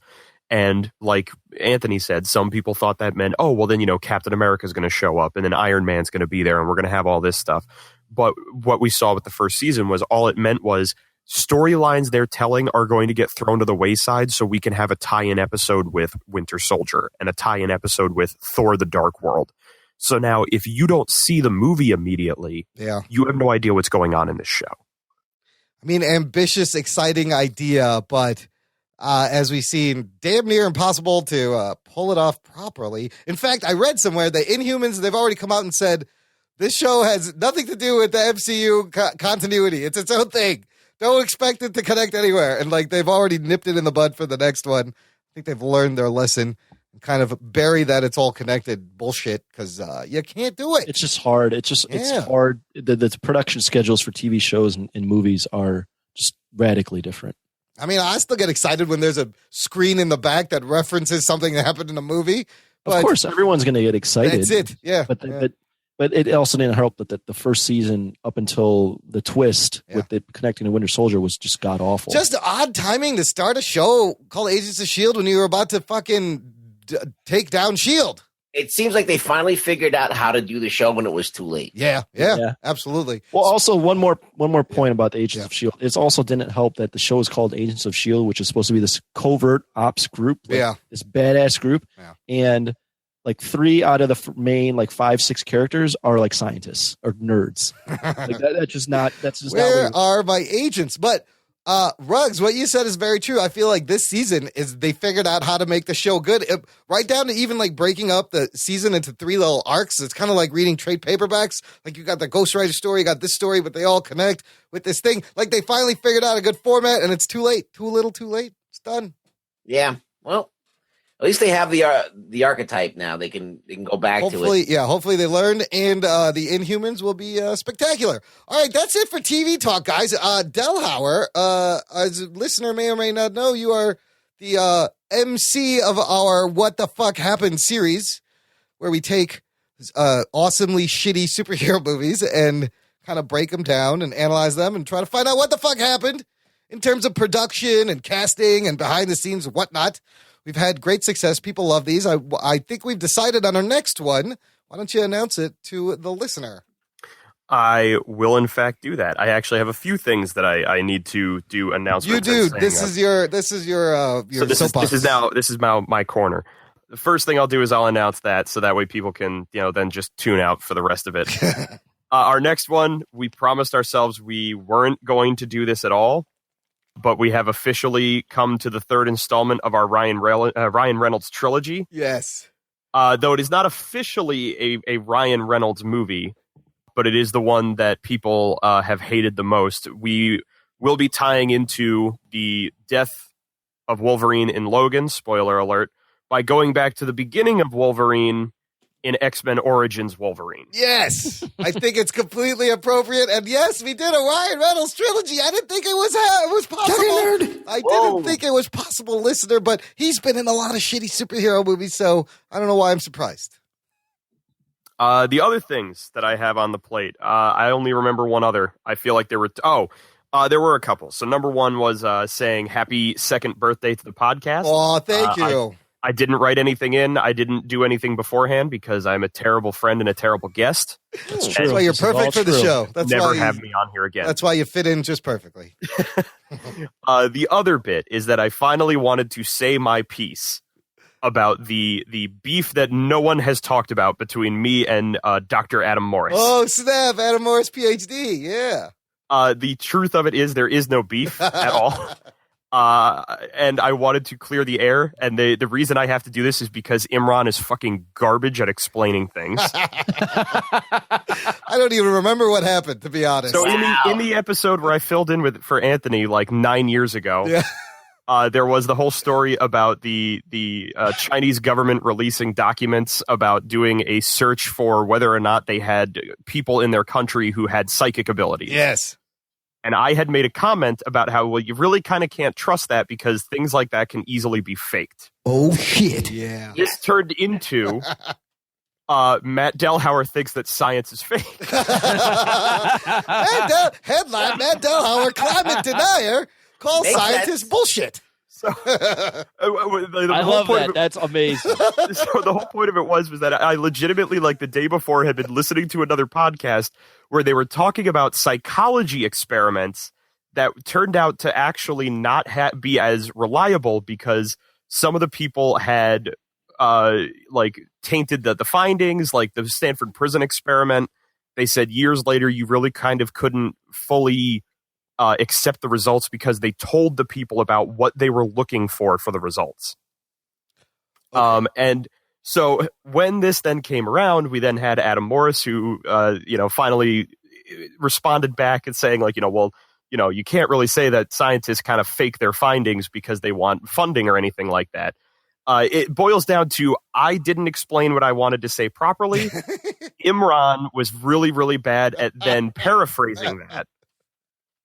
And like Anthony said, some people thought that meant, then, Captain America is going to show up and then Iron Man's going to be there and we're going to have all this stuff. But what we saw with the first season was all it meant was storylines they're telling are going to get thrown to the wayside so we can have a tie-in episode with Winter Soldier and a tie-in episode with Thor: The Dark World. So now if you don't see the movie immediately, you have no idea what's going on in this show. I mean, ambitious, exciting idea, but as we've seen, damn near impossible to pull it off properly. In fact, I read somewhere that Inhumans, they've already come out and said, this show has nothing to do with the MCU continuity. It's its own thing. Don't expect it to connect anywhere. And they've already nipped it in the bud for the next one. I think they've learned their lesson and kind of bury that it's all connected bullshit because you can't do it. It's just hard. It's hard. The production schedules for TV shows and movies are just radically different. I mean, I still get excited when there's a screen in the back that references something that happened in a movie. But of course, everyone's going to get excited. That's it, yeah. But it also didn't help that the first season up until the twist with it connecting to Winter Soldier was just god awful. Just odd timing to start a show called Agents of S.H.I.E.L.D. when you were about to fucking take down S.H.I.E.L.D. It seems like they finally figured out how to do the show when it was too late. Yeah, absolutely. Well, also one more point about the Agents of S.H.I.E.L.D. It also didn't help that the show is called Agents of S.H.I.E.L.D., which is supposed to be this covert ops group, this badass group, and 3 out of the main 5-6 characters are scientists or nerds. That's just not. Where are my agents? But Ruggs, what you said is very true. I feel like this season is they figured out how to make the show good, right down to even breaking up the season into 3 little arcs. It's kind of like reading trade paperbacks. You got the Ghost Rider story, you got this story, but they all connect with this thing. They finally figured out a good format, and it's too late, too little, too late. It's done. Yeah. Well, at least they have the archetype now. They can go back to it. Yeah, hopefully they learned, and the Inhumans will be spectacular. All right, that's it for TV talk, guys. Delhauer, as a listener may or may not know, you are the MC of our What the Fuck Happened series, where we take awesomely shitty superhero movies and kind of break them down and analyze them and try to find out what the fuck happened in terms of production and casting and behind the scenes and whatnot. We've had great success. People love these. I think we've decided on our next one. Why don't you announce it to the listener? I will, in fact, do that. I actually have a few things that I need to do announcements. You do. This is your this is now my corner. The first thing I'll do is I'll announce that so that way people can then just tune out for the rest of it. Our next one, we promised ourselves we weren't going to do this at all. but we have officially come to the third installment of our Ryan Reynolds trilogy. Yes. Though it is not officially a Ryan Reynolds movie, but it is the one that people have hated the most. We will be tying into the death of Wolverine in Logan, spoiler alert, by going back to the beginning of Wolverine in X-Men Origins Wolverine. Yes, I think it's completely appropriate. And yes, we did a Ryan Reynolds trilogy. I didn't think it was possible. I didn't think it was possible, listener, but he's been in a lot of shitty superhero movies, so I don't know why I'm surprised. The other things that I have on the plate, I only remember one other. I feel like there were... there were a couple. So number one was saying happy second birthday to the podcast. Oh, thank you. I didn't write anything in. I didn't do anything beforehand because I'm a terrible friend and a terrible guest. That's true. That's why you're perfect for the show. That's Never why have me on here again. That's why you fit in just perfectly. The other bit is that I finally wanted to say my piece about the beef that no one has talked about between me and Dr. Adam Morris. Oh, snap. Adam Morris, PhD. Yeah. The truth of it is there is no beef at all. And I wanted to clear the air, and the reason I have to do this is because Imran is fucking garbage at explaining things. I don't even remember what happened, to be honest. So in the episode where I filled in for Anthony like 9 years ago, there was the whole story about the Chinese government releasing documents about doing a search for whether or not they had people in their country who had psychic abilities. Yes. And I had made a comment about how, well, you really kind of can't trust that because things like that can easily be faked. Oh, shit. Yeah. This turned into Matt Delhauer thinks that science is fake. Headline, Matt Delhauer, climate denier, calls scientists bullshit. So, I love that. That's amazing. So the whole point of it was that I legitimately, like the day before, had been listening to another podcast where they were talking about psychology experiments that turned out to actually not be as reliable because some of the people had tainted the findings, like the Stanford prison experiment. They said years later you really kind of couldn't fully accept the results because they told the people about what they were looking for the results. Okay. And so when this then came around, we then had Adam Morris, who, finally responded back and saying like, you can't really say that scientists kind of fake their findings because they want funding or anything like that. It boils down to, I didn't explain what I wanted to say properly. Imran was really, really bad at then paraphrasing that.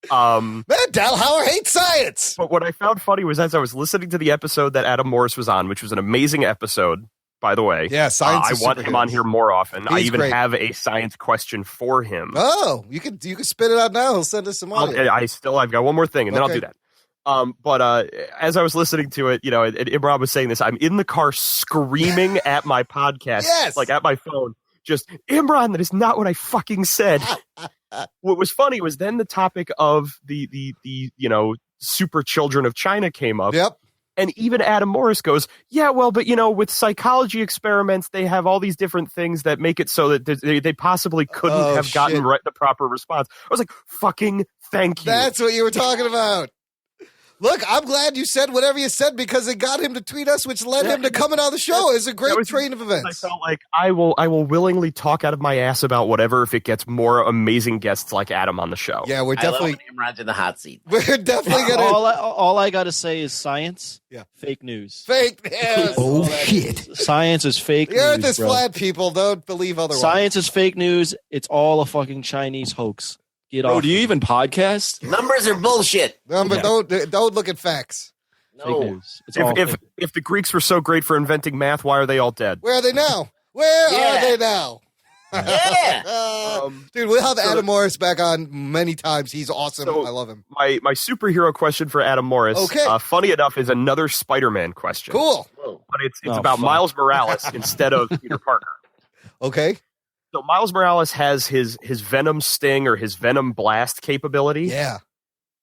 Matt Delhauer hates science. But what I found funny was as I was listening to the episode that Adam Morris was on, which was an amazing episode, by the way. Yeah, science. I want him on here more often. He's I even great. have a science question for him. Oh, you can spit it out now. He'll send us some audio. I've got one more thing, and then I'll do that. But as I was listening to it, and Imran was saying this, I'm in the car screaming at my podcast, like at my phone, just, Imran, that is not what I fucking said. What was funny was then the topic of the super children of China came up. Yep. And even Adam Morris goes, yeah, well, but, with psychology experiments, they have all these different things that make it so that they possibly couldn't have gotten the proper response. I was like, fucking thank you. That's what you were talking about. Look, I'm glad you said whatever you said because it got him to tweet us, which led him to coming on the show. It was a great train of events. I felt like I will willingly talk out of my ass about whatever if it gets more amazing guests like Adam on the show. Yeah, we're definitely Imran's in the hot seat. We're definitely gonna. All I got to say is science. Yeah, fake news. Fake news. Oh shit! Science is fake news. The Earth is bro. flat. People don't believe otherwise. Science is fake news. It's all a fucking Chinese hoax. Get off. Do you even podcast? Numbers are bullshit. Don't look at facts. No. Fake news. It's If the Greeks were so great for inventing math, why are they all dead? Where are they now? Where are they now? Yeah. Dude, we'll have Adam Morris back on many times. He's awesome. So I love him. My superhero question for Adam Morris, funny enough, is another Spider-Man question. Cool. But it's about Miles Morales instead of Peter Parker. Okay. So Miles Morales has his Venom Sting or his Venom Blast capability. Yeah.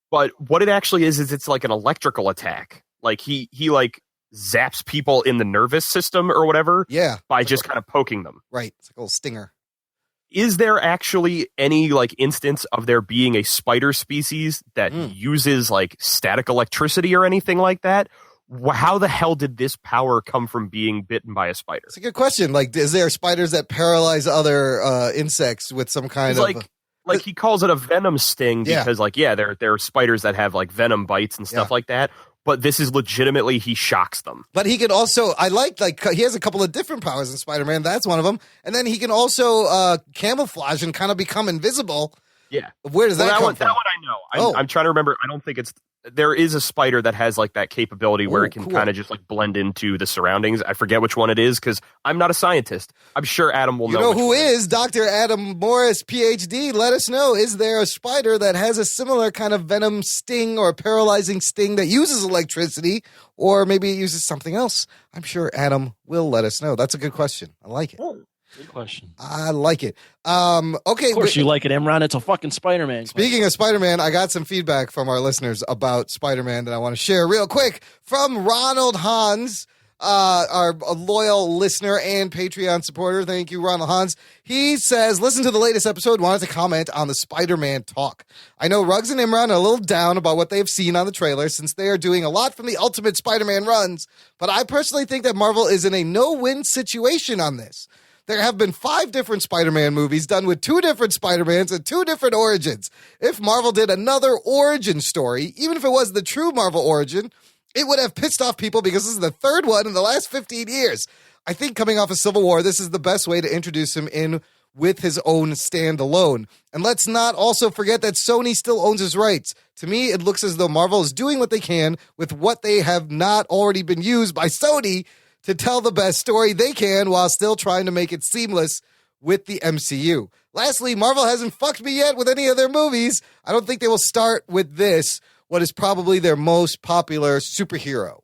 But what it actually is it's like an electrical attack. Like he like zaps people in the nervous system or whatever. Yeah. By just kind of poking them. Right. It's like a little stinger. is there actually any like instance of there being a spider species that uses like static electricity or anything like that? How the hell did this power come from being bitten by a spider? It's a good question. Like, is there spiders that paralyze other insects with some kind of like he calls it a venom sting because there are spiders that have like venom bites and stuff like that. But this is legitimately, he shocks them. But he can also, he has a couple of different powers in Spider-Man. That's one of them. And then he can also camouflage and kind of become invisible. Yeah. Where does that come from? That one I know. I'm trying to remember. I don't think there is a spider that has like that capability where it can kind of just like blend into the surroundings. I forget which one it is because I'm not a scientist. I'm sure Adam will know. You know who is? Dr. Adam Morris, PhD. Let us know. Is there a spider that has a similar kind of venom sting or paralyzing sting that uses electricity, or maybe it uses something else? I'm sure Adam will let us know. That's a good question. I like it. Good question. I like it. Okay. Of course you like it, Imran. It's a fucking Spider-Man. Speaking of Spider-Man, I got some feedback from our listeners about Spider-Man that I want to share real quick from Ronald Hans, our loyal listener and Patreon supporter. Thank you, Ronald Hans. He says, listen to the latest episode, wanted to comment on the Spider-Man talk. I know Ruggs and Imran are a little down about what they've seen on the trailer since they are doing a lot from the Ultimate Spider-Man runs, but I personally think that Marvel is in a no-win situation on this. There have been 5 different Spider-Man movies done with 2 different Spider-Mans and 2 different origins. If Marvel did another origin story, even if it was the true Marvel origin, it would have pissed off people because this is the 3rd one in the last 15 years. I think coming off of Civil War, this is the best way to introduce him in with his own standalone. And let's not also forget that Sony still owns his rights. To me, it looks as though Marvel is doing what they can with what they have not already been used by Sony to tell the best story they can while still trying to make it seamless with the MCU. Lastly, Marvel hasn't fucked me yet with any of their movies. I don't think they will start with this, what is probably their most popular superhero.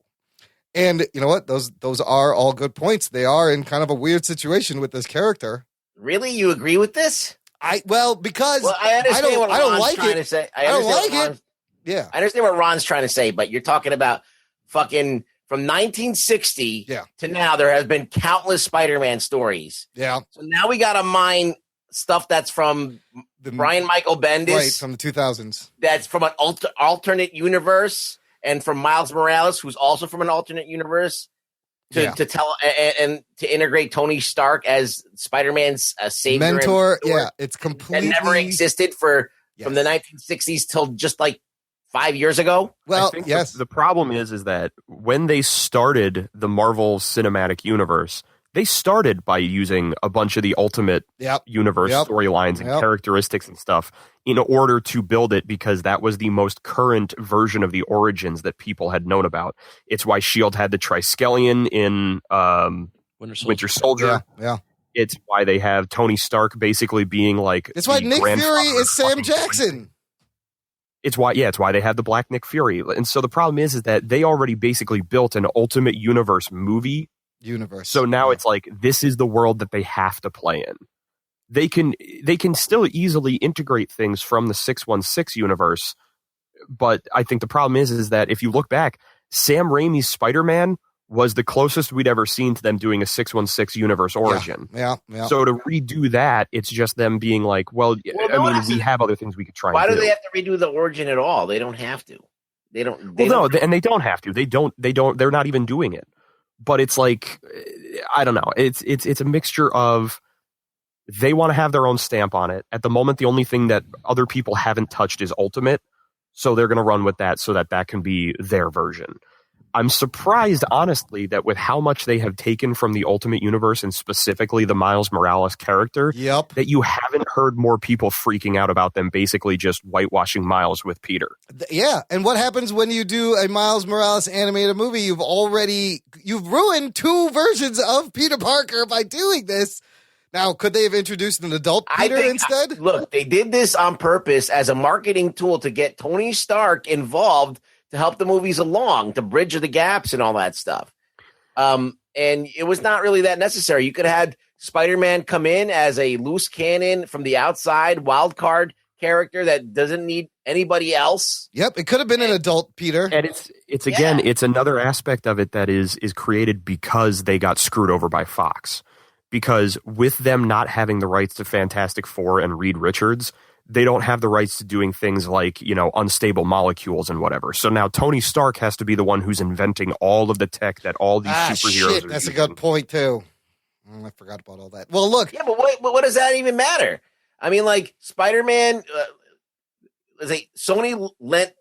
And you know what? Those are all good points. They are in kind of a weird situation with this character. Really? You agree with this? Because I understand what Ron's trying to say. I don't like it. Yeah. I understand what Ron's trying to say, but you're talking about fucking from 1960 to now, there has been countless Spider-Man stories. Yeah. So now we got to mine stuff that's from Brian Michael Bendis. Right, from the 2000s. That's from an alternate universe, and from Miles Morales, who's also from an alternate universe, to tell and to integrate Tony Stark as Spider-Man's savior. Mentor, it's completely... That never existed from the 1960s till just like 5 years ago. Well, I think the problem is that when they started the Marvel Cinematic Universe, they started by using a bunch of the Ultimate Universe storylines and characteristics and stuff in order to build it, because that was the most current version of the origins that people had known about. It's why S.H.I.E.L.D. had the Triskelion in Winter Soldier. Yeah. It's why they have Tony Stark basically being like... It's why Nick Fury is Sam Jackson. It's why they have the Black Nick Fury. And so the problem is that they already basically built an Ultimate Universe movie universe. So now it's like, this is the world that they have to play in. They can still easily integrate things from the 616 universe. But I think the problem is that if you look back, Sam Raimi's Spider-Man was the closest we'd ever seen to them doing a 616 universe origin. Yeah. So to redo that, it's just them being like, we have other things we could try. Why do they have to redo the origin at all? They don't have to. They don't have to. They're not even doing it. But it's like, I don't know. It's a mixture of, they want to have their own stamp on it. At the moment, the only thing that other people haven't touched is Ultimate. So they're going to run with that so that can be their version. I'm surprised, honestly, that with how much they have taken from the Ultimate Universe and specifically the Miles Morales character, that you haven't heard more people freaking out about them basically just whitewashing Miles with Peter. Yeah, and what happens when you do a Miles Morales animated movie? You've ruined 2 versions of Peter Parker by doing this. Now, could they have introduced an adult Peter instead? Look, they did this on purpose as a marketing tool to get Tony Stark involved to help the movies along, to bridge the gaps and all that stuff. And it was not really that necessary. You could have had Spider-Man come in as a loose cannon from the outside, wild card character that doesn't need anybody else. Yep, it could have been an adult Peter. And it's another aspect of it that is created because they got screwed over by Fox. because with them not having the rights to Fantastic Four and Reed Richards, they don't have the rights to doing things like, unstable molecules and whatever. So now Tony Stark has to be the one who's inventing all of the tech that all these superheroes are That's using. a good point, too. I forgot about all that. Well, look. Yeah, but what does that even matter? I mean, like, Spider-Man, Sony lent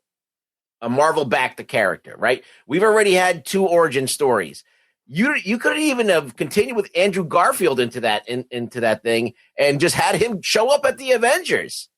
a Marvel back the character, right? We've already had 2 origin stories. You could even have continued with Andrew Garfield into that thing and just had him show up at the Avengers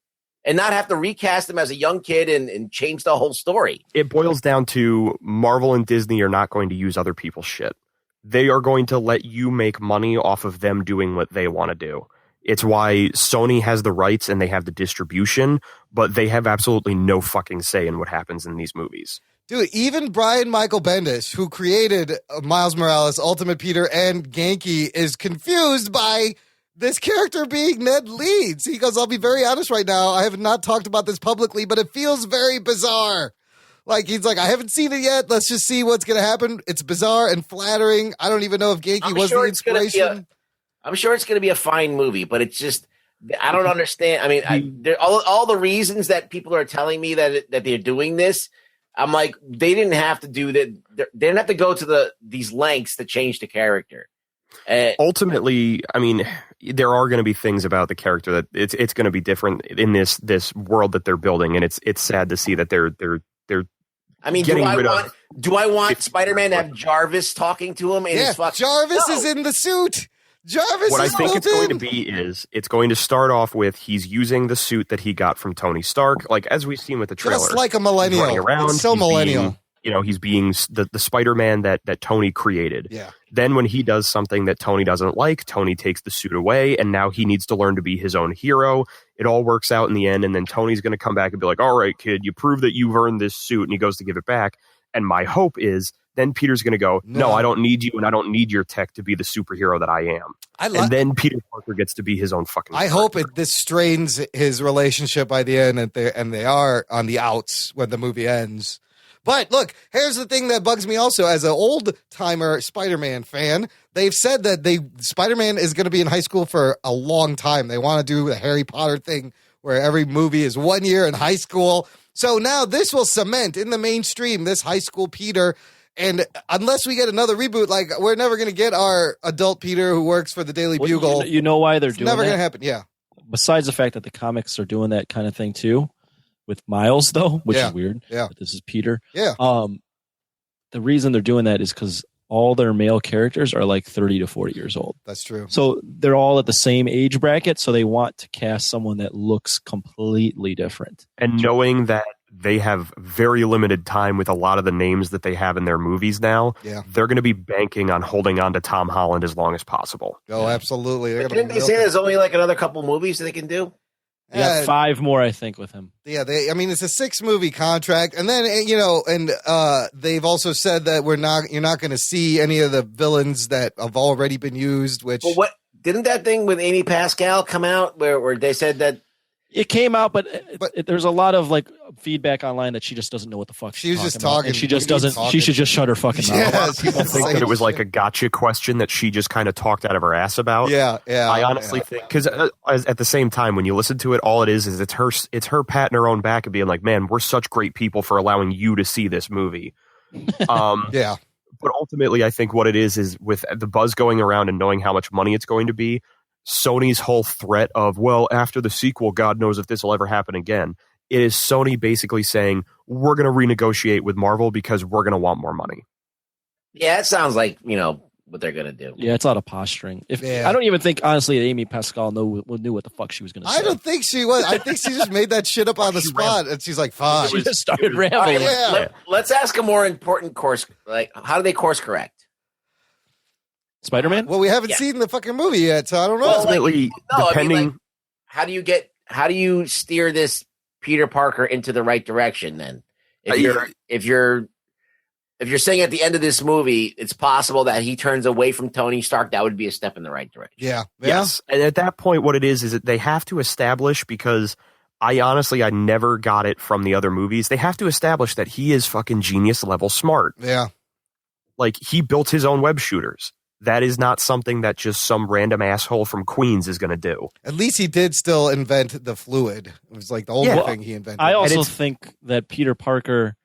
and not have to recast him as a young kid and change the whole story. It boils down to Marvel and Disney are not going to use other people's shit. They are going to let you make money off of them doing what they want to do. It's why Sony has the rights and they have the distribution, but they have absolutely no fucking say in what happens in these movies. Dude, even Brian Michael Bendis, who created Miles Morales, Ultimate Peter, and Genki, is confused by this character being Ned Leeds. He goes, I'll be very honest right now. I have not talked about this publicly, but it feels very bizarre. Like, he's like, I haven't seen it yet. Let's just see what's going to happen. It's bizarre and flattering. I don't even know if Genki was the inspiration. I'm sure it's going to be a fine movie, but it's just, I don't understand. I mean, all the reasons that people are telling me that they're doing this, I'm like, they didn't have to do that. They didn't have to go to these lengths to change the character. Ultimately, I mean, there are going to be things about the character that it's going to be different in this world that they're building, and it's sad to see that they're. I mean, do I want Spider-Man to have Jarvis talking to him? Jarvis is in the suit. Jarvis what is I think it's going to in. be is it's going to start off with he's using the suit that he got from Tony Stark, like as we've seen with the trailer. Just like a millennial. He's running around, it's so millennial. He's being the Spider-Man that Tony created. Yeah. Then when he does something that Tony doesn't like, Tony takes the suit away, and now he needs to learn to be his own hero. It all works out in the end, and then Tony's going to come back and be like, all right, kid, you prove that you've earned this suit, and he goes to give it back. And my hope is then Peter's going to go, no, I don't need you, and I don't need your tech to be the superhero that I am. And then Peter Parker gets to be his own fucking I hope this strains his relationship by the end, and they are on the outs when the movie ends. But look, here's the thing that bugs me also. As an old-timer Spider-Man fan, they've said that Spider-Man is going to be in high school for a long time. They want to do the Harry Potter thing where every movie is 1 year in high school. So now this will cement in the mainstream this high school Peter. And unless we get another reboot, like, we're never going to get our adult Peter who works for the Daily Bugle. You know why they're doing that? It's never going to happen, yeah. Besides the fact that the comics are doing that kind of thing too, with Miles, though, which is weird. Yeah. But this is Peter. Yeah. The reason they're doing that is because all their male characters are like 30 to 40 years old. That's true. So they're all at the same age bracket, so they want to cast someone that looks completely different. And knowing that they have very limited time with a lot of the names that they have in their movies now, they're going to be banking on holding on to Tom Holland as long as possible. Oh, absolutely. Didn't they say there's only like another couple movies that they can do? Yeah, 5 more, I think, with him. Yeah, it's a 6-movie contract, and then they've also said that you're not going to see any of the villains that have already been used. Which didn't that thing with Amy Pascal come out where they said that it came out, but there's a lot of like feedback online that she just doesn't know what the fuck she was just about, talking. and she just doesn't. She should just shut her fucking mouth. A lot of people think that it was like a gotcha question that she just kind of talked out of her ass about. Yeah. I honestly think because at the same time, when you listen to it, all it is it's her patting her own back and being like, "Man, we're such great people for allowing you to see this movie." Yeah. But ultimately, I think what it is with the buzz going around and knowing how much money it's going to be, Sony's whole threat of, well, after the sequel, God knows if this will ever happen again. It is Sony basically saying, we're going to renegotiate with Marvel because we're going to want more money. Yeah, it sounds like, what they're going to do. Yeah, it's a lot of posturing. I don't even think, honestly, that Amy Pascal knew what the fuck she was going to say. I don't think she was. I think she just made that shit up on the spot, and she's like, fine. She just started rambling. Let's ask a more important course. Like, how do they course correct? Spider-Man? Well, we haven't seen the fucking movie yet, so I don't know. Ultimately, depending, how do you steer this Peter Parker into the right direction? Then, if you're saying at the end of this movie, it's possible that he turns away from Tony Stark, that would be a step in the right direction. Yeah. Yes. And at that point, what it is that they have to establish, because I never got it from the other movies. They have to establish that he is fucking genius level smart. Yeah. Like, he built his own web shooters. that is not something that just some random asshole from Queens is going to do. At least he did still invent the fluid. It was like the only thing he invented. I also think that Peter Parker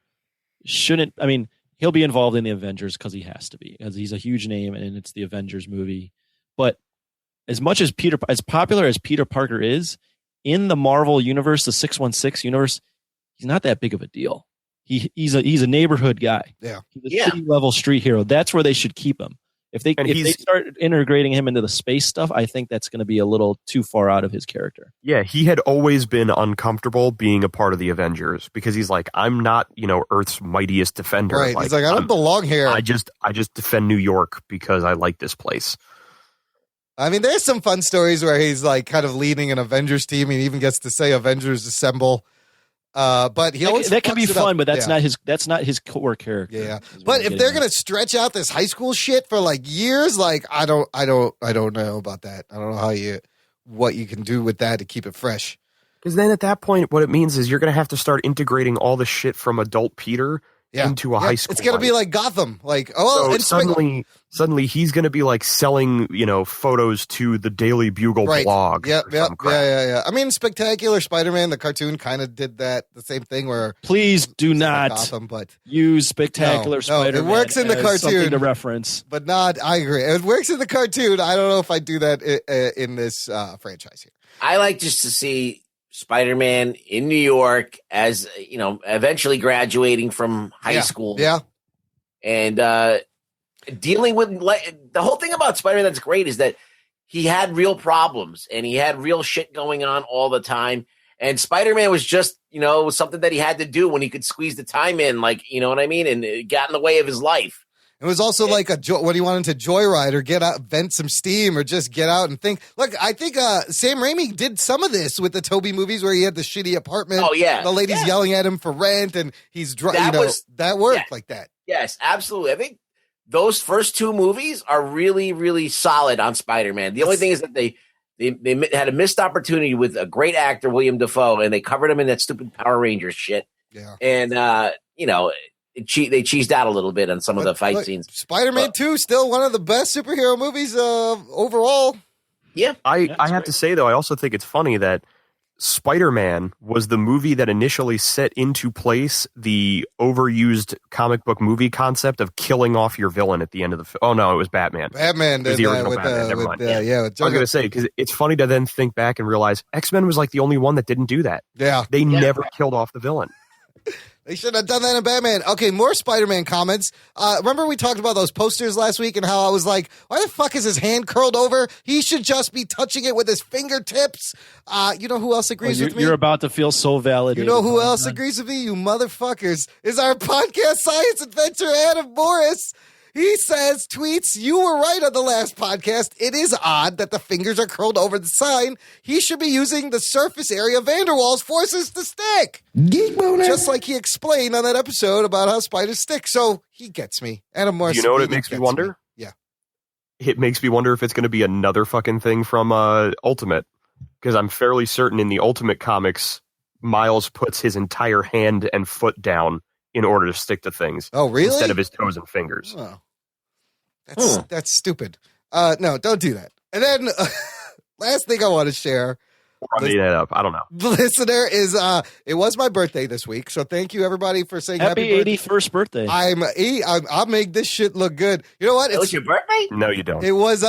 shouldn't. I mean, he'll be involved in the Avengers because he has to be, because he's a huge name and it's the Avengers movie. But as popular as Peter Parker is in the Marvel universe, the 616 universe, he's not that big of a deal. He's a neighborhood guy. Yeah, he's a city level street hero. That's where they should keep him. If they start integrating him into the space stuff, I think that's going to be a little too far out of his character. Yeah, he had always been uncomfortable being a part of the Avengers because he's like, I'm not, Earth's mightiest defender. Right. He's like, I don't belong here. I just defend New York because I like this place. I mean, there's some fun stories where he's like kind of leading an Avengers team. He even gets to say Avengers Assemble. But he always that can be fun, but that's not his core character. Yeah. But if they're gonna stretch out this high school shit for like years, like I don't know about that. I don't know what you can do with that to keep it fresh. Because then at that point, what it means is you're gonna have to start integrating all the shit from adult Peter into a high school. It's gonna be like Gotham. Like suddenly he's gonna be like selling, photos to the Daily Bugle blog. Yeah. I mean, Spectacular Spider-Man, the cartoon, kind of did that. The same thing where please do not Gotham, but use Spectacular Spider-Man. It works in the cartoon, something to reference, but not. I agree. It works in the cartoon. I don't know if I do that in this franchise here. I like just to see Spider-Man in New York as, eventually graduating from high school. Yeah. And dealing with the whole thing about Spider-Man that's great is that he had real problems and he had real shit going on all the time. And Spider-Man was just, something that he had to do when he could squeeze the time in, like, you know what I mean? And it got in the way of his life. It was also like when he wanted to joyride or get out, vent some steam, or just get out and think. Look, I think Sam Raimi did some of this with the Tobey movies where he had the shitty apartment. Oh, yeah. The lady's yelling at him for rent and he's that worked like that. Yes, absolutely. I think those first two movies are really, really solid on Spider-Man. The only thing is that they had a missed opportunity with a great actor, William Dafoe, and they covered him in that stupid Power Rangers shit. Yeah. And, they cheesed out a little bit on some of the fight scenes. Spider-Man 2, still one of the best superhero movies overall. Yeah. I have to say, though, I also think it's funny that Spider-Man was the movie that initially set into place the overused comic book movie concept of killing off your villain at the end of the film. Oh, no, it was Batman. Batman did the original with Batman. Never mind. I was going to say, because it's funny to then think back and realize X-Men was like the only one that didn't do that. Yeah. They never killed off the villain. They should have done that in Batman. Okay, more Spider-Man comments. Remember we talked about those posters last week and how I was like, why the fuck is his hand curled over? He should just be touching it with his fingertips. You know who else agrees with me? You're about to feel so validated. You know who else agrees with me? You motherfuckers. Is our podcast science adventure Adam Morris. He says, tweets, you were right on the last podcast. It is odd that the fingers are curled over the sign. He should be using the surface area van der Waals forces to stick. Geek boner. Just like he explained on that episode about how spiders stick. So he gets me. Adam Morris. You know what it makes me wonder? Yeah. It makes me wonder if it's going to be another fucking thing from Ultimate. Because I'm fairly certain in the Ultimate comics, Miles puts his entire hand and foot down in order to stick to things. Oh, really? Instead of his toes and fingers. Oh. That's stupid. No, don't do that. And then last thing I want to share. I made that up. I don't know. The listener is it was my birthday this week, so thank you everybody for saying happy 81st birthday. I'll make this shit look good. You know what? It was your birthday? No, you don't. It was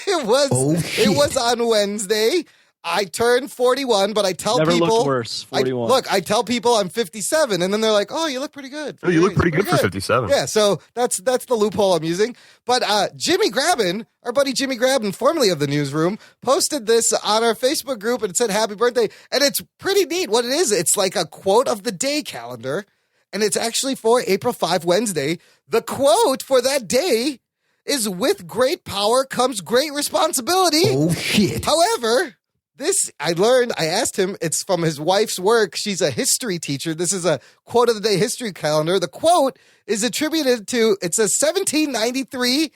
it was on Wednesday. I turned 41, but I tell Never people looked worse. 41. I tell people I'm 57, and then they're like, "Oh, you look pretty good." Oh, you look pretty good for 57. Yeah, so that's the loophole I'm using. But Jimmy Graben, our buddy Jimmy Graben, formerly of the Newsroom, posted this on our Facebook group, and it said "Happy Birthday," and it's pretty neat. What it is, it's like a quote of the day calendar, and it's actually for April 5, Wednesday. The quote for that day is, "With great power comes great responsibility." Oh shit! However, this, I asked him, it's from his wife's work. She's a history teacher. This is a quote of the day history calendar. The quote is attributed to, it's a 1793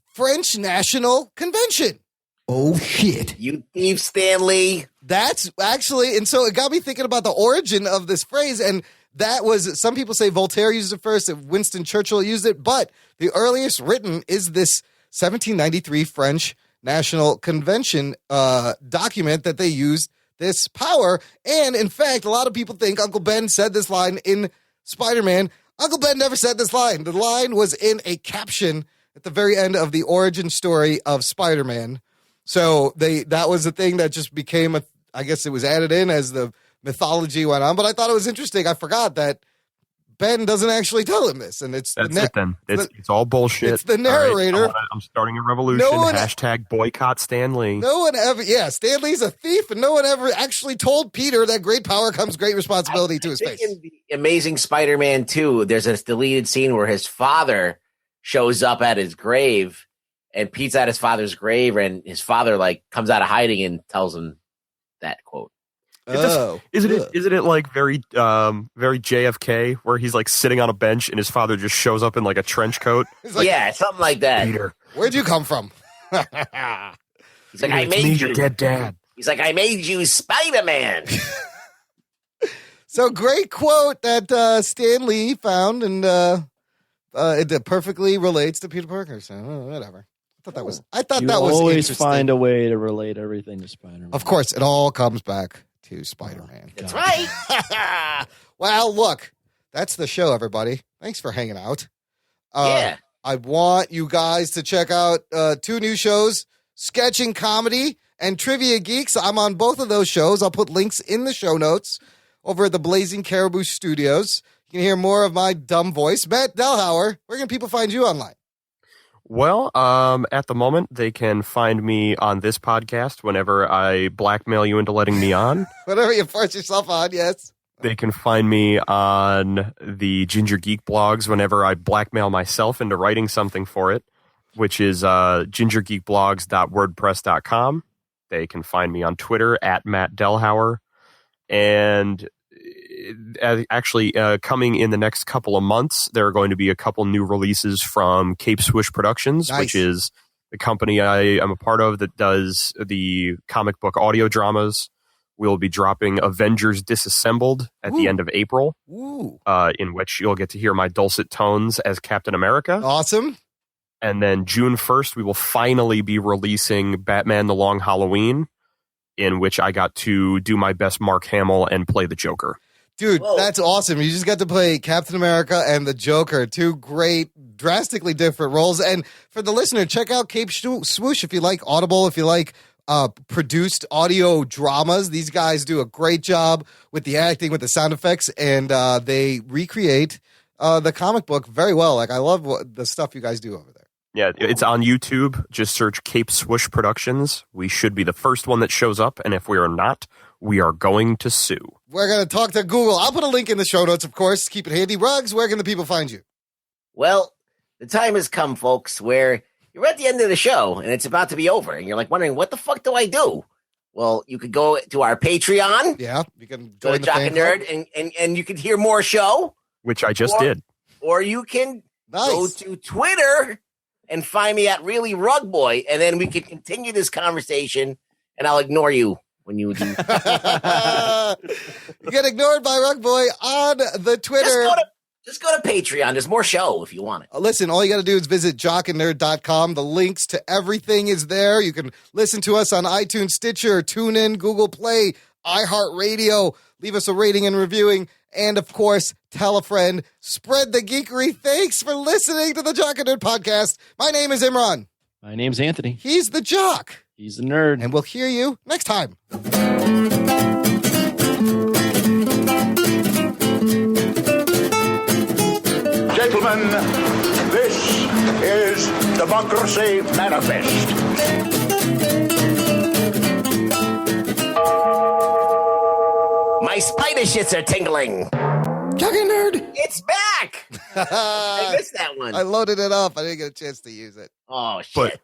French National Convention. Oh, shit. You thief, Stanley. That's actually, and so it got me thinking about the origin of this phrase, and that was, some people say Voltaire used it first, Winston Churchill used it, but the earliest written is this 1793 French National Convention document that they used this power. And in fact, a lot of people think Uncle Ben said this line in Spider-Man. Uncle Ben never said this line. The line was in a caption at the very end of the origin story of Spider-Man. So that was the thing that just became I guess it was added in as the mythology went on. But I thought it was interesting. I forgot that Ben doesn't actually tell him this, and it's all bullshit. It's the narrator. Right, I'm starting a revolution. Hashtag boycott Stan Lee. No one ever. Yeah, Stan Lee's a thief, and no one ever actually told Peter that great power comes great responsibility to his face. In the Amazing Spider-Man 2, there's a deleted scene where his father shows up at his grave, and Pete's at his father's grave, and his father comes out of hiding and tells him that quote. Isn't it like very JFK where he's like sitting on a bench and his father just shows up in like a trench coat? Yeah, something like that. Peter, where'd you come from? He's like, I made you. Your dead dad. He's like, I made you Spider-Man. So great quote that Stan Lee found, and it perfectly relates to Peter Parker. So whatever. I thought that was always interesting. Find a way to relate everything to Spider-Man. Of course, it all comes back to Spider-Man. That's right. Well, look, that's the show, everybody. Thanks for hanging out. Yeah. I want you guys to check out 2 new shows, Sketching Comedy and Trivia Geeks. I'm on both of those shows. I'll put links in the show notes over at the Blazing Caribou Studios. You can hear more of my dumb voice. Matt Delhauer, where can people find you online? Well, at the moment, they can find me on this podcast whenever I blackmail you into letting me on. Whenever you force yourself on, yes. They can find me on the Ginger Geek blogs whenever I blackmail myself into writing something for it, which is gingergeekblogs.wordpress.com. They can find me on Twitter at Matt Delhauer. And actually, coming in the next couple of months, there are going to be a couple new releases from Cape Swish Productions, nice. Which is the company I am a part of that does the comic book audio dramas. We'll be dropping Avengers Disassembled at the end of April, in which you'll get to hear my dulcet tones as Captain America. Awesome. And then June 1st, we will finally be releasing Batman The Long Halloween, in which I got to do my best Mark Hamill and play the Joker. Dude, That's awesome. You just got to play Captain America and the Joker, 2 great, drastically different roles. And for the listener, check out Cape Swoosh if you like Audible, if you like produced audio dramas. These guys do a great job with the acting, with the sound effects, and they recreate the comic book very well. I love the stuff you guys do over there. Yeah, it's on YouTube. Just search Cape Swish Productions. We should be the first one that shows up, and if we are not, we are going to sue. We're going to talk to Google. I'll put a link in the show notes, of course. Keep it handy. Ruggs, where can the people find you? Well, the time has come, folks, where you're at the end of the show, and it's about to be over, and you're wondering, what the fuck do I do? Well, you could go to our Patreon. Yeah, you can go to Jock and Nerd, and you can hear more show. Which I just did. Or you can go to Twitter and find me at Really Rug Boy, and then we can continue this conversation, and I'll ignore you when you do. You get ignored by Rug Boy on the Twitter. Just go to Patreon. There's more show if you want it. Listen, all you got to do is visit jockandnerd.com. The links to everything is there. You can listen to us on iTunes, Stitcher, TuneIn, Google Play, iHeartRadio. Leave us a rating and reviewing. And, of course, tell a friend. Spread the geekery. Thanks for listening to the Jock and Nerd podcast. My name is Imran. My name's Anthony. He's the Jock. He's the Nerd. And we'll hear you next time. Gentlemen, this is Democracy Manifest. My spider shits are tingling. Jock and Nerd. It's back. I missed that one. I loaded it up. I didn't get a chance to use it. Oh, shit.